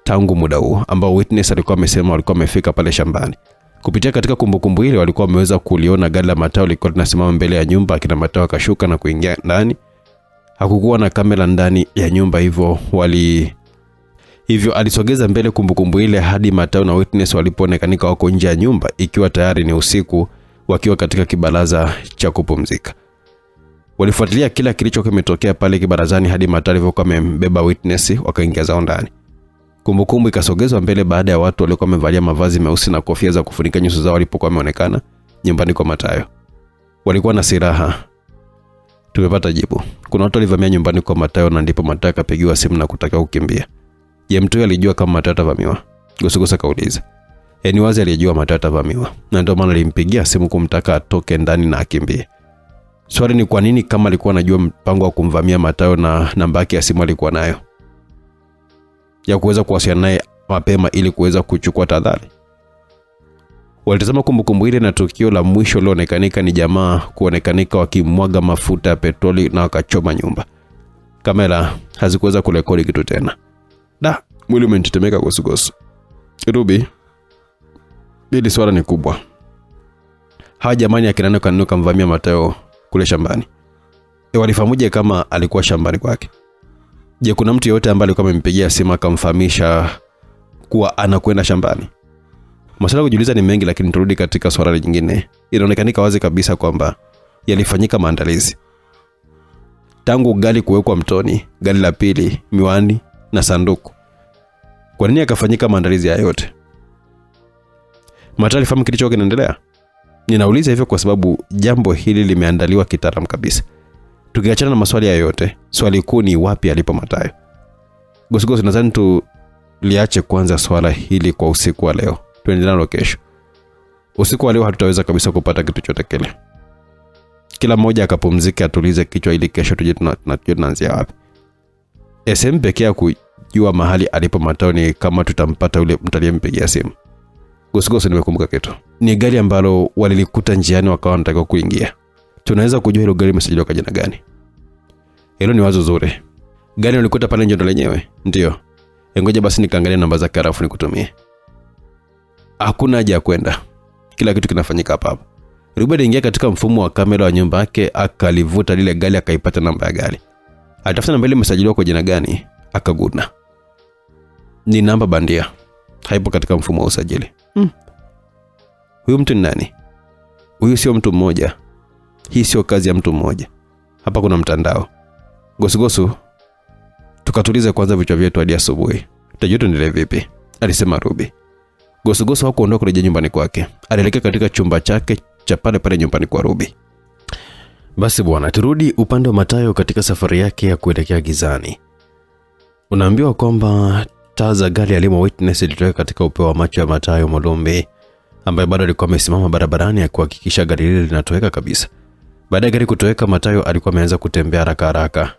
tangu muda huo ambao witness alikuwa amesema walikuwa wamefika pale shambani. Kupitia katika kumbukumbu ile walikuwa wameweza kuliona gari la Matayo liko linasimama mbele ya nyumba. Akina Matayo akashuka na kuingia ndani. Hakukuwa na kamera ndani ya nyumba, hivyo alisogeza mbele kumbukumbu ile hadi Matayo na witness walipoonekanika wako nje ya nyumba, ikiwa tayari ni usiku, wakiwa katika kibaraza cha kupumzika. Walifuatilia kila kilichokuwa kimetokea pale kibarazani hadi Matayo alivyokuwa amembeba witness, wakaingia zao ndani. Kumbukumbu ikasogezwa mbele baada ya watu waliokuwa wamevalia mavazi meusi na kofia za kufunika nyuso zao walipokuwa wameonekana nyumbani kwa Matayo. Walikuwa na silaha. Tumepata jibu. Kuna watu walivamia nyumbani kwa Matayo na ndipo Matayo akapigiwa simu na kutaka kukimbia. Je, mtu alijua kama Matayo atavamiwa? Gosogoso kauliza. Ni wazi alijua Matayo atavamiwa, na ndio maana alimpigia simu kumtaka atoke ndani na akimbie. Swali ni kwa nini kama alikuwa anajua mpango wa kumvamia Matayo na namba yake ya simu alikuwa nayo ya kuweza kuwasiliana naye mapema ili kuweza kuchukua tahadhari. Walitazama kumbukumbu ile na tukio la mwisho lilionekanika ni jamaa kuonekanika wakimwaga mafuta ya petroli na wakachoma nyumba. Kamera hazikuweza kurekodi kitu tena. Mwili umenitetemeka gosugosu. Ruby, hili swala ni kubwa. Hawa jamani akina nani kanuni kamvamia Mathayo kule shambani? Walifahamuje kama alikuwa shambani kwake? Je, kuna mtu yeyote ambaye alikuwa amempigia simu akamfahamisha kuwa anakwenda shambani? Maswali kujiuliza ni mengi, lakini turudi katika swala lingine. Inaonekanika wazi kabisa kwamba yalifanyika maandalizi. Tangu gari kuwekwa mtoni, gari la pili, miwani na sanduku. Kwa nini akafanyika maandalizi haya yote? Mathayo alifahamu kilicho kinaendelea? Ninauliza hivyo kwa sababu jambo hili limeandaliwa kitaalamu kabisa. Tukiachana na maswali haya yote, swali kuu ni wapi alipo Mathayo? Gosugosu, nadhani tuliache kwanza swala hili kwa usiku wa leo. Tuendelee nalo kesho. Usiku wa leo hatutaweza kabisa kupata kitu chochote kile. Kila mmoja akapumzika atulize kichwa ili kesho tuje tunaanzia wapi. SM pekee kujua mahali alipo Mathayo ni kama tutampata yule mtu aliyempigia simu. Gosugosu, nimekumbuka kitu. Ni gari ambalo walilikuta njiani wakawa wanataka kuingia. Tunaweza kujua hilo gari limesajiliwa kwa jina gani? Hilo ni wazo zuri. Gari walikuta pale nje ndo lenyewe? Ndio. Ngoja basi nikaangalia namba zake alafu nikutumie. Hakuna haja ya kwenda. Kila kitu kinafanyika hapa. Ruben aliingia katika mfumo wa kamera wa nyumba yake, akalivuta lile gari akaipata namba ya gari. Alitafuta namba ile imesajiliwa kwa jina gani, akaguna. Ni namba bandia. Haipo katika mfumo wa usajili. Huyu mtu ni nani? Huyu sio mtu mmoja. Hii sio kazi ya mtu mmoja. Hapa kuna mtandao. Gosugosu, tukatulize kwanza vichwa vyetu hadi asubuhi. Tutajua tuendelee vipi, alisema Ruby. Gosugosu hakuondoka kurejea nyumbani kwake. Alielekea katika chumba chake cha pale nyumbani kwa Ruby. Basi bwana, turudi upande wa Mathayo katika safari yake ya kuelekea gizani. Unaambiwa kwamba taa za gari alimo witness ilitoweka katika upeo wa macho ya Mathayo Molombe, ambaye bado alikuwa amesimama barabarani ya kuhakikisha gari lile linatoweka kabisa. Baada ya gari kutoweka, Mathayo alikuwa ameanza kutembea haraka.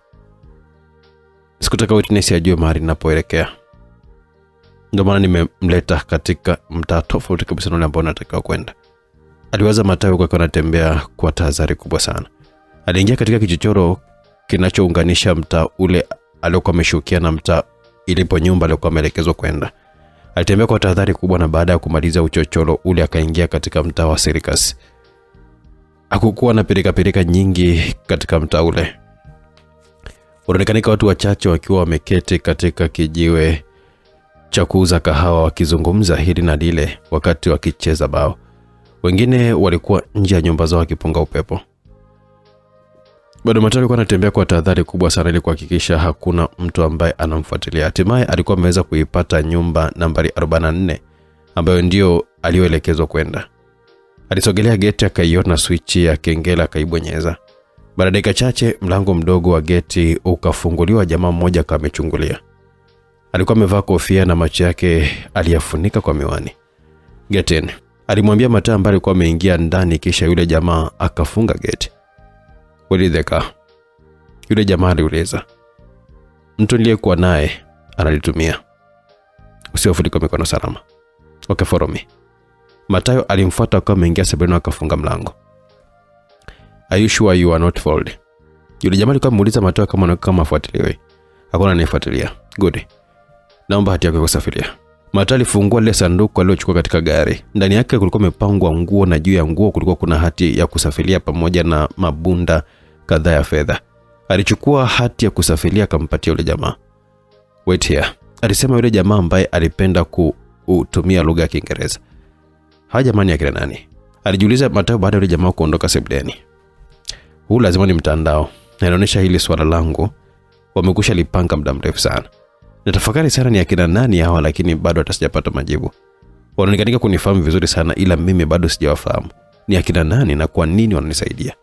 Sikutaka witness ajue mahali ninapoelekea. Ndio maana nimemleta katika mtaa tofauti kabisa na ule ambao nataka kwenda. Aliwaza Mathayo kwa anatembea kwa tahadhari kubwa sana. Aliingia katika kichochoro kinachounganisha mtaa ule aliokuwa ameshukia na mtaa ilipo nyumba aliyokuwa ameelekezwa kwenda. Alitembea kwa tahadhari kubwa na baada ya kumaliza uchochoro ule akaingia katika mtaa wa Circus. Hakukuwa na pirika nyingi katika mtaa ule. Wanaonekana watu wachache wakiwa wameketi katika kijiwe cha kuuza kahawa wakizungumza hili na lile wakati wakicheza bao. Wengine walikuwa nje ya nyumba zao wakipunga upepo. Bado Mathayo alikuwa anatembea kwa tahadhari kubwa sana ili kuhakikisha hakuna mtu ambaye anamfuatilia. Hatimaye alikuwa ameweza kuipata nyumba nambari 44 ambayo ndio aliyoelekezwa kwenda. Alisogelea geti akaiona switch ya kengele akaibonyeza. Baada dakika chache mlango mdogo wa geti ukafunguliwa, jamaa mmoja kama amechungulia. Alikuwa amevaa kofia na macho yake aliyafunika kwa miwani. Get in. Alimwambia Mathayo ambaye alikuwa ameingia ndani, kisha yule jamaa akafunga geti. Walidheka. Yule jamaa aliuliza, mtu niliyekuwa naye analitumia. Usiwafunika mikono salama. Okay, follow me. Mathayo alimfuata kwa ameingia sebuleni akafunga mlango. Are you sure you are not followed? Yule jamaa alikuwa amuuliza Mathayo kama afuatiliwe. Hakuna anifuatilia. Good. Naomba hati yako kusafiria. Mathayo alifungua ile sanduku alilochukua katika gari. Ndani yake kulikuwa imepangwa nguo na juu ya nguo kulikuwa kuna hati ya kusafiria pamoja na mabunda kadhaa ya fedha. Alichukua hati ya kusafiria akampatia yule jamaa. Wait here. Alisema yule jamaa ambaye alipenda kutumia lugha ya Kiingereza. Hawa jamani akina nani? Alijiuliza Mathayo baada ya yule jamaa kuondoka sebuleni. Huu lazima ni mtandao. Na inaonyesha hili swala langu wamekusha lipanga muda mrefu sana. Natafakari sana ni akina nani hawa, lakini bado hata sijapata majibu. Wanaonekana kunifahamu vizuri sana ila mimi bado sijawafahamu. Ni akina nani na kwa nini wananisaidia?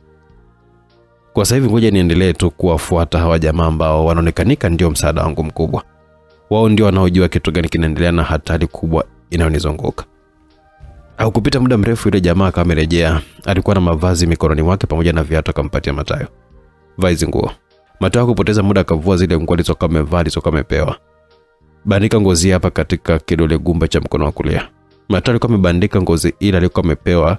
Kwa sasa hivi ngoja niendelee tu kuwafuata hawa jamaa ambao wanaonekana ndio msaada wangu mkubwa. Wao ndio wanaojua kitu gani kinaendelea na hatari kubwa inayonizunguka. Au kupita muda mrefu yule jamaa akamerejea. Alikuwa na mavazi mikononi mwake pamoja na viatu akampatia Mathayo. Vaa hizo nguo. Mathayo kupoteza muda akavua zile nguo alizokuwa amevaa alizokuwa amepewa. bandika ngozi hapa katika kidole gumba cha mkono wa kulia. Mateo alikuwa amebandika ngozi ile alikuwa amepewa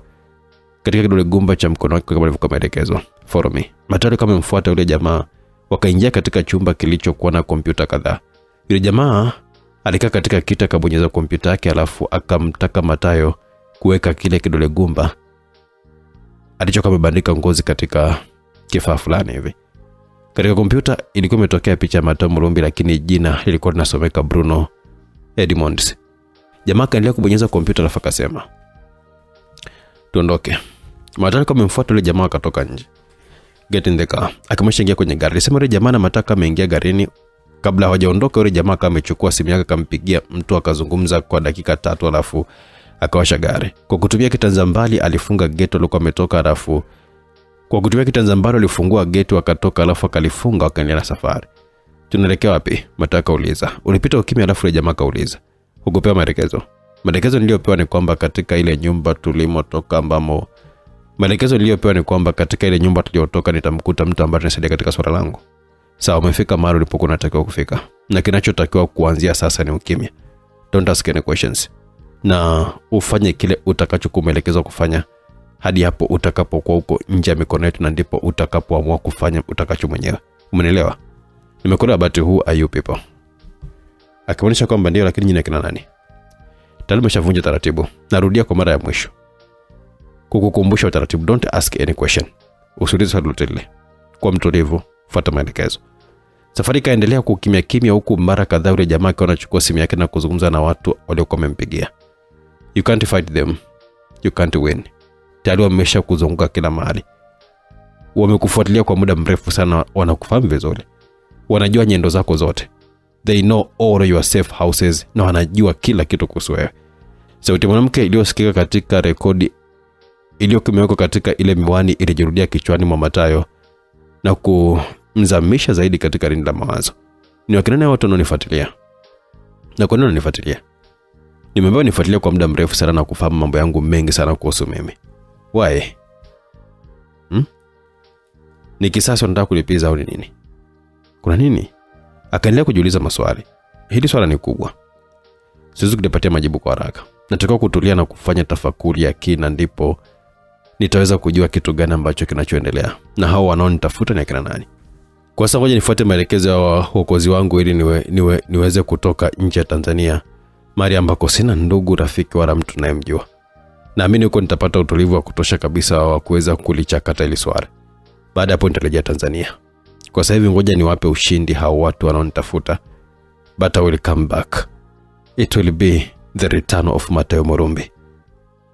katika kidole gumba cha mkono wake kama ilivyokuwa maelekezwa. Follow me. Mateo alikuwa amemfuata yule jamaa, wakaingia katika chumba kilichokuwa na kompyuta kadhaa. Yule jamaa alikaa katika kiti akabonyeza kompyuta yake, alafu akamtaka Mateo kuweka kile kidole gumba alichokuwa amebandika ngozi katika kifaa fulani hivi. Katika kompyuta ilikuwa imetokea picha ya Mateo Mulumbi, lakini jina lilikuwa linasomeka Bruno Edmonds. Jamaa kaendelea kubonyeza kompyuta alafu akasema, "Tuondoke." Mateo alikuwa amemfuata yule jamaa akatoka nje. "Get in the car." Akamshaingia kwenye gari. Alisema yule jamaa na Mataka ameingia garini. Kabla hawajaondoka yule jamaa kama amechukua simu yake akampigia mtu akazungumza kwa dakika 3 alafu akawasha gari. Kwa kutumia kitanzambali alifunga gate alikuwa ametoka, alafu kwa kutumia kitanzambali alifungua gate wakatoka, alafu akalifunga wakaendelea na safari. "Tunaelekea wapi?" Mataka uliza. Ulipita ukimya, alafu yule jamaa kauliza, "Hukupewa maelekezo?" Maelekezo niliyopewa ni kwamba katika ile nyumba tulimotoka ambamo maelekezo niliyopewa ni kwamba katika ile nyumba tuliyotoka nitamkuta mtu ambaye anasaidia katika swala langu. Sawa, umefika mahali ulipokuwa unatakiwa kufika. Na kinachotakiwa kuanzia sasa ni ukimya. Don't ask any questions. Na ufanye kile utakachokuelekezwa kufanya hadi hapo utakapokuwa uko nje ya mikono yetu, na ndipo utakapoamua kufanya utakacho mwenyewe. Umeelewa? Nimekuelewa, but who are you people? Akaonyesha kwamba ndio, lakini jina kina nani? Tayari umeshavunja taratibu. Narudia kwa mara ya mwisho kukukumbusha utaratibu. Don't ask any question. Usiulize swali lolote. Kwa mtulivu, fuata maelekezo. Safari kaendelea kukimya kimya, huku mara kadhaa yule jamaa akawa anachukua simu yake na kuzungumza na watu waliokuwa wamempigia. You can't fight them. You can't win. Tayari wamesha kuzunguka kila mahali. Wamekufuatilia kwa muda mrefu sana, wanakufahamu vizuri. Wanajua nyendo zako zote. They know all your safe houses, na wanajua kila kitu kuhusu wewe. Sauti mwanamke iliyosikika katika rekodi iliyokimewekwa katika ile miwani ilijirudia kichwani mwa Mateo na kumzamisha zaidi katika rinda mawazo. Ni wakina nani watu wanaonifuatilia? Na kwa nini wananifuatilia? Nimeambiwa nifuatilie kwa muda mrefu sana na kufahamu mambo yangu mengi sana kuhusu mimi. Why? Ni kisasi wanataka kulipiza au ni nini? Kuna nini? Akaendelea kujiuliza maswali. Hili swala ni kubwa. Siwezi kulipatia majibu kwa haraka. Nataka kutulia na kufanya tafakuri ya kina, ndipo nitaweza kujua kitu gani ambacho kinachoendelea na hao wanaonitafuta ni akina nani. Kwa sasa ngoja nifuate maelekezo ya waokozi wangu ili niweze kutoka nje ya Tanzania, mahali ambako sina ndugu, rafiki wala mtu nayemjua. Naamini huko nitapata utulivu wa kutosha kabisa wa kuweza kulichakata ile swala. Baada hapo nitarejea Tanzania. Kwa sasa hivi ngoja niwape ushindi hao watu wanaonitafuta. But I will come back. It will be the return of Mateo Mulumbi.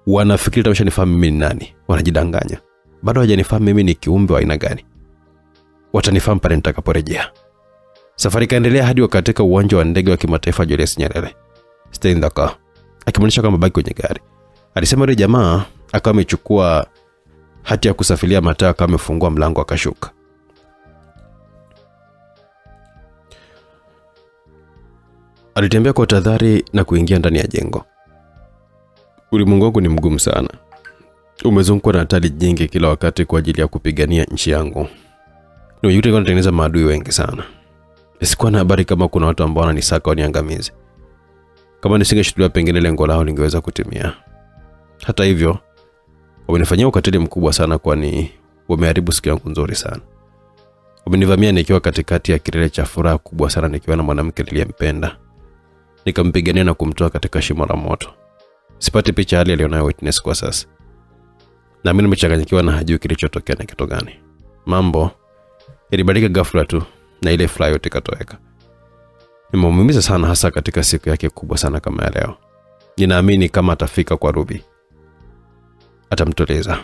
Wanafikiri wameshanifahamu mimi ni nani. Wanajidanganya. Bado hawajanifahamu mimi ni kiumbe wa aina gani. Watanifahamu pale nitakaporejea. Safari kaendelea hadi katika uwanja wa ndege wa kimataifa Julius Nyerere. Stay in the car. Akimaanisha kama baki kwenye gari. Alisema yule jamaa akawa amechukua hati ya kusafiria Mateo, akawa amefungua mlango akashuka. Alitembea kwa tahadhari na kuingia ndani ya jengo. Ulimwengu wangu ni mgumu sana. Umezungukwa na hatari nyingi kila wakati kwa ajili ya kupigania nchi yangu. Na yule anatengeneza maadui wengi sana. Sikuwa na habari kama kuna watu ambao wananisaka waniangamize. Kama nisingeshuhudia pengine lengo lao lingeweza kutimia. Hata hivyo, wamenifanyia ukatili mkubwa sana, kwani wameharibu siku yangu nzuri sana. Wamenivamia nikiwa katikati ya kilele cha furaha kubwa sana, nikiwa na mwanamke niliyempenda. Nikampigania na kumtoa katika shimo la moto. Sipati picha hali alionayo witness kwa sasa. Na mimi nimechanganyikiwa na hajui kilichotokea na kitu gani. Mambo ilibadilika ghafla tu na ile flyout ikatoweka. Nimemuumiza sana, hasa katika siku yake kubwa sana kama ya leo. Ninaamini kama atafika kwa Ruby atamtoleza.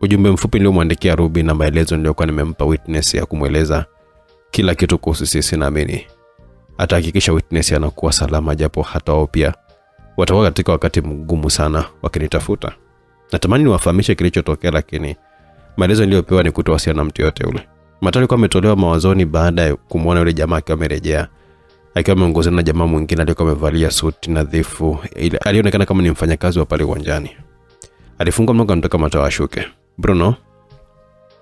Ujumbe mfupi niliomwandikia Ruby na maelezo niliyokuwa nimempa witness ya kumweleza kila kitu kuhusu sisi, naamini atahakikisha witness anakuwa salama, japo hata wao pia watakuwa katika wakati mgumu sana wakinitafuta. Natamani niwafahamishe kilichotokea, lakini maelezo niliyopewa ni kutowasiliana na mtu yote yule. Mateo alikuwa ametolewa mawazoni baada ya kumuona yule jamaa akiwa amerejea, akiwa ameongozana na jamaa mwingine aliyekuwa amevalia suti nadhifu. Alionekana kama ni mfanyakazi wa pale uwanjani. Alifungua mlango na Mateo ashuke. Bruno,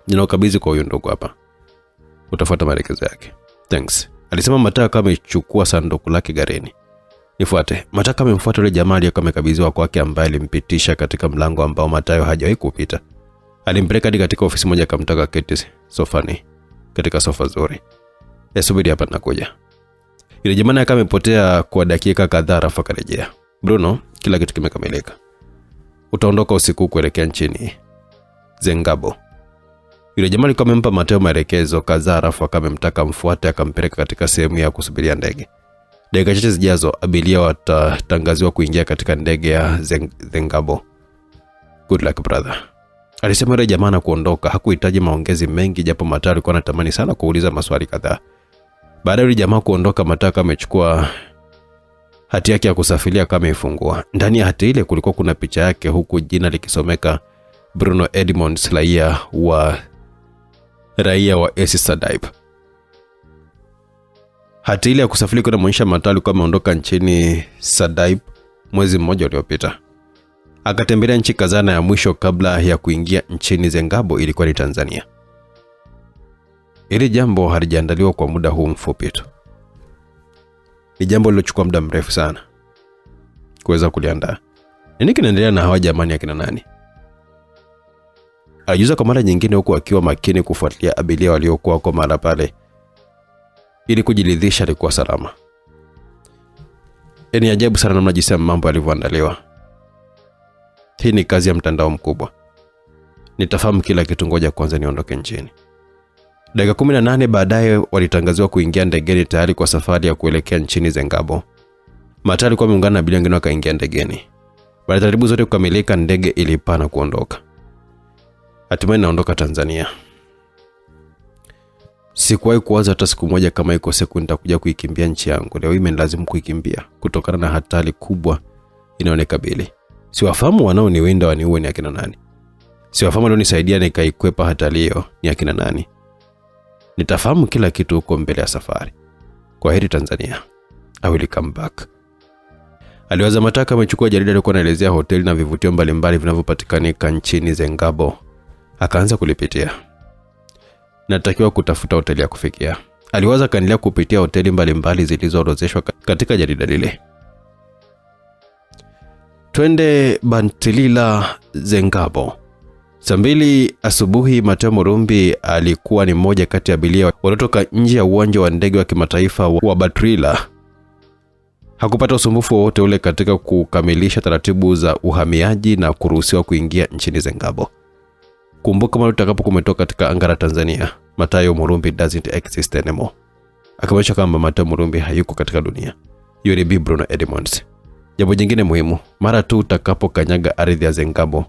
ninakabidhi kwa huyo ndugu hapa. Utafuata maelekezo yake. Thanks. Alisema Mathayo kama amechukua sanduku lake garini. Nifuate. Mathayo kama amemfuata yule jamaa aliyekuwa amekabidhiwa kwake ambaye alimpitisha katika mlango ambao Mathayo hajawahi kupita. Alimpeleka hadi katika ofisi moja akamtaka keti sofani katika sofa nzuri. Subiri hapa nakuja. Yule jamaa kama amepotea kwa dakika kadhaa alafu akarejea. Bruno, kila kitu kimekamilika. Utaondoka usiku kuelekea nchini Zengabo. Yule jamaa alikuwa amempa Mathayo maelekezo kadhaa alafu akamtaka mfuate akampeleka katika sehemu ya kusubiria ndege. Dakika chache zijazo abiria watatangaziwa kuingia katika ndege ya Zengabo. Good luck brother. Alisema yule jamaa na kuondoka. Hakuhitaji maongezi mengi japo Mathayo alikuwa anatamani sana kuuliza maswali kadhaa. Baada ya yule jamaa kuondoka, Mathayo amechukua hati yake ya kusafiria kama ifungua. Ndani ya hati ile kulikuwa kuna picha yake huku jina likisomeka Bruno Edmonds, raia wa Esi Sadaib. Hati ile ya kusafiri kuna muonyesha Mathayo alikuwa ameondoka nchini Sadaib mwezi mmoja uliopita. Akatembelea nchi kadhaa na ya mwisho kabla ya kuingia nchini Zengabo ilikuwa ni Tanzania. Ile jambo halijaandaliwa kwa muda huu mfupi tu. Ni jambo lilochukua muda mrefu sana kuweza kuliandaa. Nini kinaendelea na hawa jamani akina nani? Alijuza kwa mara nyingine huku akiwa makini kufuatilia abiria waliokuwa kwa mara pale ili kujiridhisha alikuwa salama. Ni ajabu sana namna jinsi mambo yalivyoandaliwa. Hii ni kazi ya mtandao mkubwa. Nitafahamu kila kitu, ngoja kwanza niondoke nchini. Dakika 18 baadaye walitangaziwa kuingia ndegeni tayari kwa safari ya kuelekea nchini Zengabo. Mathayo alikuwa ameungana na abiria wengine wakaingia ndegeni. Baada ya taratibu zote kukamilika, ndege ilipaa na kuondoka. Hatimaye naondoka Tanzania. Sikuwahi kuwaza hata siku moja kama iko siku nitakuja kuikimbia nchi yangu. Leo imenilazimu kuikimbia kutokana na hatari kubwa inayonikabili. Siwafahamu wanaoniwinda waniue ni akina nani. Siwafahamu walionisaidia nikaikwepa hatari hiyo ni akina nani. Nitafahamu kila kitu huko mbele ya safari. Kwa heri Tanzania. I will come back. Aliwaza Mathayo amechukua jarida lilikuwa linaelezea hoteli na vivutio mbalimbali vinavyopatikana nchini Zengabo. Akaanza kulipitia. Natakiwa kutafuta hoteli ya kufikia. Aliwaza kaendelea kupitia hoteli mbalimbali zilizoorodheshwa katika jarida lile. Twende Bantilila Zengabo. Saa 2 asubuhi Mathayo Murumbi alikuwa ni mmoja kati ya abiria waliotoka nje ya uwanja wa ndege wa kimataifa wa Bantilila. Hakupata usumbufu wowote ule katika kukamilisha taratibu za uhamiaji na kuruhusiwa kuingia nchini Zengabo. Kumbuka mara utakapokuwa katika anga la Tanzania, Mathayo Murumbi doesn't exist anymore. Akamaanisha kwamba Mathayo Murumbi hayuko katika dunia. Yule ni Bruno Edmonds. Jambo jingine muhimu, mara tu utakapokanyaga ardhi ya Zengabo,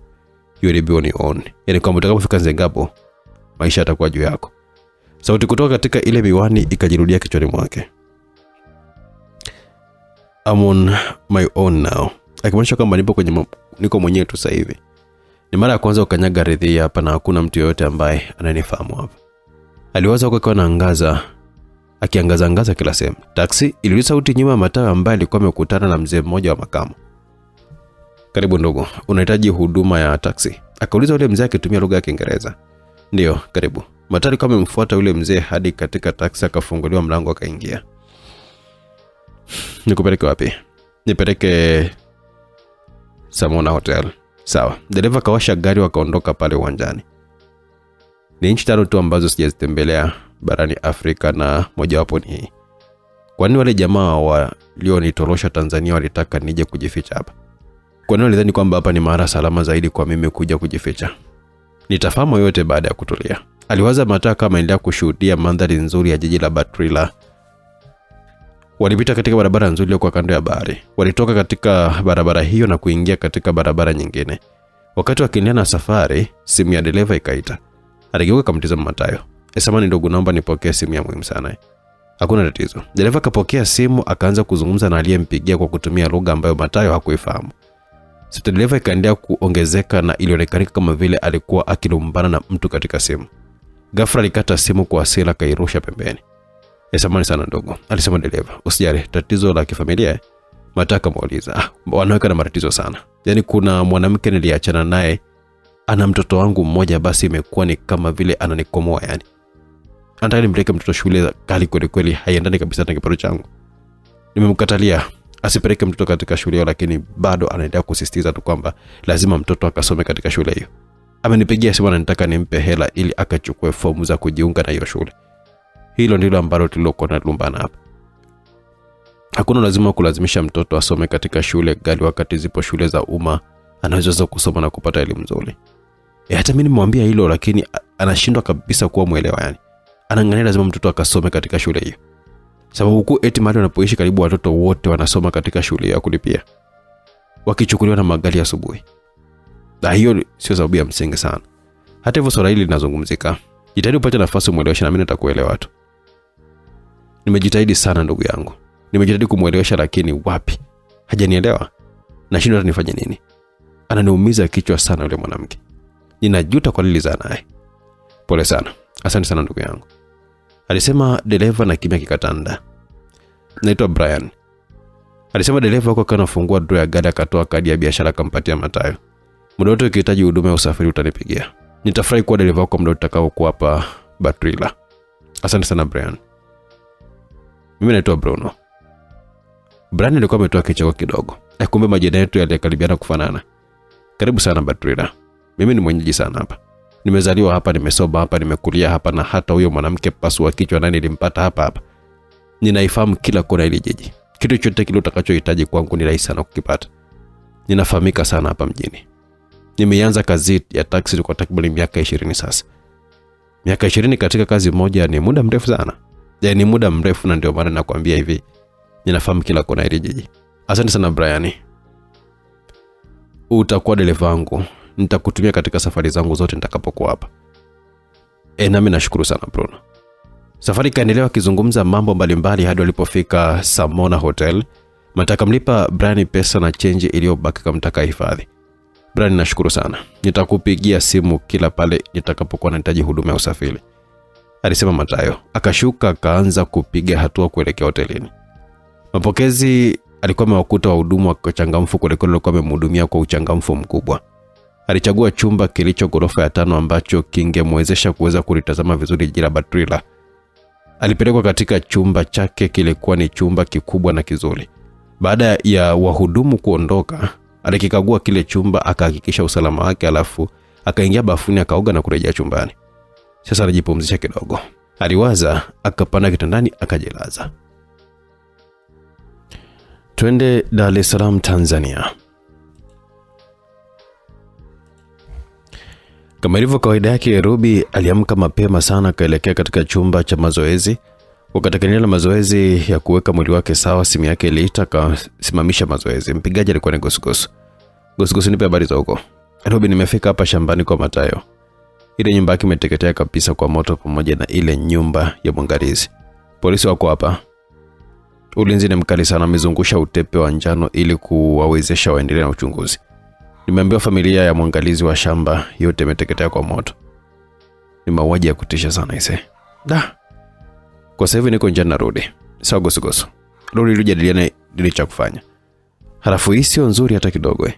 yule be on your own. Yaani kama utakapofika Zengabo, maisha yatakuwa juu yako. Sauti kutoka katika ile miwani ikajirudia kichwani mwake. I'm on my own now. Akimaanisha kwamba niko mwenyewe tu sasa hivi. Ni mara ya kwanza ukanyaga ardhi hapa na hakuna mtu yote ambaye ananifahamu hapa. Aliwaza huko akiwa anaangaza, akiangaza kila sehemu. Taxi ilirudi sauti nyuma ya Mathayo ambaye alikuwa amekutana na mzee mmoja wa makamo. Karibu ndugu, unahitaji huduma ya taxi? Akauliza yule mzee akitumia lugha ya Kiingereza. Ndio, karibu. Mathayo alikuwa amemfuata yule mzee hadi katika taxi, akafunguliwa mlango akaingia. Nikupeleke wapi? Nipeleke Samona Hotel. Sawa. Dereva kawasha gari wakaondoka pale uwanjani. Ni nchi 5 tu ambazo sijazitembelea barani Afrika na mojawapo ni hii. Kwani wale jamaa walionitorosha Tanzania walitaka nije kujificha hapa? Kwani walidhani kwamba hapa ni mahali salama zaidi kwa mimi kuja kujificha? Nitafahamu yote baada ya kutulia. Aliwaza Mathayo kama endelea kushuhudia mandhari nzuri ya jiji la Bantilila. Walipita katika barabara nzuri iliyokuwa kando ya bahari. Walitoka katika barabara hiyo na kuingia katika barabara nyingine. Wakati wakiendelea na safari, simu ya dereva ikaita. Aligeuka kumtazama Mathayo. "Samahani ndugu, naomba nipokee simu ya muhimu sana." "Hakuna tatizo." Dereva kapokea simu akaanza kuzungumza na aliyempigia kwa kutumia lugha ambayo Mathayo hakuifahamu. Sauti dereva ikaendelea kuongezeka na ilionekana kama vile alikuwa akilumbana na mtu katika simu. Ghafla alikata simu kwa hasira kairusha pembeni. "Samahani sana ndugu," alisema dereva. "Usijali, tatizo la kifamilia?" Mathayo akamuuliza. "Wanaweka na matatizo sana. Yaani kuna mwanamke niliachana naye, ana mtoto wangu mmoja, basi imekuwa ni kama vile ananikomoa yani." Anataka nimpeleke mtoto shule kali kweli kweli, haiendani kabisa na kipato changu. Nimemkatalia asipeleke mtoto katika shule hiyo, lakini bado anaendelea kusisitiza tu kwamba lazima mtoto akasome katika shule hiyo. Amenipigia simu anataka nimpe hela ili akachukue fomu za kujiunga na hiyo shule. Hilo ndilo ambalo tulilokuwa tunalumbana hapa. Hakuna lazima kulazimisha mtoto asome katika shule gali wakati zipo shule za umma anaweza kusoma na kupata elimu nzuri. Hata mimi nimwambia hilo, lakini anashindwa kabisa kuwa muelewa yani. Anang'ania lazima mtoto akasome katika shule hiyo. Sababu huku eti mahali wanapoishi karibu watoto wote wanasoma katika shule ya kulipia, wakichukuliwa na magari asubuhi. Na hiyo sio sababu ya msingi sana. Hata hivyo swala hili linazungumzika. Jitahidi upate nafasi umueleweshe na mimi nitakuelewa tu. Nimejitahidi sana ndugu yangu. Nimejitahidi kumuelewesha, lakini wapi? Hajanielewa. Nashindwa hata nifanye nini. Ananiumiza kichwa sana yule mwanamke. Ninajuta kwa lili za naye. Pole sana. Asante sana ndugu yangu. Alisema dereva na kimya kikatanda. Naitwa Brian. Alisema dereva wako kanafungua drawer ya gari akatoa kadi ya biashara akampatia Matayo. Muda wote ukihitaji huduma ya usafiri utanipigia. Nitafurahi kuwa dereva wako muda utakao kuwa hapa Batrila. Asante sana Brian. Mimi naitwa Bruno. Brian alikuwa ametoa kicheko kidogo. Kumbe majina yetu yalikaribiana kufanana. Karibu sana Batrila. Mimi ni mwenyeji sana hapa. Nimezaliwa hapa, nimesoma hapa, nimekulia hapa, na hata huyo mwanamke pasua kichwa nani nilimpata hapa. Ninaifahamu kila kona ile jiji. Kitu chochote kile utakachohitaji kwangu ni rahisi sana kukipata. Ninafahamika sana hapa mjini. Nimeanza kazi ya taxi kwa takriban miaka 20 sasa. Miaka 20 katika kazi moja ni muda mrefu sana. Ni muda mrefu, na ndio maana nakwambia hivi. Ninafahamu kila kona ile jiji. Asante sana Brian. Utakuwa dereva wangu. Nitakutumia katika safari zangu zote nitakapokuwa hapa. Na mimi nashukuru sana Bruno. Safari kaendelea kizungumza mambo mbalimbali hadi walipofika Samona Hotel. Mataka mlipa Brian pesa na change iliyobaki kumtaka hifadhi. Brian, nashukuru sana. Nitakupigia simu kila pale nitakapokuwa nahitaji huduma ya usafiri, alisema Matayo. Akashuka akaanza kupiga hatua kuelekea hotelini. Mapokezi alikuwa amewakuta wahudumu wakichangamfu kuelekea alikuwa amemhudumia kwa uchangamfu mkubwa. Alichagua chumba kilicho ghorofa ya 5 ambacho kingemwezesha kuweza kulitazama vizuri jiji la Batrila. Alipelekwa katika chumba chake, kilikuwa ni chumba kikubwa na kizuri. Baada ya wahudumu kuondoka, alikikagua kile chumba akahakikisha usalama wake, alafu akaingia bafuni akaoga na kurejea chumbani. Sasa anajipumzisha kidogo. Aliwaza, akapanda kitandani akajilaza. Twende Dar es Salaam, Tanzania. Kama ilivyo kawaida yake, Ruby aliamka mapema sana akaelekea katika chumba cha mazoezi. Wakati akiendelea na mazoezi ya kuweka mwili wake sawa, simu yake iliita akasimamisha mazoezi. Mpigaji alikuwa ni Gosugosu. Gosugosu, nipe habari za huko. Ruby, nimefika hapa shambani kwa Matayo. Ile nyumba yake imeteketea kabisa kwa moto pamoja na ile nyumba ya mwangalizi. Polisi wako hapa. Ulinzi ni mkali sana, amezungusha utepe wa njano ili kuwawezesha waendelee na uchunguzi. Nimeambiwa familia ya mwangalizi wa shamba yote imeteketea kwa moto. Ni mauaji ya kutisha sana ise. Kwa sasa hivi niko njiani narudi. Sawa Gosugosu. Rudi tujadiliane nini cha kufanya. Halafu hii sio nzuri hata kidogo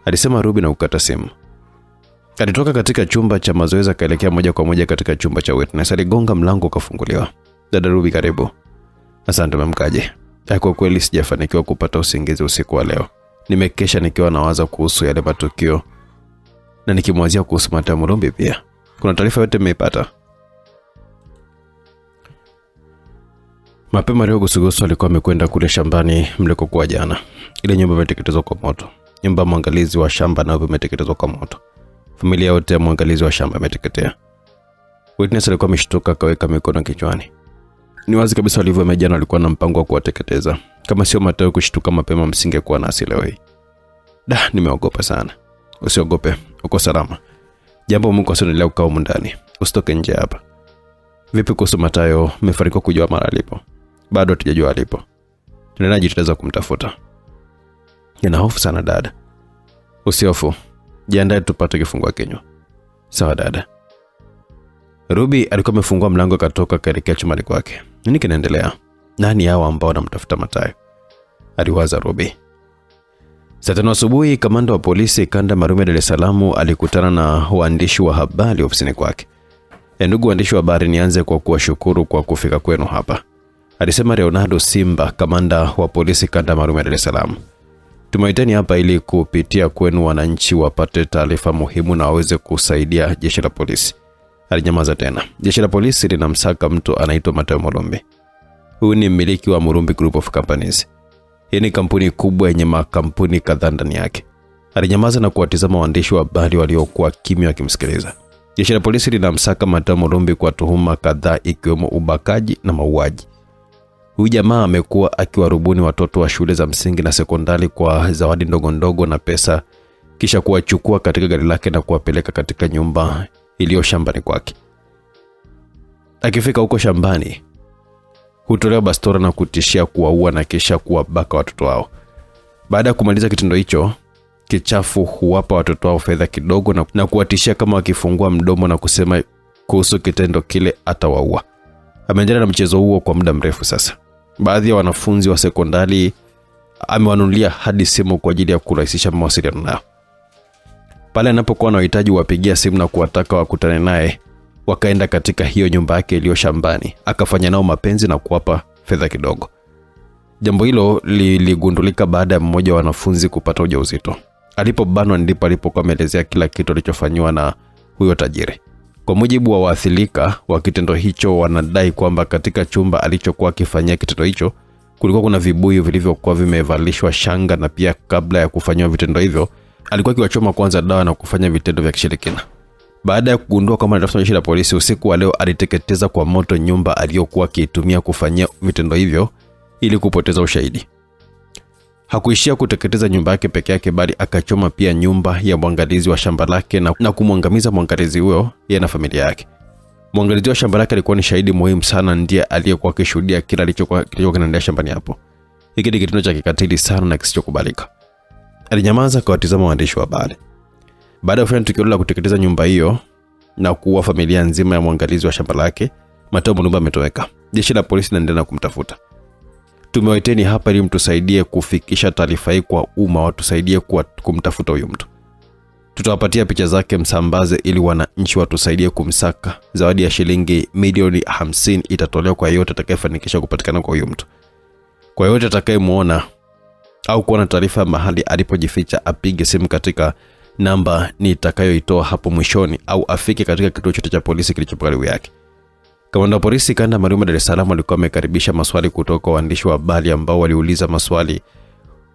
alisema Ruby na ukata simu. Alitoka katika chumba cha mazoezi akaelekea moja kwa moja katika chumba cha witness. Aligonga mlango ukafunguliwa. Dada Ruby, karibu. Asante, mmkaje? Kwa kweli sijafanikiwa kupata usingizi usiku wa leo. Nimekesha nikiwa nawaza kuhusu yale matukio na nikimwazia kuhusu Matayo Mulumbi pia. Kuna taarifa yote mmeipata? Mapema leo Gosugosu alikuwa amekwenda kule shambani mlikokuwa jana. Ile nyumba imeteketezwa kwa moto. Nyumba mwangalizi wa shamba nayo imeteketezwa kwa moto. Familia yote ya mwangalizi wa shamba imeteketea. Witness alikuwa ameshtuka akaweka mikono kichwani. Ni wazi kabisa walivyo jana walikuwa na mpango wa kuwateketeza. Kama sio Matayo kushtuka mapema msingekuwa nasi leo hii. Nimeogopa sana. Usiogope, uko salama. Jambo Mungu asendelea kukaa humu ndani. Usitoke nje hapa. Vipi kuhusu Matayo? Mmefanikiwa kujua mara alipo? Bado hatujajua alipo. Tunaendelea jitahada kumtafuta. Nina hofu sana dada. Usihofu. Jiandae tupate kifungua kinywa. Sawa dada. Ruby alikuwa amefungua mlango akatoka kaelekea chumbani kwake. Nini kinaendelea? Nani hao ambao wanamtafuta Matayo? Aliwaza Ruby. Saa 5 asubuhi kamanda wa polisi kanda Marume Dar es Salaam alikutana na waandishi wa habari ofisini kwake. Ndugu waandishi wa habari, nianze kwa kuwashukuru kwa kufika kwenu hapa, alisema Leonardo Simba, kamanda wa polisi kanda maalum ya Dar es Salaam. Tumewaiteni hapa ili kupitia kwenu wananchi wapate taarifa muhimu na waweze kusaidia jeshi la polisi. Alinyamaza tena. Jeshi la polisi linamsaka mtu anaitwa Mateo Mulumbi. Huyu ni mmiliki wa Mulumbi Group of Companies. Hii ni kampuni kubwa yenye makampuni kadhaa ndani yake. Alinyamaza na kuwatizama waandishi wa habari waliokuwa kimya wakimsikiliza. Jeshi la polisi linamsaka Mateo Mulumbi kwa tuhuma kadhaa ikiwemo ubakaji na mauaji. Huyu jamaa amekuwa akiwarubuni watoto wa shule za msingi na sekondari kwa zawadi ndogo ndogo na pesa, kisha kuwachukua katika gari lake na kuwapeleka katika nyumba iliyo shambani kwake. Akifika huko shambani, hutolea bastora na kutishia kuwaua na kisha kuwabaka watoto wao. Baada ya kumaliza kitendo hicho kichafu, huwapa watoto wao fedha kidogo na kuwatishia kama wakifungua mdomo na kusema kuhusu kitendo kile atawaua. Ameendelea na mchezo huo kwa muda mrefu sasa. Baadhi ya wanafunzi wa sekondari amewanunulia hadi simu kwa ajili ya kurahisisha mawasiliano nao. Pale anapokuwa na uhitaji wapigia simu na kuwataka wakutane naye, wakaenda katika hiyo nyumba yake iliyo shambani, akafanya nao mapenzi na kuwapa fedha kidogo. Jambo hilo liligundulika baada ya mmoja wa wanafunzi kupata ujauzito. Alipobanwa ndipo alipokuwa ameelezea kila kitu alichofanywa na huyo tajiri. Kwa mujibu wa waathirika wa kitendo hicho, wanadai kwamba katika chumba alichokuwa akifanyia kitendo hicho kulikuwa kuna vibuyu vilivyokuwa vimevalishwa shanga, na pia kabla ya kufanywa vitendo hivyo alikuwa akiwachoma kwanza dawa na kufanya vitendo vya kishirikina. Baada ya kugundua kama anatafuta jeshi la polisi, usiku wa leo aliteketeza kwa moto nyumba aliyokuwa akiitumia kufanyia vitendo hivyo ili kupoteza ushahidi. Hakuishia kuteketeza nyumba yake peke yake, bali akachoma pia nyumba ya mwangalizi wa shamba lake na kumwangamiza mwangalizi huyo yeye na familia yake. Mwangalizi wa shamba lake alikuwa ni shahidi muhimu sana, ndiye aliyekuwa akishuhudia kila kilichokuwa kinaendelea shambani hapo. Hiki ni kitendo cha kikatili sana na kisichokubalika. Alinyamaza kwa watizama waandishi wa habari. Baada ya kufanya tukio la kuteketeza nyumba hiyo na kuua familia nzima ya mwangalizi wa shamba lake, Mateo Mulumbi ametoweka. Jeshi la polisi linaendelea kumtafuta. Tumewaiteni hapa ili mtusaidie kufikisha taarifa hii kwa umma, watusaidie kumtafuta huyo mtu. Tutawapatia picha zake, msambaze ili wananchi watusaidie kumsaka. Zawadi ya shilingi milioni 50 itatolewa kwa yeyote atakayefanikisha kupatikana kwa huyo mtu. Kwa yeyote atakayemuona au kuona taarifa mahali alipojificha, apige simu katika namba nitakayoitoa hapo mwishoni, au afike katika kituo chote cha polisi kilichopo karibu yake. Kamanda wa polisi kanda maalum ya Dar es Salaam alikuwa amekaribisha maswali kutoka kwa waandishi wa habari ambao waliuliza maswali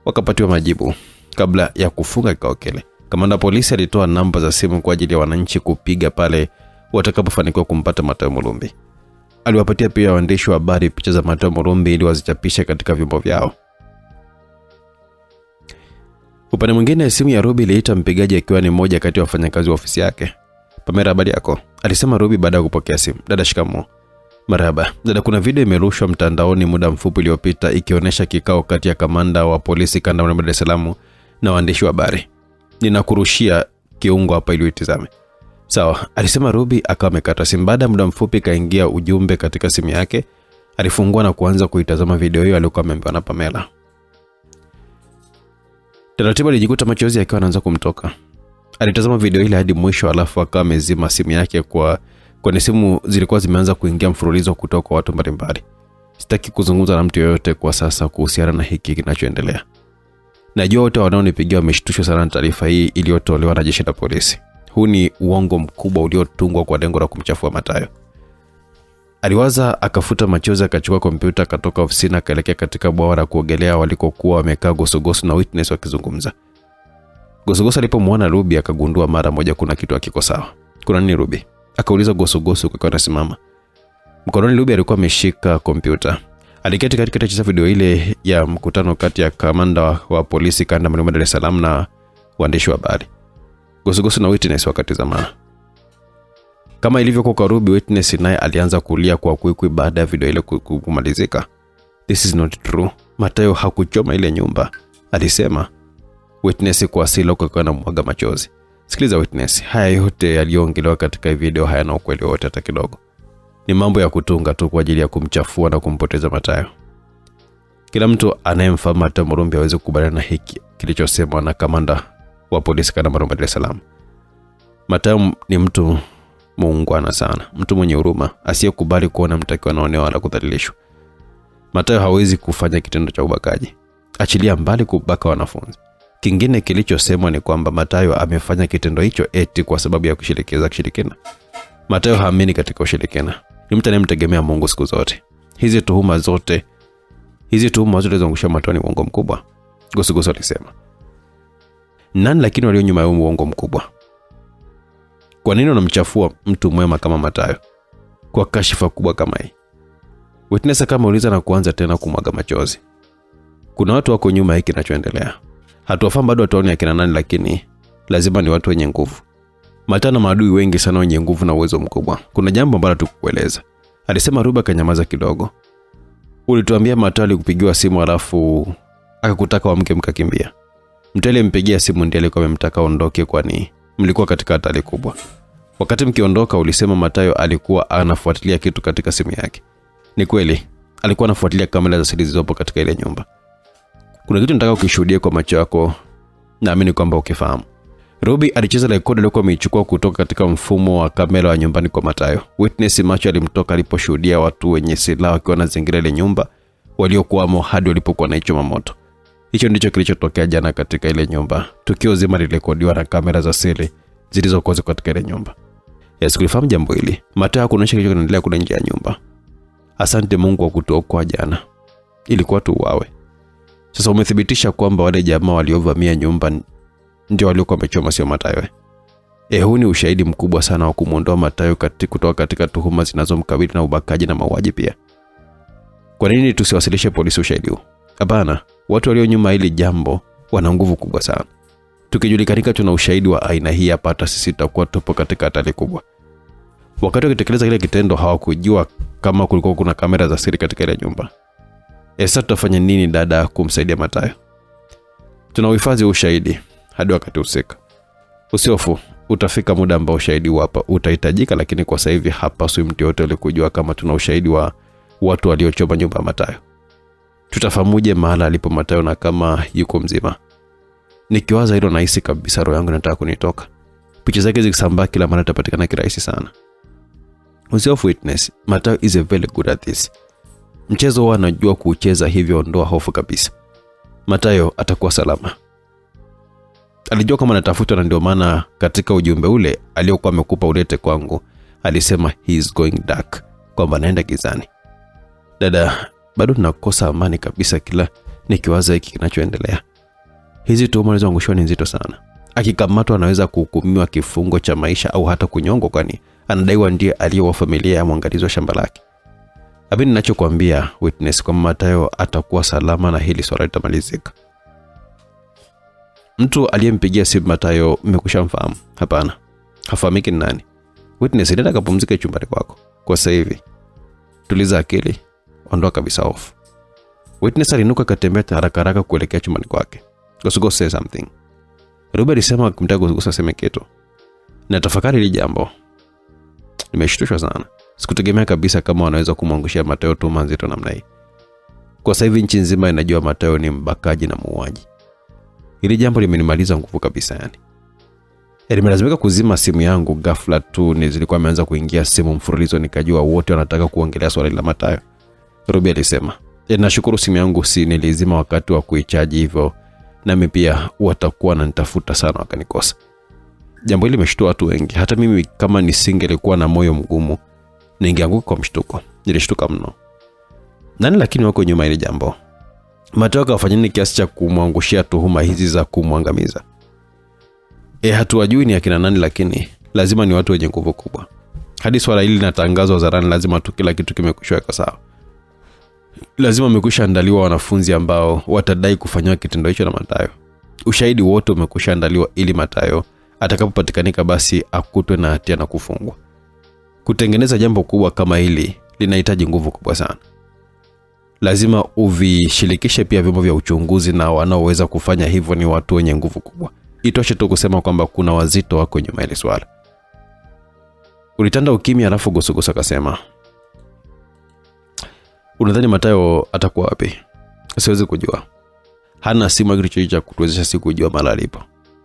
wakapatiwa majibu kabla ya kufunga kikao kile. Kamanda wa polisi alitoa namba za simu kwa ajili ya wananchi kupiga pale watakapofanikiwa kumpata Mateo Mulumbi. Aliwapatia pia waandishi wa habari picha za Mateo Mulumbi ili wazichapishe katika vyombo vyao. Upande mwingine, simu ya Ruby iliita mpigaji akiwa ni mmoja kati ya wafanyakazi wa ofisi yake. Pamela, habari yako? Alisema Ruby baada ya kupokea simu. Dada, shikamoo. Marhaba. Dada, kuna video imerushwa mtandaoni muda mfupi uliopita ikionyesha kikao kati ya kamanda wa polisi kanda ya Dar es Salaam na waandishi wa habari. Ninakurushia kiungo hapa ili uitizame. Sawa, alisema Ruby akawa amekata simu. Baada ya muda mfupi kaingia ujumbe katika simu yake. Alifungua na kuanza kuitazama video hiyo aliyokuwa ameambiwa na Pamela. Taratibu alijikuta machozi yakiwa yanaanza kumtoka. Alitazama video ile hadi mwisho, alafu akawa amezima simu yake kwani simu zilikuwa zimeanza kuingia mfululizo kutoka kwa watu mbalimbali. Sitaki kuzungumza na mtu yoyote kwa sasa kuhusiana na hiki kinachoendelea. Najua wote wanaonipigia wameshtushwa sana na taarifa hii iliyotolewa na jeshi la polisi. Huu ni uongo mkubwa uliotungwa kwa lengo la kumchafua Mateo. Aliwaza, akafuta machozi, akachukua kompyuta, akatoka ofisini akaelekea katika bwawa la kuogelea walikokuwa wamekaa Gosogoso na Witness wakizungumza. Gosogoso alipomwona Ruby akagundua mara moja kuna kitu hakiko sawa. Kuna nini Ruby? Akauliza Gosogoso kwa anasimama. Mkononi Ruby alikuwa ameshika kompyuta. Aliketi katika video ile ya mkutano kati ya kamanda wa polisi kanda maalum ya Dar es Salaam na waandishi wa habari. Gosogoso na Witness wakatizamana. Kama ilivyokuwa kwa Ruby, Witness naye alianza kulia kwa kwikwi baada ya video ile kumalizika. This is not true. Mateo hakuchoma ile nyumba, alisema. Witness kwa asili kwa anamwaga machozi. Sikiliza Witness, haya yote yaliyoongelewa katika video hayana ukweli wote hata kidogo. Ni mambo ya kutunga tu kwa ajili ya kumchafua na kumpoteza Mateo. Kila mtu anayemfahamu Mateo Mulumbi hawezi kukubaliana na hiki kilichosemwa na kamanda wa polisi kanda maalum ya Dar es Salaam. Mateo ni mtu muungwana sana, mtu mwenye huruma, asiyekubali kuona mtakiwa anaonewa wala kudhalilishwa. Mathayo hawezi kufanya kitendo cha ubakaji, achilia mbali kubaka wanafunzi. Kingine kilichosemwa ni kwamba Mathayo amefanya kitendo hicho eti kwa sababu ya kushirikina. Mathayo haamini katika ushirikina. Ni mtu anayemtegemea Mungu siku zote. Hizi tuhuma zote zinazoangusha Mathayo ni uongo mkubwa. Gosugoso alisema. Nani lakini walio nyuma ya uongo mkubwa? Kwa nini unamchafua mtu mwema kama Mathayo kwa kashifa kubwa kama hii? Witness kama uliza na kuanza tena kumwaga machozi. Kuna watu wako nyuma hiki kinachoendelea. Hatuwafahamu bado watu akina nani, lakini lazima ni watu wenye nguvu. Mathayo na maadui wengi sana wenye nguvu na uwezo mkubwa. Kuna jambo ambalo tukueleza. Alisema Ruba kanyamaza kidogo. Ulituambia Mathayo alikupigiwa simu alafu akakutaka wamke mkakimbia. Mtu aliyempigia simu ndiye alikuwa amemtaka aondoke kwani mlikuwa katika hatari kubwa. Wakati mkiondoka ulisema Mathayo alikuwa anafuatilia kitu katika simu yake. Ni kweli, alikuwa anafuatilia kamera za siri zilizopo katika ile nyumba. Kuna kitu nataka ukishuhudie kwa macho yako, naamini kwamba ukifahamu. Ruby alicheza rekodi aliyokuwa ameichukua kutoka katika mfumo wa kamera wa nyumbani kwa Mathayo. Witness macho alimtoka aliposhuhudia watu wenye silaha wakiwa wanazingira ile nyumba waliokuwamo hadi walipokuwa wanaichoma moto. Hicho ndicho kilichotokea jana katika ile nyumba. Tukio zima lilirekodiwa na kamera za siri zilizokuwa katika ile nyumba. Yesu kulifahamu jambo hili. Mathayo hakuonyesha kitu kinaendelea kule nje ya nyumba. Asante Mungu kwa kutuokoa jana. Ilikuwa tu wawe. Sasa umethibitisha kwamba wale jamaa waliovamia nyumba ndio waliokuwa wamechoma, sio Mathayo. Huu ni ushahidi mkubwa sana wa kumuondoa Mathayo kutoka katika tuhuma zinazomkabili na ubakaji na mauaji pia. Kwa nini tusiwasilishe polisi ushahidi huu? Hapana, watu walio nyuma hili jambo wana nguvu kubwa sana. Tukijulikanika tuna ushahidi wa aina hii hapa, hata sisi tutakuwa tupo katika hatari kubwa. Wakati wakitekeleza kile kitendo hawakujua kama kulikuwa kuna kamera za siri katika ile nyumba. Sasa tutafanya nini dada kumsaidia Mathayo? Tunauhifadhi ushahidi hadi wakati husika. Usihofu, utafika muda ambao ushahidi hapa utahitajika, lakini kwa sasa hivi hapaswi mtu yote alikujua kama tuna ushahidi wa watu waliochoma nyumba ya Mathayo. Tutafahamuje mahala alipo Mathayo na kama yuko mzima? Nikiwaza hilo nahisi kabisa roho yangu inataka kunitoka. Picha zake zikisambaa kila mara tapatikana kirahisi sana. Usihofu Witness, Mathayo is very good at this. Mchezo huwa anajua kucheza, hivyo ondoa hofu kabisa. Mathayo atakuwa salama. Alijua kama natafutwa, na ndio maana katika ujumbe ule aliokuwa amekupa ulete kwangu alisema he is going dark, kwamba anaenda gizani. Dada, bado tunakosa amani kabisa kila nikiwaza hiki kinachoendelea. Hizi tuhuma zilizoangushwa ni nzito sana. Akikamatwa anaweza kuhukumiwa kifungo cha maisha au hata kunyongwa, kwani anadaiwa ndiye aliyeua familia ya mwangalizi wa shamba lake. Abini ninachokuambia Witness, kwa Mathayo atakuwa salama na hili swala litamalizika. Mtu aliyempigia simu Mathayo mmekushamfahamu? Hapana, hafahamiki ni nani. Witness, nenda kapumzike chumbani kwako kwa sasa hivi. Tuliza akili, ondoa kabisa hofu. Witness alinuka katembea haraka kuelekea chumbani kwake. Gosugoso say something. Ruben alisema kumtaka Gosugoso aseme kitu. Na tafakari hili jambo. Nimeshtushwa sana. Sikutegemea kabisa kama wanaweza kumwangushia Mathayo tuhuma nzito namna hii. Kwa sasa hivi nchi nzima inajua Mathayo ni mbakaji na muuaji. Hili jambo limenimaliza nguvu kabisa yani. Nimelazimika kuzima simu yangu ghafla tu, nilikuwa nimeanza kuingia simu mfululizo nikajua wote wanataka kuongelea swala la Mathayo. Ruben alisema, "Nashukuru simu yangu si nilizima wakati wa kuichaji, hivyo nami pia watakuwa wananitafuta sana wakanikosa." Jambo hili limeshtua watu wengi. Hata mimi kama nisingelikuwa na moyo mgumu ningeanguka kwa mshtuko. Nilishtuka mno. Nani lakini wako nyuma ile jambo? Mathayo kafanya nini kiasi cha kumwangushia tuhuma hizi za kumwangamiza? Hatuwajui ni akina nani, lakini lazima ni watu wenye nguvu kubwa. Hadi swala hili linatangazwa hadharani, lazima tu kila kitu kimekushaweka sawa. Lazima amekwishaandaliwa wanafunzi ambao watadai kufanywa kitendo hicho na Mathayo. Ushahidi wote umekwishaandaliwa ili Mathayo atakapopatikanika basi akutwe na hatia na kufungwa. Kutengeneza jambo kubwa kama hili linahitaji nguvu kubwa sana. Lazima uvishirikishe pia vyombo vya uchunguzi, na wanaoweza kufanya hivyo ni watu wenye nguvu kubwa. Itoshe tu kusema kwamba kuna wazito wako nyuma ile swala. Ulitanda ukimya, alafu Gosugoso akasema, "Unadhani Mathayo atakuwa wapi?" "Siwezi kujua. Hana simu kilichoicha kutuwezesha siku kujua mahali alipo.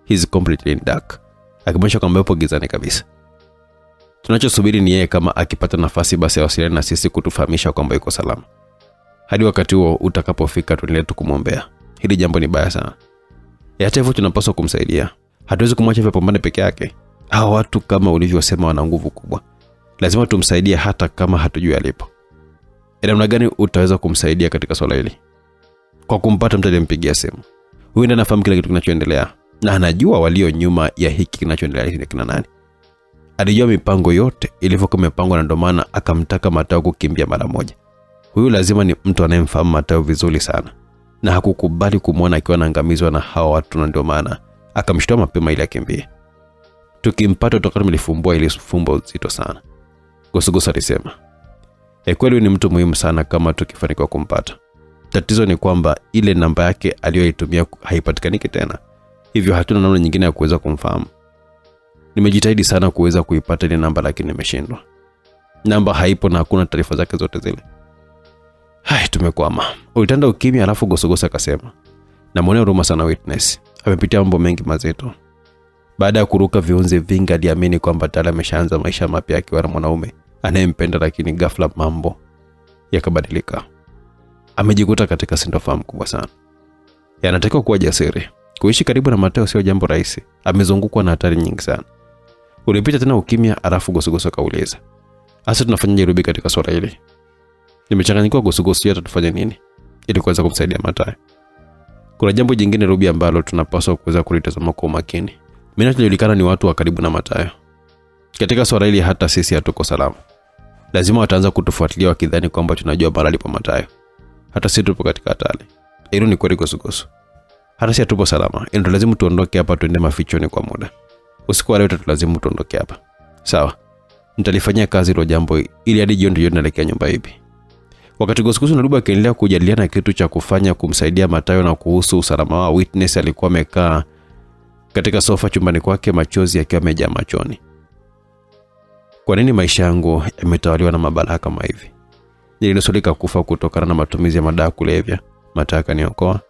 He's completely in dark." Akimaanisha kwamba yupo gizani kabisa. Tunachosubiri ni yeye kama akipata nafasi basi awasiliane na sisi kutufahamisha kwamba yuko salama. Hadi wakati huo utakapofika tuendelee kumwombea. Hili jambo ni baya sana. Hata hivyo tunapaswa kumsaidia. Hatuwezi kumwacha hivyo pambane peke yake. Hao watu kama ulivyosema wana nguvu kubwa. Lazima tumsaidie hata kama hatujui alipo. Namna gani utaweza kumsaidia katika swala hili? Kwa kumpata mtu aliyempigia simu. Huyu ndiye anafahamu kila kitu kinachoendelea na anajua walio nyuma ya hiki kinachoendelea ni kina nani. Alijua mipango yote ilivyokuwa imepangwa na ndio maana akamtaka Mathayo kukimbia mara moja. Huyu lazima ni mtu anayemfahamu Mathayo vizuri sana na hakukubali kumwona akiwa anaangamizwa na hao watu, na ndio maana akamshtua mapema ili akimbie. Tukimpata tutakuwa tumelifumbua ili fumbo zito sana, Gosugosu alisema. Kweli ni mtu muhimu sana kama tukifanikiwa kumpata. Tatizo ni kwamba ile namba yake aliyoitumia haipatikaniki tena. Hivyo hatuna namna nyingine ya kuweza kumfahamu. Nimejitahidi sana kuweza kuipata ile namba lakini nimeshindwa. Namba haipo na hakuna taarifa zake zote zile. Tumekwama. Ulitanda ukimya alafu Gosugosu akasema, namuonea huruma sana Witness. Amepitia mambo mengi mazito. Baada ya kuruka viunzi vingi aliamini kwamba tayari ameshaanza maisha mapya akiwa na mwanaume anayempenda, lakini ghafla mambo yakabadilika. Amejikuta katika sintofahamu kubwa sana. Anatakiwa kuwa jasiri. Kuishi karibu na Mathayo sio jambo rahisi. Amezungukwa na hatari nyingi sana. Ulipita tena ukimya alafu Gosugosu akauliza, "Asa tunafanyaje Ruby katika swala hili?" Nimechanganyikiwa Gosugosu, hata tufanye nini ili kuweza kumsaidia Mathayo? Kuna jambo jingine Ruby ambalo tunapaswa kuweza kulitazama kwa makini. Mimi najulikana ni watu wa karibu na Mathayo. Katika swala hili hata sisi hatuko salama. Lazima wataanza kutufuatilia wakidhani kwamba tunajua mahali pa Mathayo. Hata sisi tupo katika hatari. Hilo ni kweli Gosugosu. Hata sisi tupo salama. Ndio lazima tuondoke hapa tuende mafichoni kwa muda. Usiku wa leo tutalazimu tuondoke hapa. Sawa. Nitalifanyia kazi hilo jambo ili hadi jioni ndio naelekea nyumba hivi. Wakati Gosugosu na Ruby akiendelea kujadiliana kitu cha kufanya kumsaidia Mathayo na kuhusu usalama wa Witness, alikuwa amekaa katika sofa chumbani kwake, machozi yakiwa yamejaa machoni. Kwa nini maisha yangu yametawaliwa na mabalaa kama hivi? Nilinusurika kufa kutokana na matumizi ya madawa kulevya. Mathayo kaniokoa.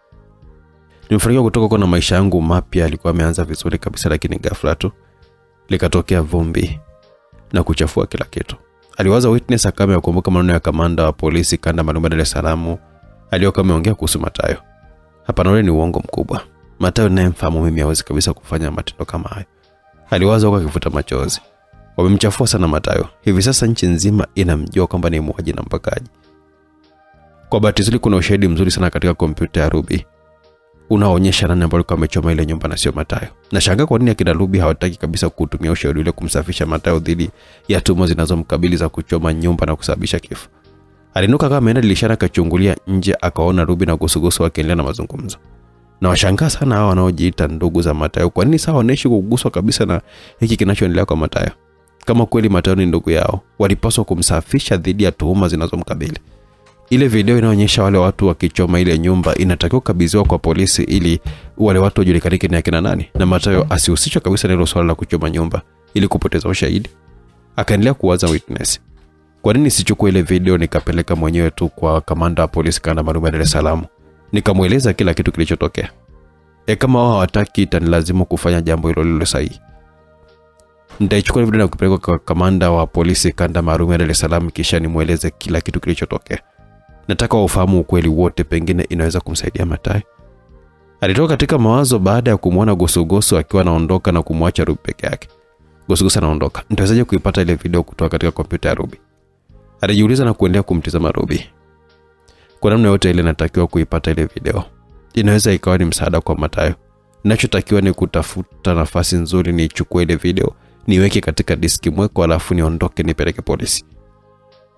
Nimefanikiwa kutoka kwa maisha yangu mapya yalikuwa yameanza vizuri kabisa, lakini ghafla tu likatokea vumbi na kuchafua kila kitu. Aliwaza Witness akame akumbuka maneno ya kamanda wa polisi kanda maalum Dar es Salaam aliyokuwa ameongea kuhusu Mathayo. Hapana, ni uongo mkubwa. Mathayo naye mfahamu mimi hawezi kabisa kufanya matendo kama hayo. Aliwaza huko akifuta machozi. Wamemchafua sana Mathayo. Hivi sasa nchi nzima inamjua kwamba ni muuaji na mpakaji. Kwa bahati nzuri kuna ushahidi mzuri sana katika kompyuta ya Ruby unaonyesha nani ambaye amechoma ile nyumba na sio Mathayo. Nashangaa kwa nini akina Ruby hawataki kabisa kutumia ushahidi ule kumsafisha Mathayo dhidi ya tuhuma zinazomkabili za kuchoma nyumba na kusababisha kifo. Alinuka kama ameenda dilishara akachungulia nje, akaona Ruby na Gosugosu wakiendelea na mazungumzo. Na washangaa sana hao wanaojiita ndugu za Mathayo. Kwa nini sawa wanaishi kuguswa kabisa na hiki kinachoendelea kwa Mathayo? Kama kweli Mathayo ni ndugu yao, walipaswa kumsafisha dhidi ya tuhuma zinazomkabili. Ile video inaonyesha wale watu wakichoma ile nyumba inatakiwa kabidhiwa kwa polisi ili wale watu wajulikanike ni akina nani, na Mathayo asihusishwe kabisa na hilo swala la kuchoma nyumba ili kupoteza ushahidi. Akaendelea kuwaza Witness. Kwa nini sichukue ile video nikapeleka mwenyewe tu kwa kamanda wa polisi kanda maalum Dar es Salaam, nikamueleza kila kitu kilichotokea? Kama wao hawataki, itanilazimu kufanya jambo hilo lilo sahihi. Nitaichukua video na kupeleka kwa kamanda wa polisi kanda maalum Dar es Salaam, kisha nimueleze kila kitu kilichotokea. Nataka ufahamu ukweli wote, pengine inaweza kumsaidia Mathayo. Alitoka katika mawazo baada ya kumuona Gosugosu akiwa anaondoka na kumwacha Ruby peke yake. Gosugosu anaondoka. Nitawezaje kuipata ile video kutoka katika kompyuta ya Ruby? Alijiuliza na kuendelea kumtazama Ruby. Kwa namna yote ile natakiwa kuipata ile video. Inaweza ikawa ni msaada kwa Mathayo. Ninachotakiwa ni kutafuta nafasi nzuri niichukue ile video, niweke katika diski mweko, alafu niondoke nipeleke polisi.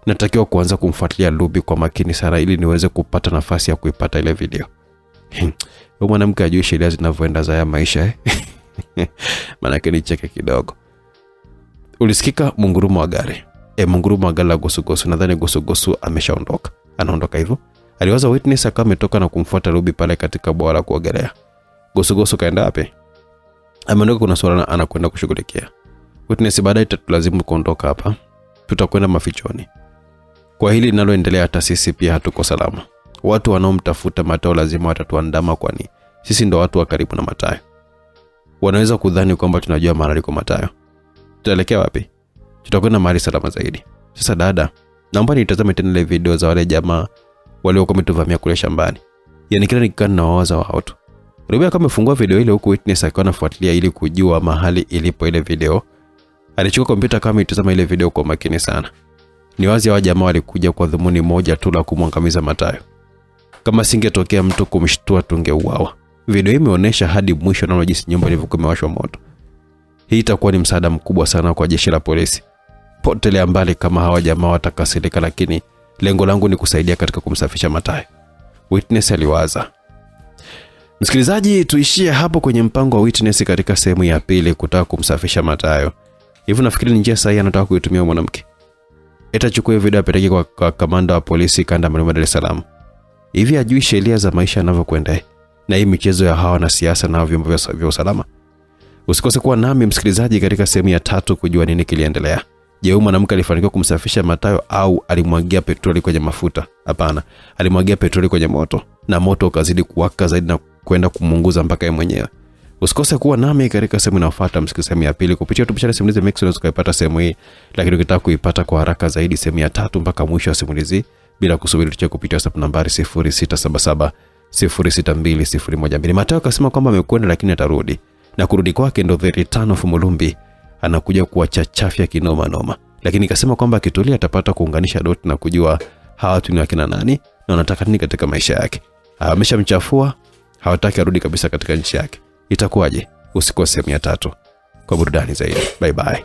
Natakiwa kuanza kumfuatilia Ruby kwa makini sana ili niweze kupata nafasi ya kuipata ile video. Wewe mwanamke ajui sheria zinavyoenda za maisha Maana yake nicheke kidogo. Ulisikika mungurumo wa gari. Mungurumo wa gari la Gosugosu. Nadhani Gosugosu ameshaondoka. Anaondoka hivyo. Aliwaza Witness akawa ametoka na kumfuata Ruby pale katika bwawa la kuogelea. Gosugosu kaenda wapi? Ameondoka, kuna swala anakwenda kushughulikia. Witness, baadaye tutalazimu kuondoka hapa. Tutakwenda mafichoni. Kwa hili linaloendelea hata sisi pia hatuko salama. Watu wanaomtafuta Mathayo lazima watatuandama, kwani sisi ndo watu wa karibu na Mathayo. Wanaweza kudhani kwamba tunajua mahali kwa Mathayo. Tutaelekea wapi? tutakwenda mahali salama zaidi. Sasa dada, naomba nitazame tena ile video za wale jamaa waliokuwa wametuvamia kule shambani. Yaani kila nikikaa nawaza wao tu. Rubia kama amefungua video ile huku witness akawa anafuatilia ili kujua mahali ilipo ile video. Alichukua kompyuta kama itazama ile video kwa makini sana. Ni wazi hao jamaa walikuja kwa dhumuni moja tu la kumwangamiza Matayo. Kama singetokea mtu kumshtua tungeuawa. Video hii imeonyesha hadi mwisho na jinsi nyumba ilivyokuwa imewashwa moto. Hii itakuwa ni msaada mkubwa sana kwa jeshi la polisi. Potelea mbali kama hawa jamaa watakasirika, lakini lengo langu ni kusaidia katika kumsafisha Matayo, witness aliwaza. Msikilizaji, tuishie hapo kwenye mpango wa witness katika sehemu ya pili kutaka kumsafisha Matayo. Hivi nafikiri ni njia sahihi anataka kuitumia mwanamke. Itachukua video apeleke kwa kamanda wa polisi kanda ya Dar es Salaam. Hivi ajui sheria za maisha yanavyokwenda na hii michezo ya hawa na siasa na vyombo vya usalama. Usikose kuwa nami msikilizaji katika sehemu ya 3 kujua nini kiliendelea. Je, huyu mwanamke alifanikiwa kumsafisha Matayo au alimwagia petroli kwenye mafuta? Hapana, alimwagia petroli kwenye moto na moto ukazidi kuwaka zaidi na kwenda kumunguza mpaka yeye mwenyewe. Usikose kuwa nami katika sehemu inayofuata msikilizaji, sehemu ya 2 kupitia YouTube channel Simulizi Max. Unaweza kupata sehemu hii, lakini ukitaka kuipata kwa haraka zaidi sehemu ya 3 mpaka mwisho wa simulizi bila kusubiri, tucheke kupitia WhatsApp nambari 0677 062012. Matayo akasema kwamba amekwenda lakini atarudi, na kurudi kwake ndo the return of Mulumbi. Anakuja kuwachachafya kinoma noma, lakini akasema kwamba akitulia atapata kuunganisha dot na kujua hawa watu ni wakina nani na wanataka nini katika maisha yake. Ameshamchafua, hawataki arudi kabisa katika nchi yake. Itakuwaje? Usikose sehemu ya 3 kwa burudani zaidi. Bye bye.